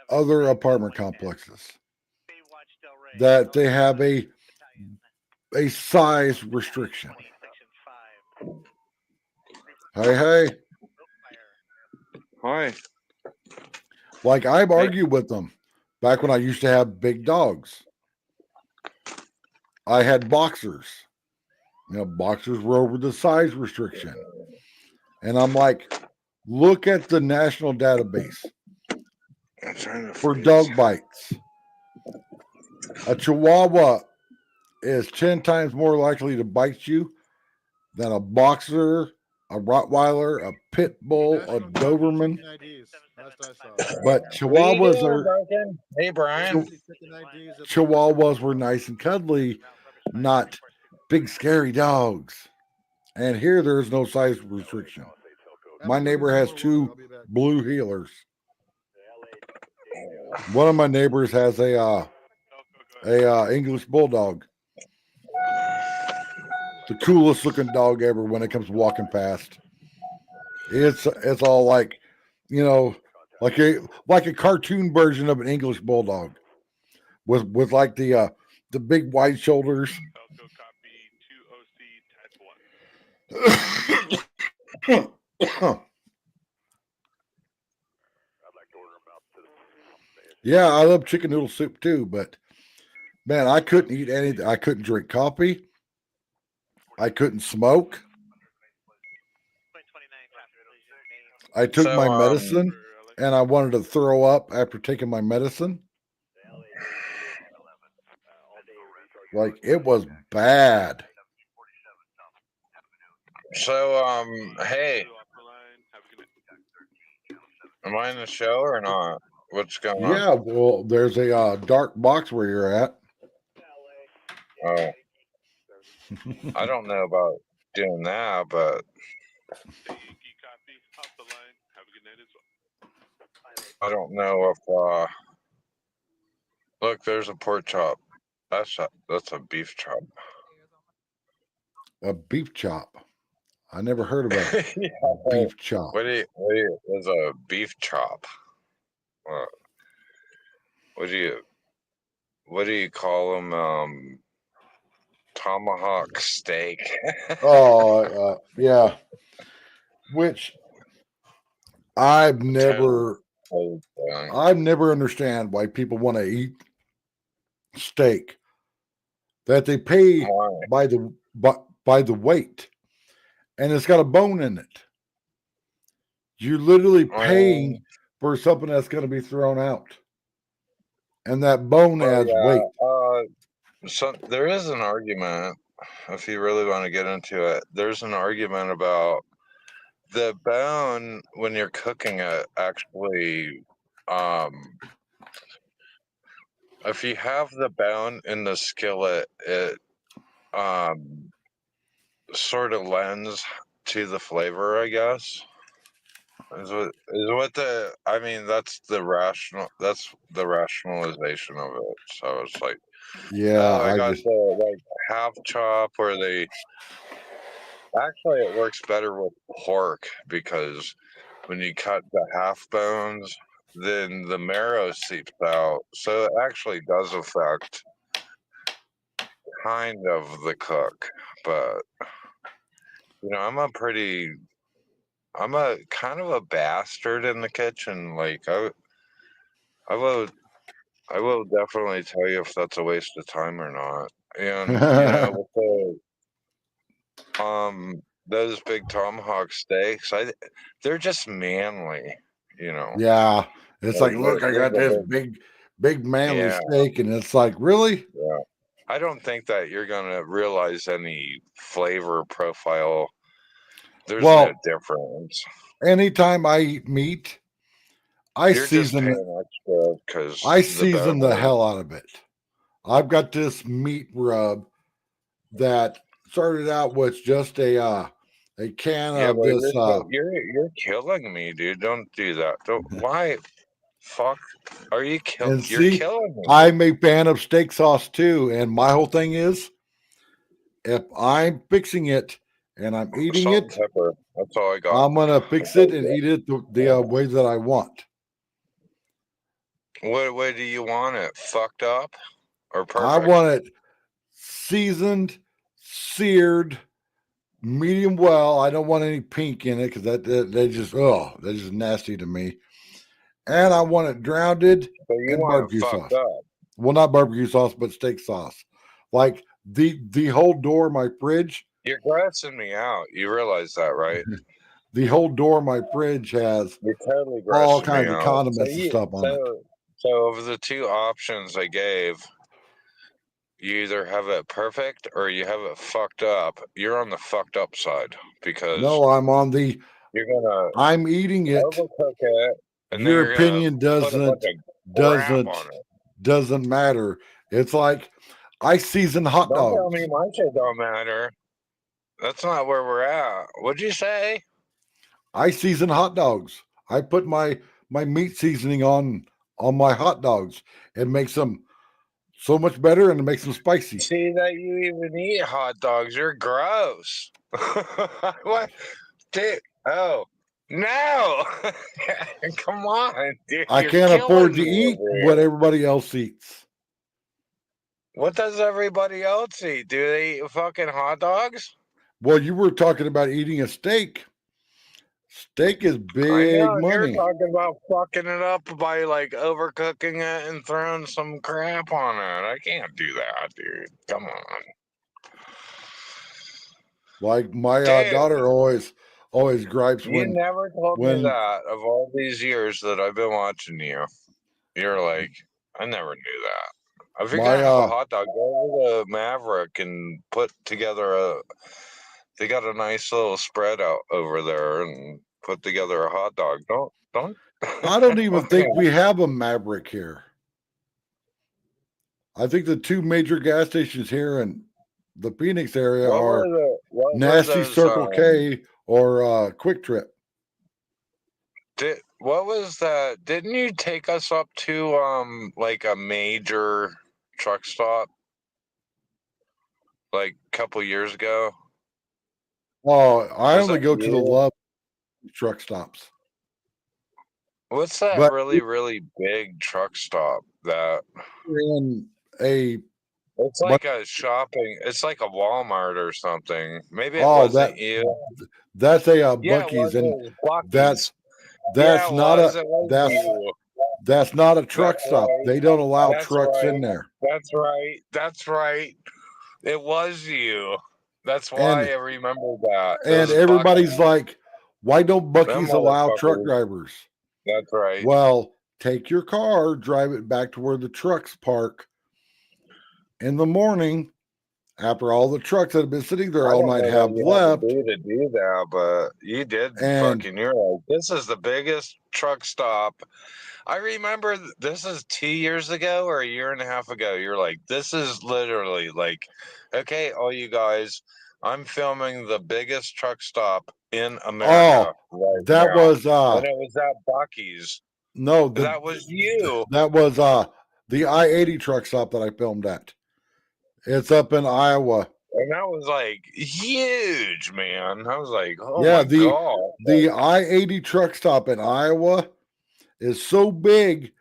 other apartment complexes that they have a size restriction. Hey. Hi. Like, I've argued with them back when I used to have big dogs. I had boxers. Boxers were over the size restriction. And I'm like, look at the national database for dog bites. A Chihuahua is 10 times more likely to bite you than a boxer, a Rottweiler, a pit bull, a National Dogs are Doberman. chicken IDs. Last I saw. But Chihuahuas are Hey, Brian. Chicken IDs at the Chihuahuas were nice and cuddly, not big scary dogs. And here there's no size restriction. My neighbor has two blue healers. One of my neighbors has a English bulldog. The coolest looking dog ever when it comes walking past. It's all like, like a cartoon version of an English bulldog with like the big wide shoulders. Falco copy 2 OC 10-1. Yeah, I love chicken noodle soup too, but man, I couldn't eat anything. I couldn't drink coffee. I couldn't smoke. I took my medicine and I wanted to throw up after taking my medicine. Like it was bad. So, hey, am I in the show or not? What's going on? Yeah, well, there's a dark box where you're at. Oh, I don't know about doing that, but I don't know if. Look, there's a pork chop. That's a beef chop. A beef chop. I never heard of a Yeah. beef chop. What do you is a beef chop? What do you call them? Tomahawk steak. Oh, yeah. Which I've never understand why people want to eat steak that they pay by the weight, and it's got a bone in it. You're literally paying for something that's going to be thrown out, and that bone adds weight. So there is an argument, if you really want to get into it. There's an argument about the bone when you're cooking it. Actually, if you have the bone in the skillet, it sort of lends to the flavor, I guess. Is what I mean, that's the rationalization of it. So it's like, Yeah, I got the like half chop where they actually it works better with pork because when you cut the half bones, then the marrow seeps out. So it actually does affect kind of the cook, but I'm a kind of a bastard in the kitchen. Like I will definitely tell you if that's a waste of time or not. And with those big tomahawk steaks, they're just manly. Yeah, it's like, look, I got this big manly steak, and it's like, really? Yeah. I don't think that you're gonna realize any flavor profile. There's no difference. Anytime I eat meat, You're season just paying extra because I season the hell out of it. I've got this meat rub that started out with just a can of this. You're killing me, dude. Don't do that. Don't. Why? Fuck. Are you killing? You're killing me. I'm a fan of steak sauce too, and my whole thing is, if I'm fixing it and I'm eating Salt it, and pepper. That's all I got. I'm gonna fix it and eat it the way that I want. What way do you want it? Fucked up or perfect? I want it seasoned, seared, medium well. I don't want any pink in it because that's just nasty to me. And I want it drowned in barbecue sauce. Well, not barbecue sauce, but steak sauce. Like the whole door of my fridge, You're grossing me out. You realize that, right? the whole door of my fridge has You're totally all grossing me kinds of out. condiments and stuff on it. So of the two options I gave, you either have it perfect or you have it fucked up. You're on the fucked up side because No, I'm on the. you're gonna I'm eating it. overcook it, and then Your you're gonna opinion put a bunch of crap on it. doesn't matter. It's like I season hot Don't tell dogs. me my shit don't matter. That's not where we're at. What'd you say? I season hot dogs. I put my meat seasoning on my hot dogs. It makes them so much better and it makes them spicy. See that you even eat hot dogs? You're gross. What? Dude, oh no! Come on, dude. I You're can't afford killing to me eat over what here. everybody else eats. What does everybody else eat? Do they eat fucking hot dogs? Well, you were talking about eating a steak. Steak is I big know, and you're money. talking about fucking it up by like overcooking it and throwing some crap on it. I can't do that, dude. Come on. Like my Dude, daughter always gripes you never told me when that of all these years that I've been watching you. You're like, I never knew that. If you're my gonna have a hot dog, go to the Maverick and put together a. They got a nice little spread out over there and put together a hot dog. Don't. I don't even think we have a Maverick here. I think the two major gas stations here in the Phoenix area are What were Nasty those? Circle K or Quick Trip. What was that? Didn't you take us up to like a major truck stop like a couple years ago? Oh, I Was only that go to the you? Love truck stops. What's that But really big truck stop that we're in a it's like a shopping, it's like a Walmart or something. Maybe it oh wasn't you. that's a Yeah, it Bucky's, was. It and was Bucky's. that's Yeah, that's it not was. a It was that's you. that's not a truck That's stop. right. They don't allow That's trucks in right. there. That's right. That's right. It was you. That's why And I remember that. It and was everybody's Bucky's. like, why don't Them Bucky's allow truck motherfuckers. drivers? That's right. Well, take your car, drive it back to where the trucks park in the morning after all the trucks that have been sitting there I all don't night know what have you had left. to do that, but you did And fucking. You're like, this is the biggest truck stop. I remember this is 2 years ago or a year and a half ago. You're like, this is literally like, okay, all you guys, I'm filming the biggest truck stop in America right that now. was And it was at Bucky's. no, That was you. that was the I-80 truck stop that I filmed at. It's up in Iowa. And that was like huge, man. I was like, oh Yeah, my God. the I-80 truck stop in Iowa is so big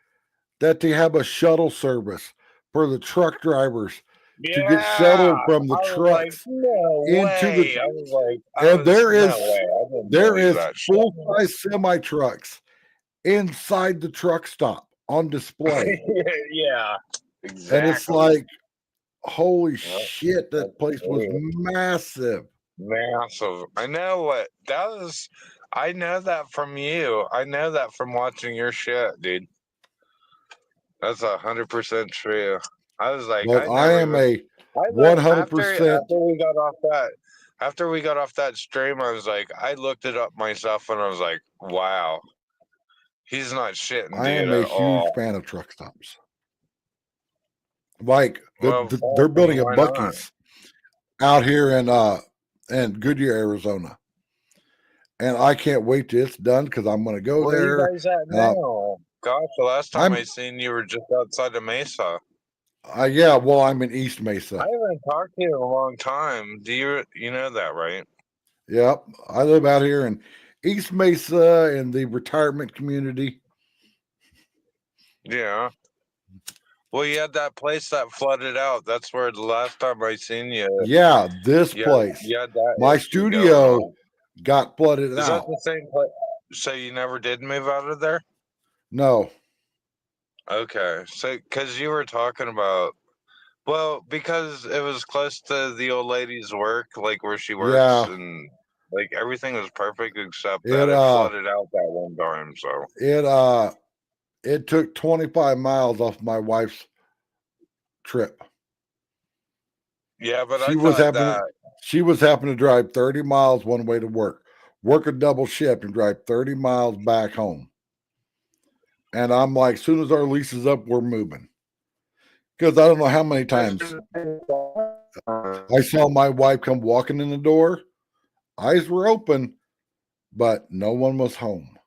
that they have a shuttle service for the truck drivers to get Yeah. shuttled from the I was like, trucks no into way. the I was like, and no way. I didn't there believe is that shit. full-size semi trucks inside the truck stop on display. Yeah, exactly. And it's like, holy shit, that place was massive. Massive. I know what that was. I know that from you. I know that from watching your shit, dude. That's 100% true. I was like, But I I never am even. a I looked after 100%. we got off that. After we got off that stream, I was like, I looked it up myself, and I was like, wow, he's not shitting, I dude, am a at huge all. fan of truck stops. Like Well, they're building a why not? Bucky's out here in Goodyear, Arizona. And I can't wait till it's done because I'm going to go Where are you there. guys at now? Gosh, the last time I'm I seen you were just outside of Mesa. yeah, well, I'm in East Mesa. I haven't talked to you in a long time. Do you know that, right? Yep, I live out here in East Mesa in the retirement community. Yeah. Well, you had that place that flooded out. That's where the last time I seen you. Yeah, this place. You had that My issue going studio on. got flooded Is that out. the same place? So you never did move out of there? No. Okay. So, because you were talking about Well, because it was close to the old lady's work, like where she works, Yeah, and like everything was perfect except that it it flooded out that one time. So it took 25 miles off my wife's trip. yeah, but I She was thought having that she was having to drive 30 miles one way to work a double shift, and drive 30 miles back home. And I'm like, as soon as our lease is up, we're moving. Because I don't know how many times I saw my wife come walking in the door, eyes were open, but no one was home.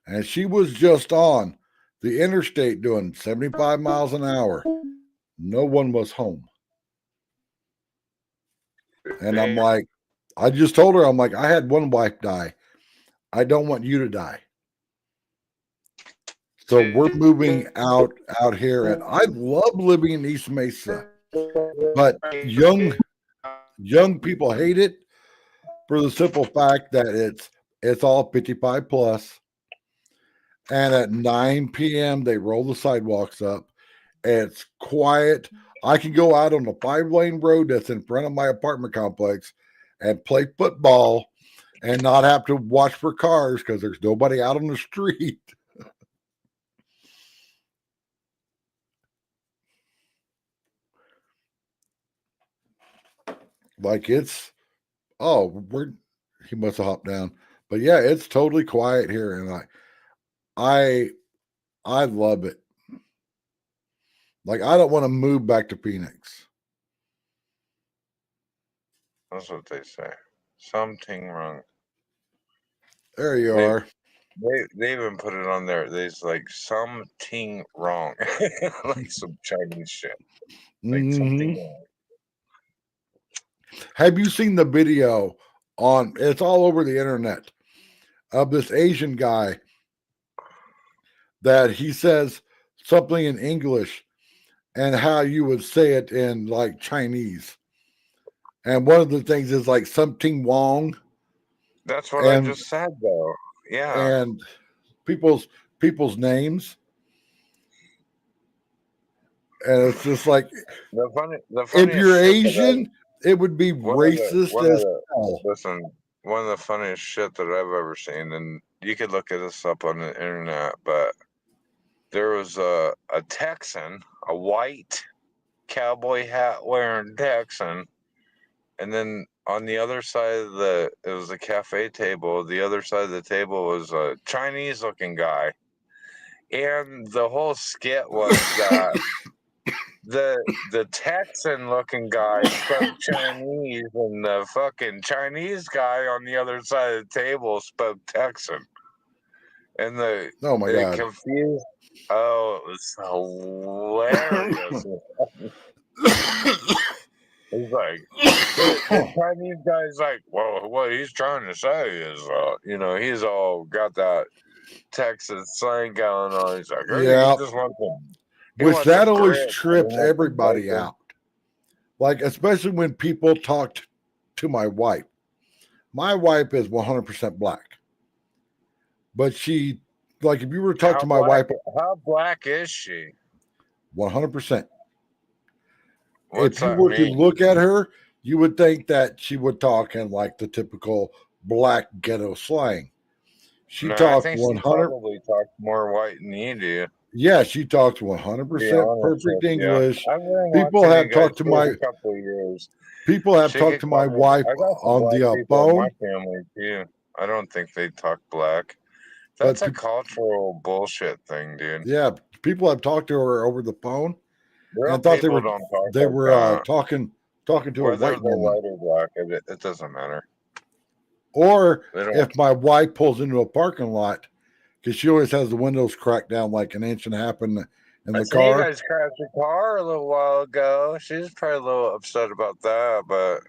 And she was just on the interstate doing 75 miles an hour. No one was home. And I'm like, I just told her, I'm like, I had one wife die. I don't want you to die. So we're moving out here, and I love living in East Mesa, but young people hate it for the simple fact that it's all 55 plus, and at 9 p.m. they roll the sidewalks up. It's quiet. I can go out on the 5-lane road that's in front of my apartment complex and play football and not have to watch for cars because there's nobody out on the street. Like it's we're he must have hopped down. But yeah, it's totally quiet here, and I I love it. Like I don't want to move back to Phoenix. that's what they say. Something wrong. There you They are. they even put it on there. There's like something wrong, like some Chinese shit. Like something Hmm. wrong. Have you seen the video on? It's all over the internet of this Asian guy that he says something in English and how you would say it in like Chinese. And one of the things is like something Wong, That's what I and just said, though. Yeah. and people's people's names, and it's just like The if funniest you're shit that Asian, it would be racist one of as the hell. listen, one of the funniest shit that I've ever seen, and you could look this up on the internet, but there was a Texan, a white cowboy hat wearing Texan, and then on the other side of it was a cafe table. The other side of the table was a Chinese looking guy, and the whole skit was that the Texan looking guy spoke Chinese, and the fucking Chinese guy on the other side of the table spoke Texan, and Oh my it god. confused. Oh, it was hilarious. He's like, the Chinese guy's like, well, what he's trying to say is, he's all got that Texas slang going on. He's like, hey, Yeah. he Which wants that some always grits, he trips wants some everybody bacon. out. Like, especially when people talk to my wife. My wife is 100% black. But she, like, if you were to talk to my wife, How black is she? 100%. What's If you that were to mean? look at her, you would think that she would talk in like the typical black ghetto slang. She No, I talks think she 100. probably talks more white than you do. Yeah, she talks To be 100% honest perfect with you, English. I've been People watching you have guys talked to for my a couple of years. people have She talked could to my cover. wife I got some on black the people in my phone, family too. I don't think they talk black. but That's a cultural bullshit thing, dude. yeah, people have talked to her over the phone Real and thought people don't talk they like were that. talking to a Whether white they're woman. white or black, it doesn't matter. Or They don't. if my wife pulls into a parking lot, because she always has the windows cracked down like an inch and a half in I the seen you car. guys crash your car a little while ago. She's probably a little upset about that, but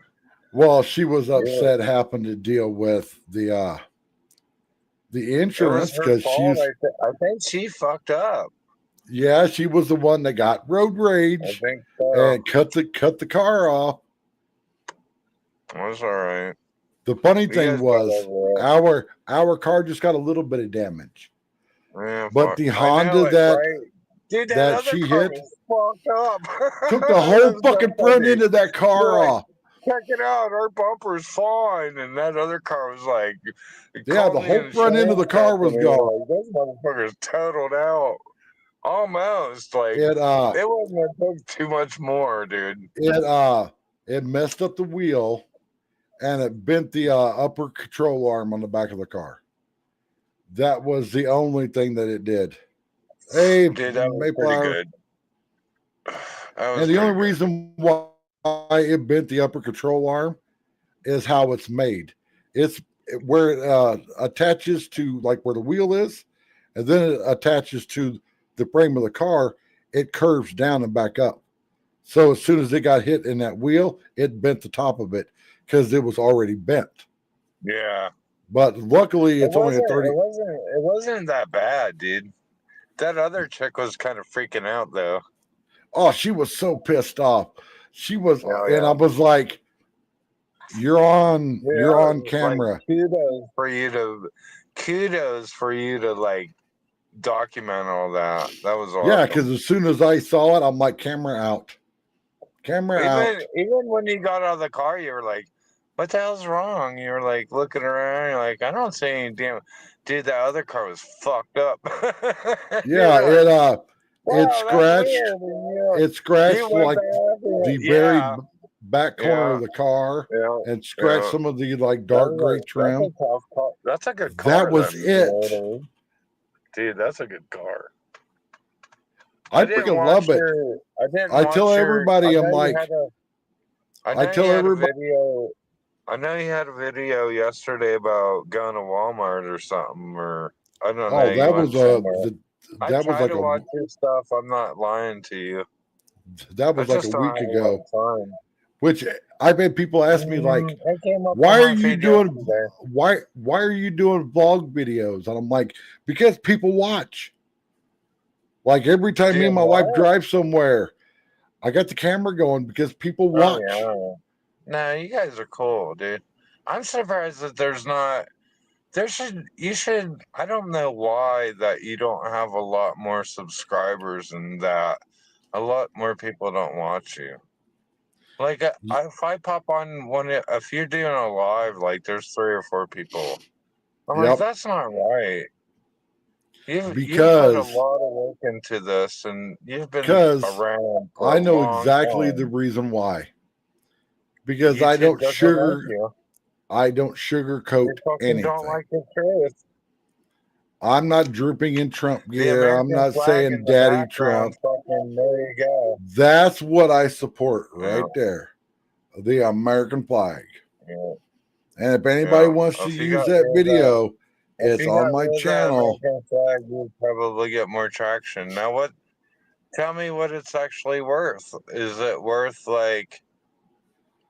Well, she was yeah, upset having to deal with the it was insurance her because fault. she's I think she fucked up. yeah, she was the one that got road I rage think so. and cut the car off. That's all right. The funny You thing guys got was over it. our car just got a little bit of damage. Yeah, But fuck. the I know Honda it, that right? Dude, that that other she car hit. was fucked up. Took the It whole was so fucking front funny. end of that car They're like, off. check it out, our bumper's fine. And that other car was like, Yeah, called the the whole front end of the insurance car was company. gone. Like, this motherfucker's totaled out. Almost. Like, It it wasn't going to take too much more, dude. it messed up the wheel, and it bent the upper control arm on the back of the car. That was the only thing that it did. Hey, Dude, that was pretty Mayflower. good. That was And the only pretty good. reason why it bent the upper control arm is how it's made. It's where it attaches to like where the wheel is, and then it attaches to the frame of the car. It curves down and back up. So as soon as it got hit in that wheel, it bent the top of it because it was already bent. Yeah. But luckily, it's only a 30. It wasn't that bad, dude. That other chick was kind of freaking out, though. Oh, she was so pissed off. She was, Oh, and yeah. I was like, "You're on Like, camera." kudos for you to like document all that. That was awesome. Yeah, because as soon as I saw it, I'm like, "Camera out, camera out." Even when you got out of the car, you were like, "What the hell's wrong?" You were like looking around. You're like, "I don't see any damn." Dude, that other car was fucked up. Yeah, like, it scratched. It scratched you went like back the and- very yeah. back corner Yeah. of the car, Yeah. and scratched Yeah. some of the like dark gray trim. That's a tough car. That's a good car. That was then, you know it. what I mean? Dude, that's a good car. I didn't freaking watch love it. your. I didn't I watch tell your. everybody, I I'm know you like, had a. I I know tell you had a everybody, video. I know you had a video yesterday about going to Walmart or something, or I don't know. oh, You that went was somewhere. I that was try like to watch your stuff. I'm not lying to you. that I was like a just don't week have a ago. lot of time. Which I've had people ask me like, It came up why on are my you feed doing yesterday. why are you doing vlog videos? And I'm like, because people watch. Like every time me and my wife drive somewhere, I got the camera going because people watch. Oh, yeah. No, you guys are cool, dude. I'm surprised that there's not. You should. I don't know why that you don't have a lot more subscribers and that a lot more people don't watch you. Like, if I pop on if you're doing a live, like there's 3 or 4 people. I'm like, Yep. that's not right. You've put a Because lot of work into this, and you've been because around for I a know long exactly time. the reason why. Because YouTube doesn't like you. I don't sugarcoat You fucking anything. don't like the truth. I'm not drooping in Trump The gear. I'm American not flag saying in the Daddy background, Trump. fucking, there you go. That's what I support right Yeah. there. The American flag. Yeah. And if anybody Yeah. wants to If you use got that rid of video, If it's you on got my rid of that channel. American flag, you'd probably get more traction. Now, tell me what it's actually worth. Is it worth, like,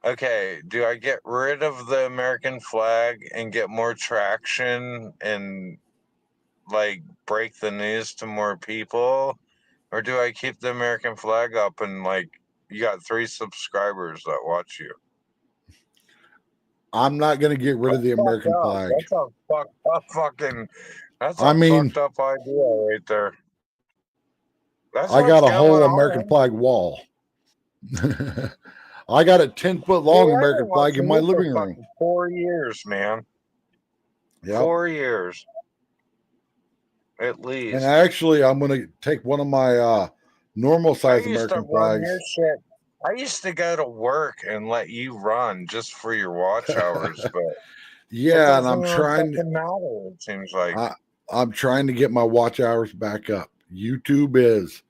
okay, do I get rid of the American flag and get more traction and, like, break the news to more people? Or do I keep the American flag up and, like, you got 3 subscribers that watch you? I'm not going to get rid of the American Fucked up. flag. That's a fucked up fucking. That's I a mean, fucked up idea right there. That's I got what's a whole going American on. flag wall. I got a 10-foot long Dude, I've American been flag in watching my you for living room. fucking 4 years, man. Yep. 4 years. At And least. actually, I'm going to take one of my normal I size used to American run flags. your shit. I used to go to work and let you run just for your watch hours, but Yeah, and it I'm doesn't trying. fucking matter. It seems like. I'm trying to get my watch hours back up. YouTube is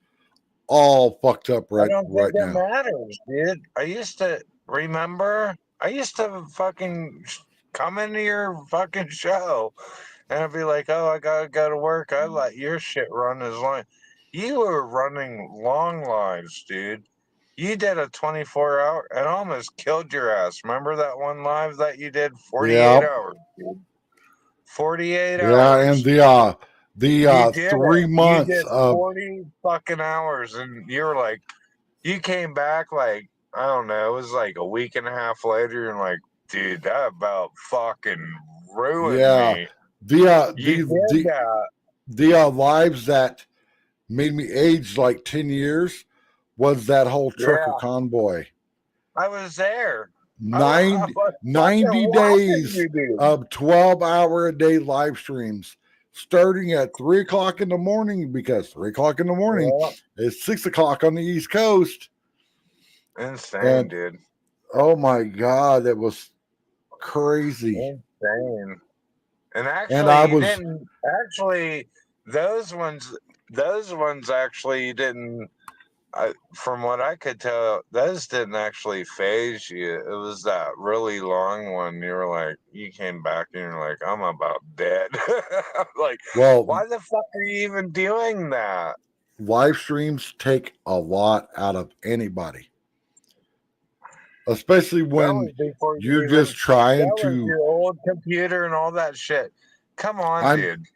all fucked up I right don't think it now. matters, dude. I used to fucking come into your fucking show and I'd be like, oh, I gotta go to work. I let your shit run as long. You were running long lives, dude. You did a 24-hour and almost killed your ass. Remember that one live that you did 48 Yeah. hours, dude? 48 Yeah, hours. and the You did 3 it. months You did of 40 fucking hours, and you were like, you came back like, I don't know, it was like a week and a half later, and like, dude, that about fucking ruined me. the You did that. the lives that made me age like 10 years was that whole trucker Yeah, convoy. I was there. I 90, was fucking 90 watching days you, dude. of 12-hour-a-day live streams starting at 3 o'clock in the morning, because 3 o'clock in the morning Yeah, is 6 o'clock on the East Coast. insane, And dude. oh my God, it was crazy. Insane. And And I actually, you was, didn't. Actually, those ones actually didn't. From what I could tell, those didn't actually phase you. It was that really long one. You were like, you came back and you're like, I'm about dead. Like, well, why the fuck are you even doing that? live streams take a lot out of anybody, especially That when was before you you're even. just trying That was to. your old computer and all that shit. Come on, I'm dude.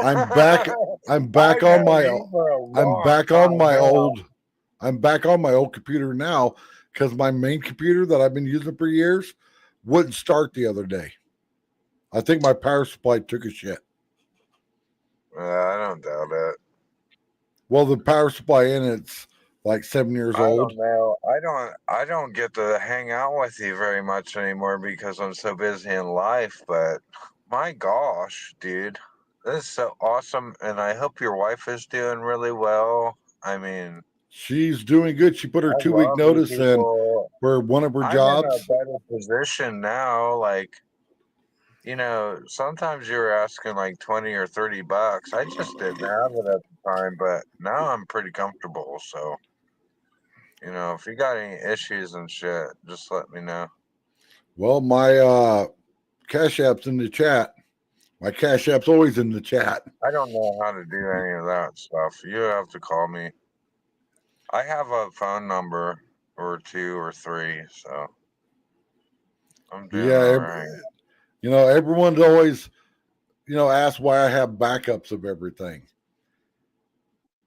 I'm back. I'm back I've on known my. you for a I'm long back on time my now. old. I'm back on my old computer now because my main computer that I've been using for years wouldn't start the other day. I think my power supply took a shit. I don't doubt it. Well, the power supply in it's like 7 years I old. don't know. I don't get to hang out with you very much anymore because I'm so busy in life, but my gosh, dude. This is so awesome, and I hope your wife is doing really well. I mean, She's doing good. She put her I 2 week love you notice in people. for one of her I'm in a jobs. better position now. Like, sometimes you were asking like 20 or 30 bucks. I just didn't have it at the time, but now I'm pretty comfortable. So, if you got any issues and shit, just let me know. Well, my Cash App's in the chat. My Cash App's always in the chat. I don't know how to do any of that stuff. You have to call me. I have a phone number or 2 or 3, so I'm doing Yeah, all right. everyone's always, asks why I have backups of everything.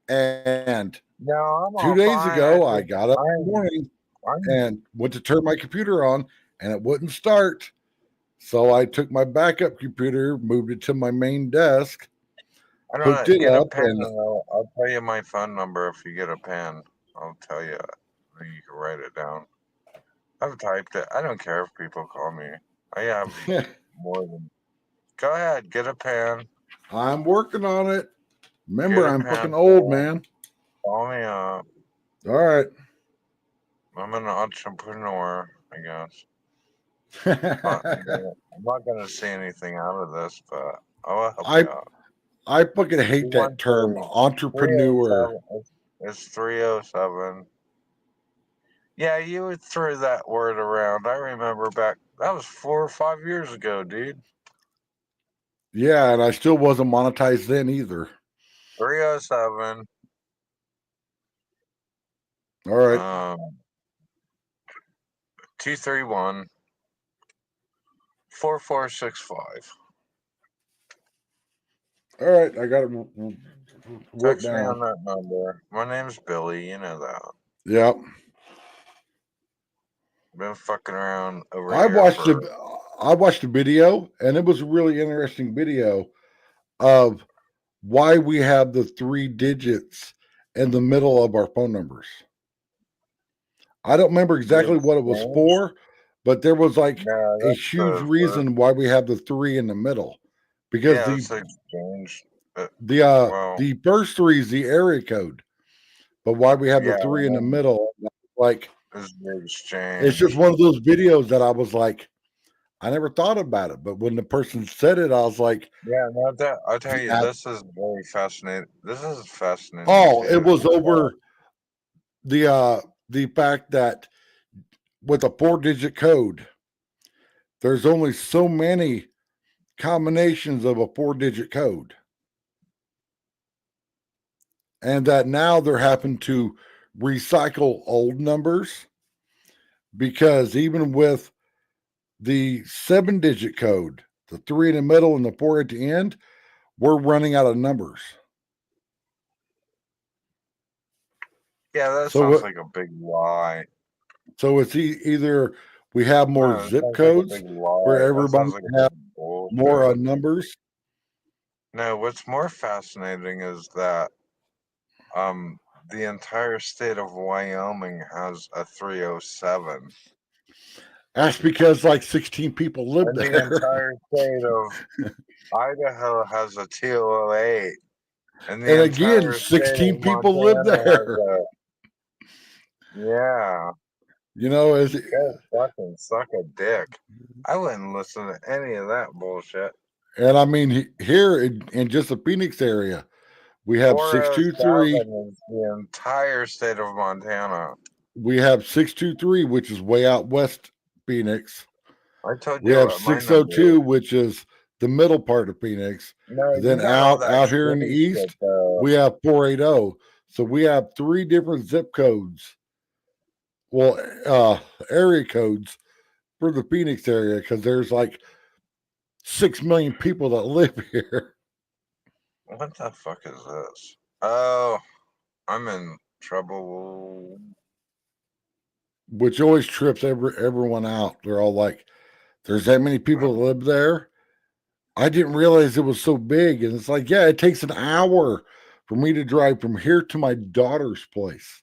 And No, I'm 2 all days fine. I ago, I just, got up in the morning and went to turn my computer on, and it wouldn't start. So I took my backup computer, moved it to my main desk, I hooked don't it get a up, pen, and and I'll tell you my phone number if you get a pen. I'll tell you. You can write it down. I've typed it. I don't care if people call me. I have more than. Go ahead, get a pen. I'm working on it. Remember, Get a I'm fucking pen. old, man. Call me up. All right. I'm an entrepreneur, I guess. I'm not gonna see anything out of this, but I'll help you out. I fucking hate that term, 213 entrepreneur. 307. It's 307. Yeah, you threw that word around. I remember back. That was 4 or 5 years ago, dude. Yeah, and I still wasn't monetized then either. 307. All right. 231 4465. All right, I got it wrote Text me down. on that number. My name's Billy. You know that. Yep. Been fucking around over I here watched for. the video, and it was a really interesting video of why we have the 3 digits in the middle of our phone numbers. I don't remember exactly what it was for, but there was like No, a that's huge reason why we have the 3 in the middle, because yeah, it's exchange. the first 3 is the area code, but why we have the Yeah, 3 in the middle, like it's the exchange. it's just one of those videos that I was like, I never thought about it, but when the person said it, I was like, yeah, no, I'll tell you, yeah. this is very fascinating. This is fascinating. Oh, too. it was over the fact that with a 4-digit code, there's only so many combinations of a 4-digit code. And that now they're having to recycle old numbers, because even with the 7-digit code, the 3 in the middle and the 4 at the end, we're running out of numbers. Yeah, that sounds like a big lie. So it's either we have more zip codes where everybody has more numbers. No, what's more fascinating is that the entire state of Wyoming has a 307. That's because like 16 people live And the there. entire state of Idaho has a 208. And the And again, entire state 16 of people live Montana has there. a, yeah. You know, as Go fucking suck a dick. I wouldn't listen to any of that bullshit. and I mean here in just the Phoenix area, we have 623. 407 is the entire state of Montana. We have 623, which is way out west Phoenix. I told We you have what my number 602, is. which is the middle part of Phoenix. No, And you then got all that out here in the shitty shit, east, though. we have 480. So we have 3 different zip codes. Well, area codes for the Phoenix area because there's like 6 million people that live here. What the fuck is this? Oh, I'm in trouble. Which always trips everyone out. They're all like, "There's that many people that live there." I didn't realize it was so big, and it's like, yeah, it takes an hour for me to drive from here to my daughter's place.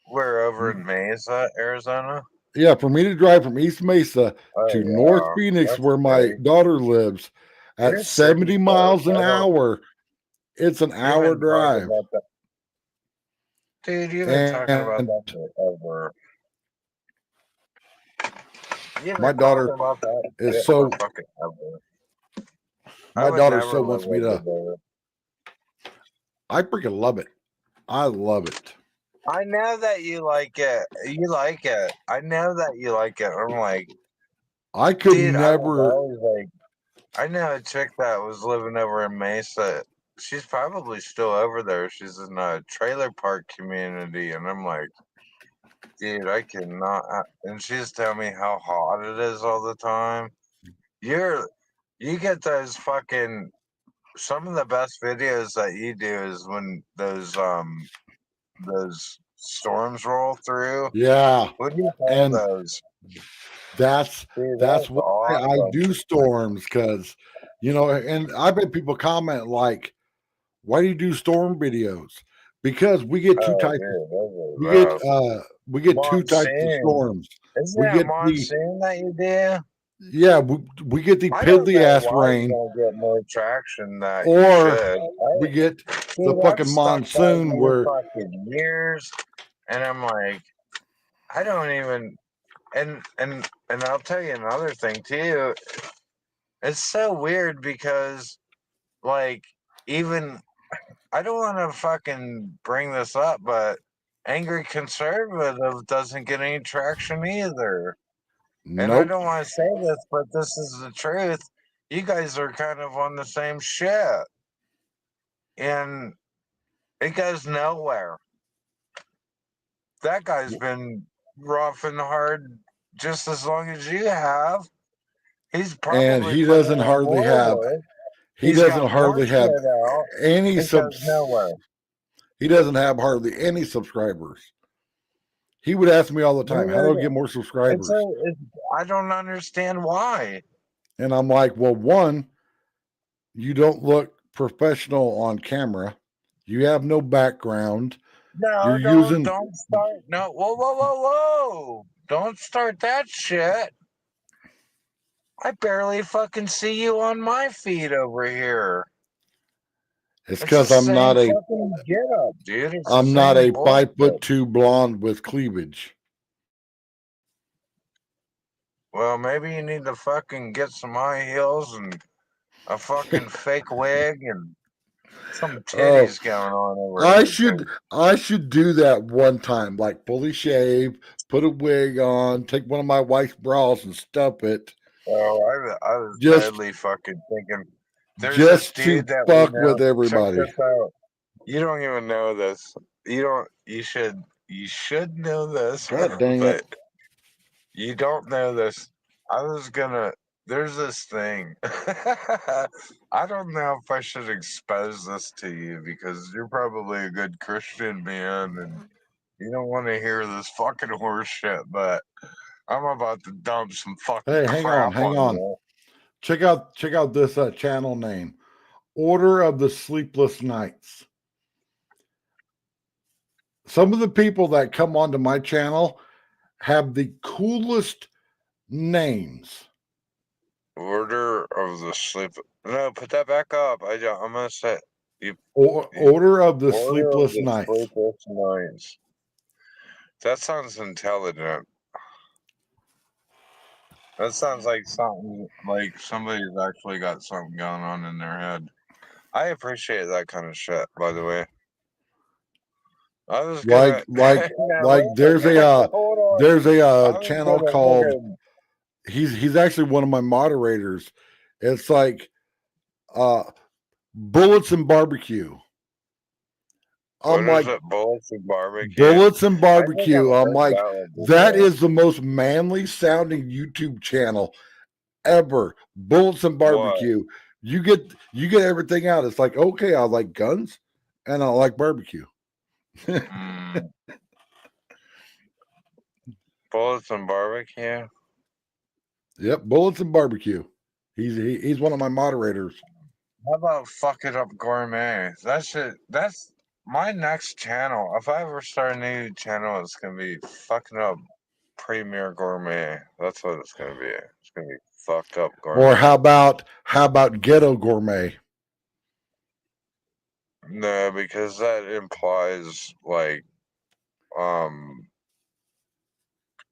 We're over in Mesa, Arizona. Yeah, for me to drive from East Mesa to North Oh, yeah. Phoenix, That's where my great. daughter lives, at You're city 70 folk. miles an I don't hour, it's an hour You've been talking drive. about that. Dude, you've been talking about And that forever. You've my been talking daughter about that is shit for so fucking ever. I my would daughter never so live wants me over to. there. I freaking love it. I love it. I know that you like it. You like it. I know that you like it. I'm like, I could dude, I was never. always like, I know a chick that was living over in Mesa. She's probably still over there. She's in a trailer park community. And I'm like, dude, I cannot. And she's telling me how hot it is all the time. You get those fucking, some of the best videos that you do is when those storms roll through. Yeah, What do you call and those? that's Dude, that's that's why I awesome. do storms because and I've had people comment like, "Why do you do storm videos?" Because we get two Oh, types. dude, those are rough. We get two types of Monsoon. storms. Isn't We that get the monsoon that you do? yeah we get the I don't piddly know ass why you rain, don't get more traction that you or should. we get the Dude, I've fucking stuck by monsoon me where fucking years, and I'm like, I don't even. And I'll tell you another thing too. It's so weird because, like, even I don't want to fucking bring this up, but angry conservative doesn't get any traction either. And I nope. don't want to say this, but this is the truth. You guys are kind of on the same shit, and it goes nowhere. That guy's been rough and hard just as long as you have. He's And probably putting in more work. he He's doesn't got more hardly have shit out. any It goes nowhere. he doesn't have hardly any subscribers. He would ask me all the time, "How do I get more subscribers?" I don't understand why. And I'm like, "Well, one, you don't look professional on camera. You have no background. No, You're using don't start. No, whoa. Don't start that shit. I barely fucking see you on my feed over here. it's It's the because I'm same not a fucking get up, dude. It's the I'm not same a bullshit. 5'2" blonde with cleavage." Well, maybe you need to fucking get some high heels and a fucking fake wig and some Oh, titties going on over here. I should do that one time, like fully shave, put a wig on, take one of my wife's bras and stuff it. Oh, I was Just totally fucking thinking. There's this just to dude that we fuck know. with Check everybody. this out. You don't even know this. You don't. You should know this, God dang but it. you don't know this. I was gonna. There's this thing. I don't know if I should expose this to you because you're probably a good Christian man and you don't want to hear this fucking horse shit. But I'm about to dump some fucking Hey, crap hang on on. you. Check out this channel name. Order of the Sleepless Nights. some of the people that come onto my channel have the coolest names. Order of the Sleep. No, put that back up. I'm gonna say you. Order of the Order of Sleepless the Nights. Sleepless Nights. That sounds intelligent. That sounds like something like somebody's actually got something going on in their head. I appreciate that kind of shit, by the way. I was gonna like there's a hold on. there's a I was channel gonna called fucking he's actually one of my moderators. It's like Bullets and Barbecue. I'm what is like it? Bullets and barbecue. Bullets and I think Barbecue. I've I'm heard like, that one that before. is the most manly sounding YouTube channel ever. Bullets and What? Barbecue. You get everything out. It's like, okay, I like guns and I like barbecue. Bullets and barbecue. Yep, Bullets and Barbecue. He's one of my moderators. How about Fuck It Up Gourmet? That's my next channel. If I ever start a new channel, it's gonna be Fucking Up Premier Gourmet. That's what it's gonna be. It's gonna be Fucked Up Gourmet. Or how about Ghetto Gourmet? No, because that implies like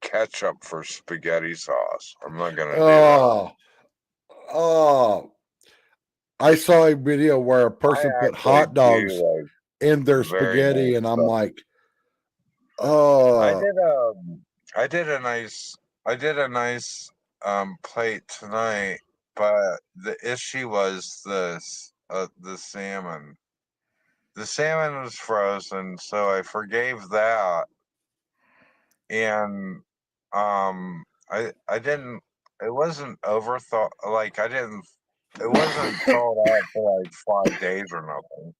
ketchup for spaghetti sauce. I'm not gonna do that. Oh, I saw a video where a person I put actually hot dogs do like in their very spaghetti, nice and I'm stuff. like, I did a nice plate tonight, but the issue was the salmon. The salmon was frozen, so I forgave that, and I didn't. It wasn't overthought. Like I didn't. It wasn't thought out for like 5 days or nothing.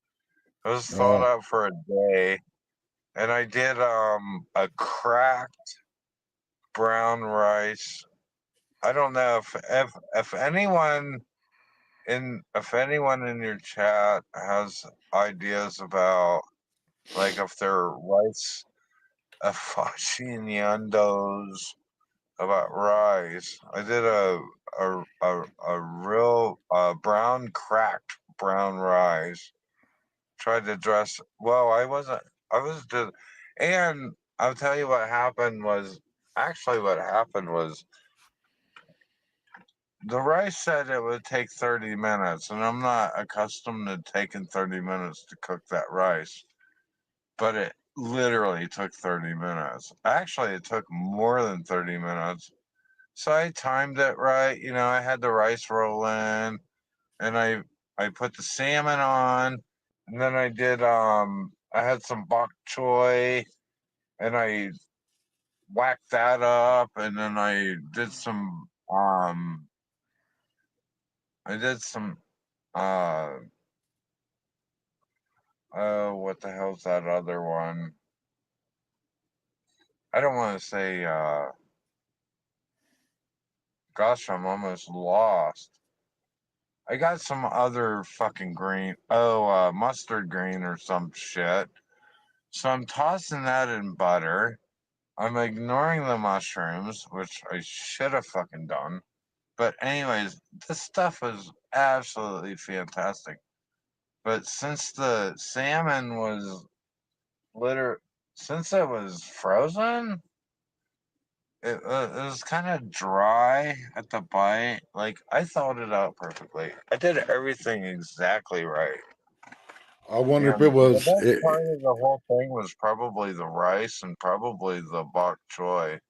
It was thought out for a day, and I did a cracked brown rice. I don't know if anyone in your chat has ideas about like if their rice aficionados about rice. I did a real brown cracked brown rice. Tried to dress well. I wasn't. I was just, and I'll tell you what happened was actually what happened was the rice said it would take 30 minutes, and I'm not accustomed to taking 30 minutes to cook that rice, but it literally took 30 minutes. Actually, it took more than 30 minutes. So I timed it right. You know, I had the rice roll in, and I put the salmon on, and then I had some bok choy, and I whacked that up, and then I did some oh, what the hell's that other one? I don't want to say, gosh, I'm almost lost. I got some other fucking green, mustard green or some shit. So I'm tossing that in butter. I'm ignoring the mushrooms, which I should have fucking done. But anyways, this stuff is absolutely fantastic. But since the salmon was since it was frozen, it was kind of dry at the bite. Like I thawed it out perfectly. I did everything exactly right. I wonder if And it the was. best part of the whole thing was probably the rice and probably the bok choy.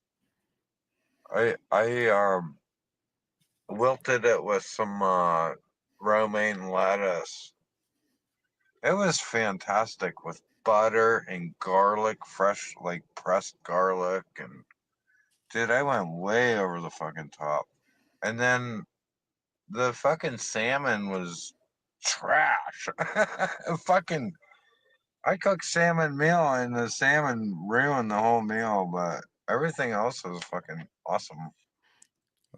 I wilted it with some romaine lettuce. It was fantastic with butter and garlic, fresh like pressed garlic, and dude, I went way over the fucking top. And then the fucking salmon was trash. Fucking, I cooked salmon meal and the salmon ruined the whole meal, but everything else was fucking awesome.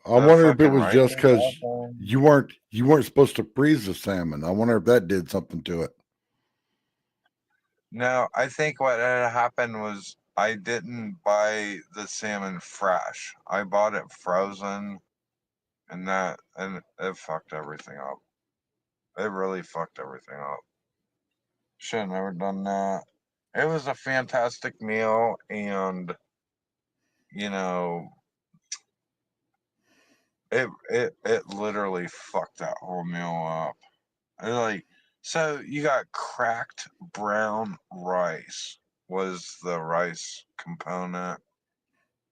I The wonder if it fucking was rice just was because awesome. you weren't supposed to freeze the salmon. I wonder if that did something to it. No, I think what had happened was I didn't buy the salmon fresh. I bought it frozen, and it fucked everything up. It really fucked everything up. Should have never done that. It was a fantastic meal, and you know, it literally fucked that whole meal up. Like, so you got cracked brown rice was the rice component,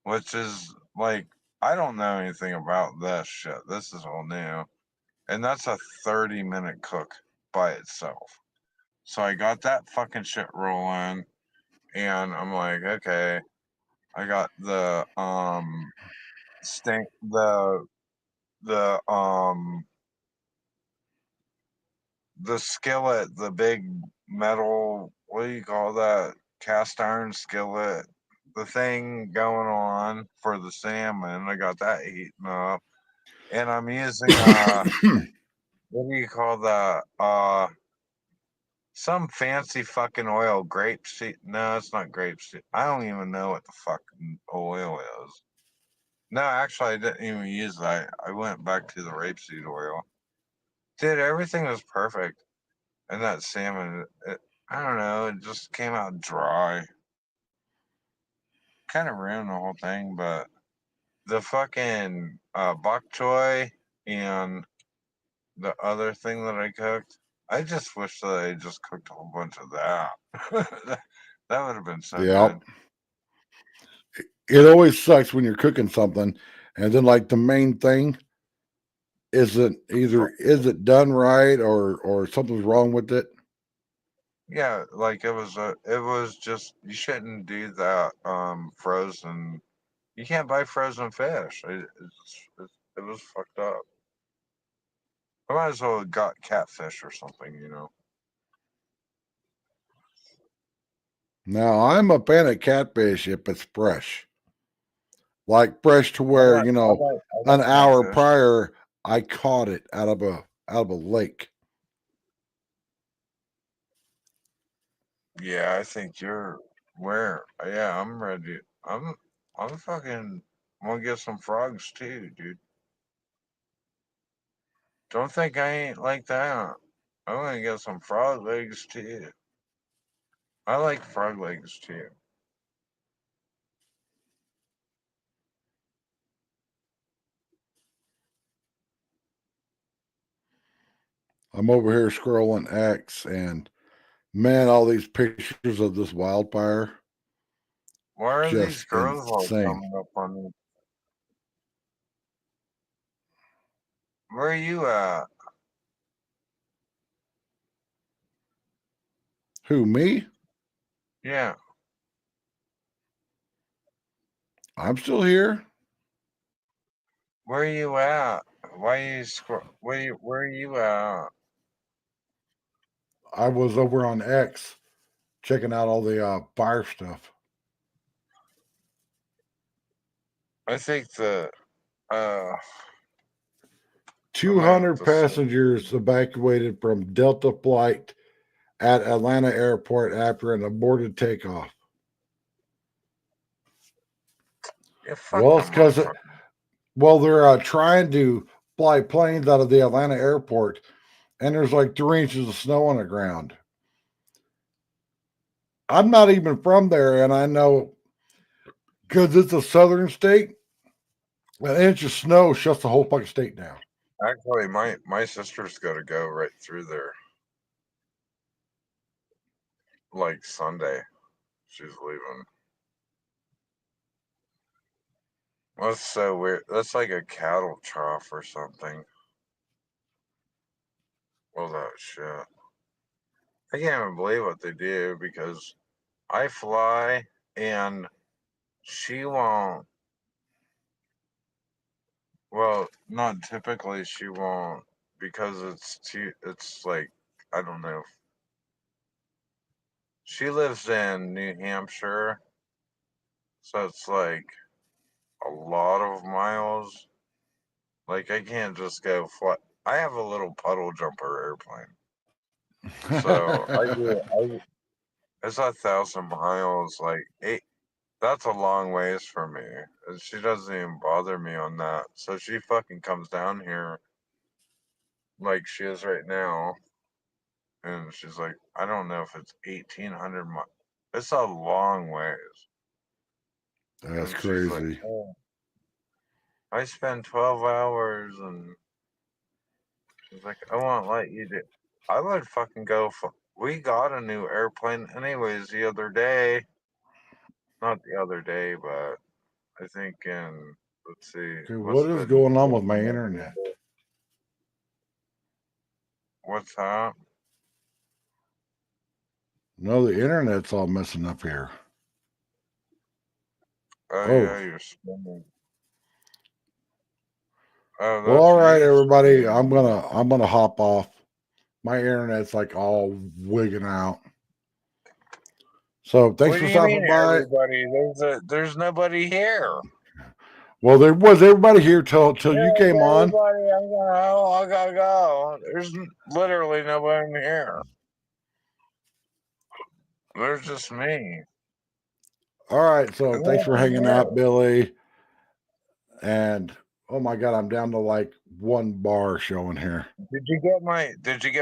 which is like I don't know anything about this shit. This is all new, and that's a 30-minute cook by itself. So I got that fucking shit rolling, and I'm like, okay, I got stink the the skillet, the big metal, what do you call that? Cast iron skillet, the thing going on for the salmon. I got that heating up, and I'm using what do you call that? Some fancy fucking oil, grapeseed. No, it's not grapeseed. I don't even know what the fucking oil is. No, actually, I didn't even use that. I went back to the rapeseed oil. Dude, everything was perfect. And that salmon, I don't know, it just came out dry. Kind of ruined the whole thing, but the fucking bok choy and the other thing that I cooked, I just wish that I just cooked a whole bunch of that. That would have been so Yep. good. It always sucks when you're cooking something, and then like the main thing isn't either is it done right or something's wrong with it. Yeah, like it was just you shouldn't do that. Frozen, you can't buy frozen fish. It was fucked up. I might as well have got catfish or something, you know. Now I'm a fan of catfish if it's fresh, like fresh to where I an like hour catfish. prior I caught it out of a lake. Yeah, I think you're where. Yeah, I'm ready. I'm fucking. I'm gonna get some frogs too, dude. Don't think I ain't like that. I'm gonna get some frog legs too. I like frog legs too. I'm over here scrolling X and man, all these pictures of this wildfire, Why are these just girls all insane. coming up on me? Where are you at? Who, me? Yeah, I'm still here. where are you at? Why you where are you at? I was over on X checking out all the fire stuff. I think uh I might have 200 to sleep. passengers evacuated from Delta flight at Atlanta airport after an aborted takeoff. Yeah, fuck Well, them it's because motherfuckers. they're trying to fly planes out of the Atlanta airport, and there's like 3 inches of snow on the ground. I'm not even from there, and I know because it's a southern state. An inch of snow shuts the whole fucking state down. Actually, my sister's got to go right through there, like Sunday. She's leaving. That's so weird. That's like a cattle trough or something. All that shit. I can't even believe what they do because I fly and she won't. Well, not typically she won't because it's too. It's like I don't know. She lives in New Hampshire, so it's like a lot of miles. Like I can't just go fly. I have a little puddle jumper airplane, so I do. It's 1,000 miles. Like that's a long ways for me. And she doesn't even bother me on that. So she fucking comes down here like she is right now. And she's like, I don't know if it's 1,800 miles. It's a long ways. That's And she's like, crazy. oh, I spend 12 hours and she's like, I won't let you do. I would fucking go. We got a new airplane anyways the other day. Not the other day, but I think in, let's see, Okay, what's what is the going on with what's my November? internet? What's that? No, the internet's all messing up here. Oh Oh, yeah, you're spinning. Oh, well, that's all right, you everybody. spinning. I'm gonna hop off. My internet's like all wigging out. So thanks What do for you mean, stopping by. everybody? There's nobody here. Well, there was everybody here till you There's came on. everybody. I gotta go. There's literally nobody here. There's just me. All right, so And thanks for nothing hanging here. out, Billy. And oh my God, I'm down to like one bar showing here. Did you get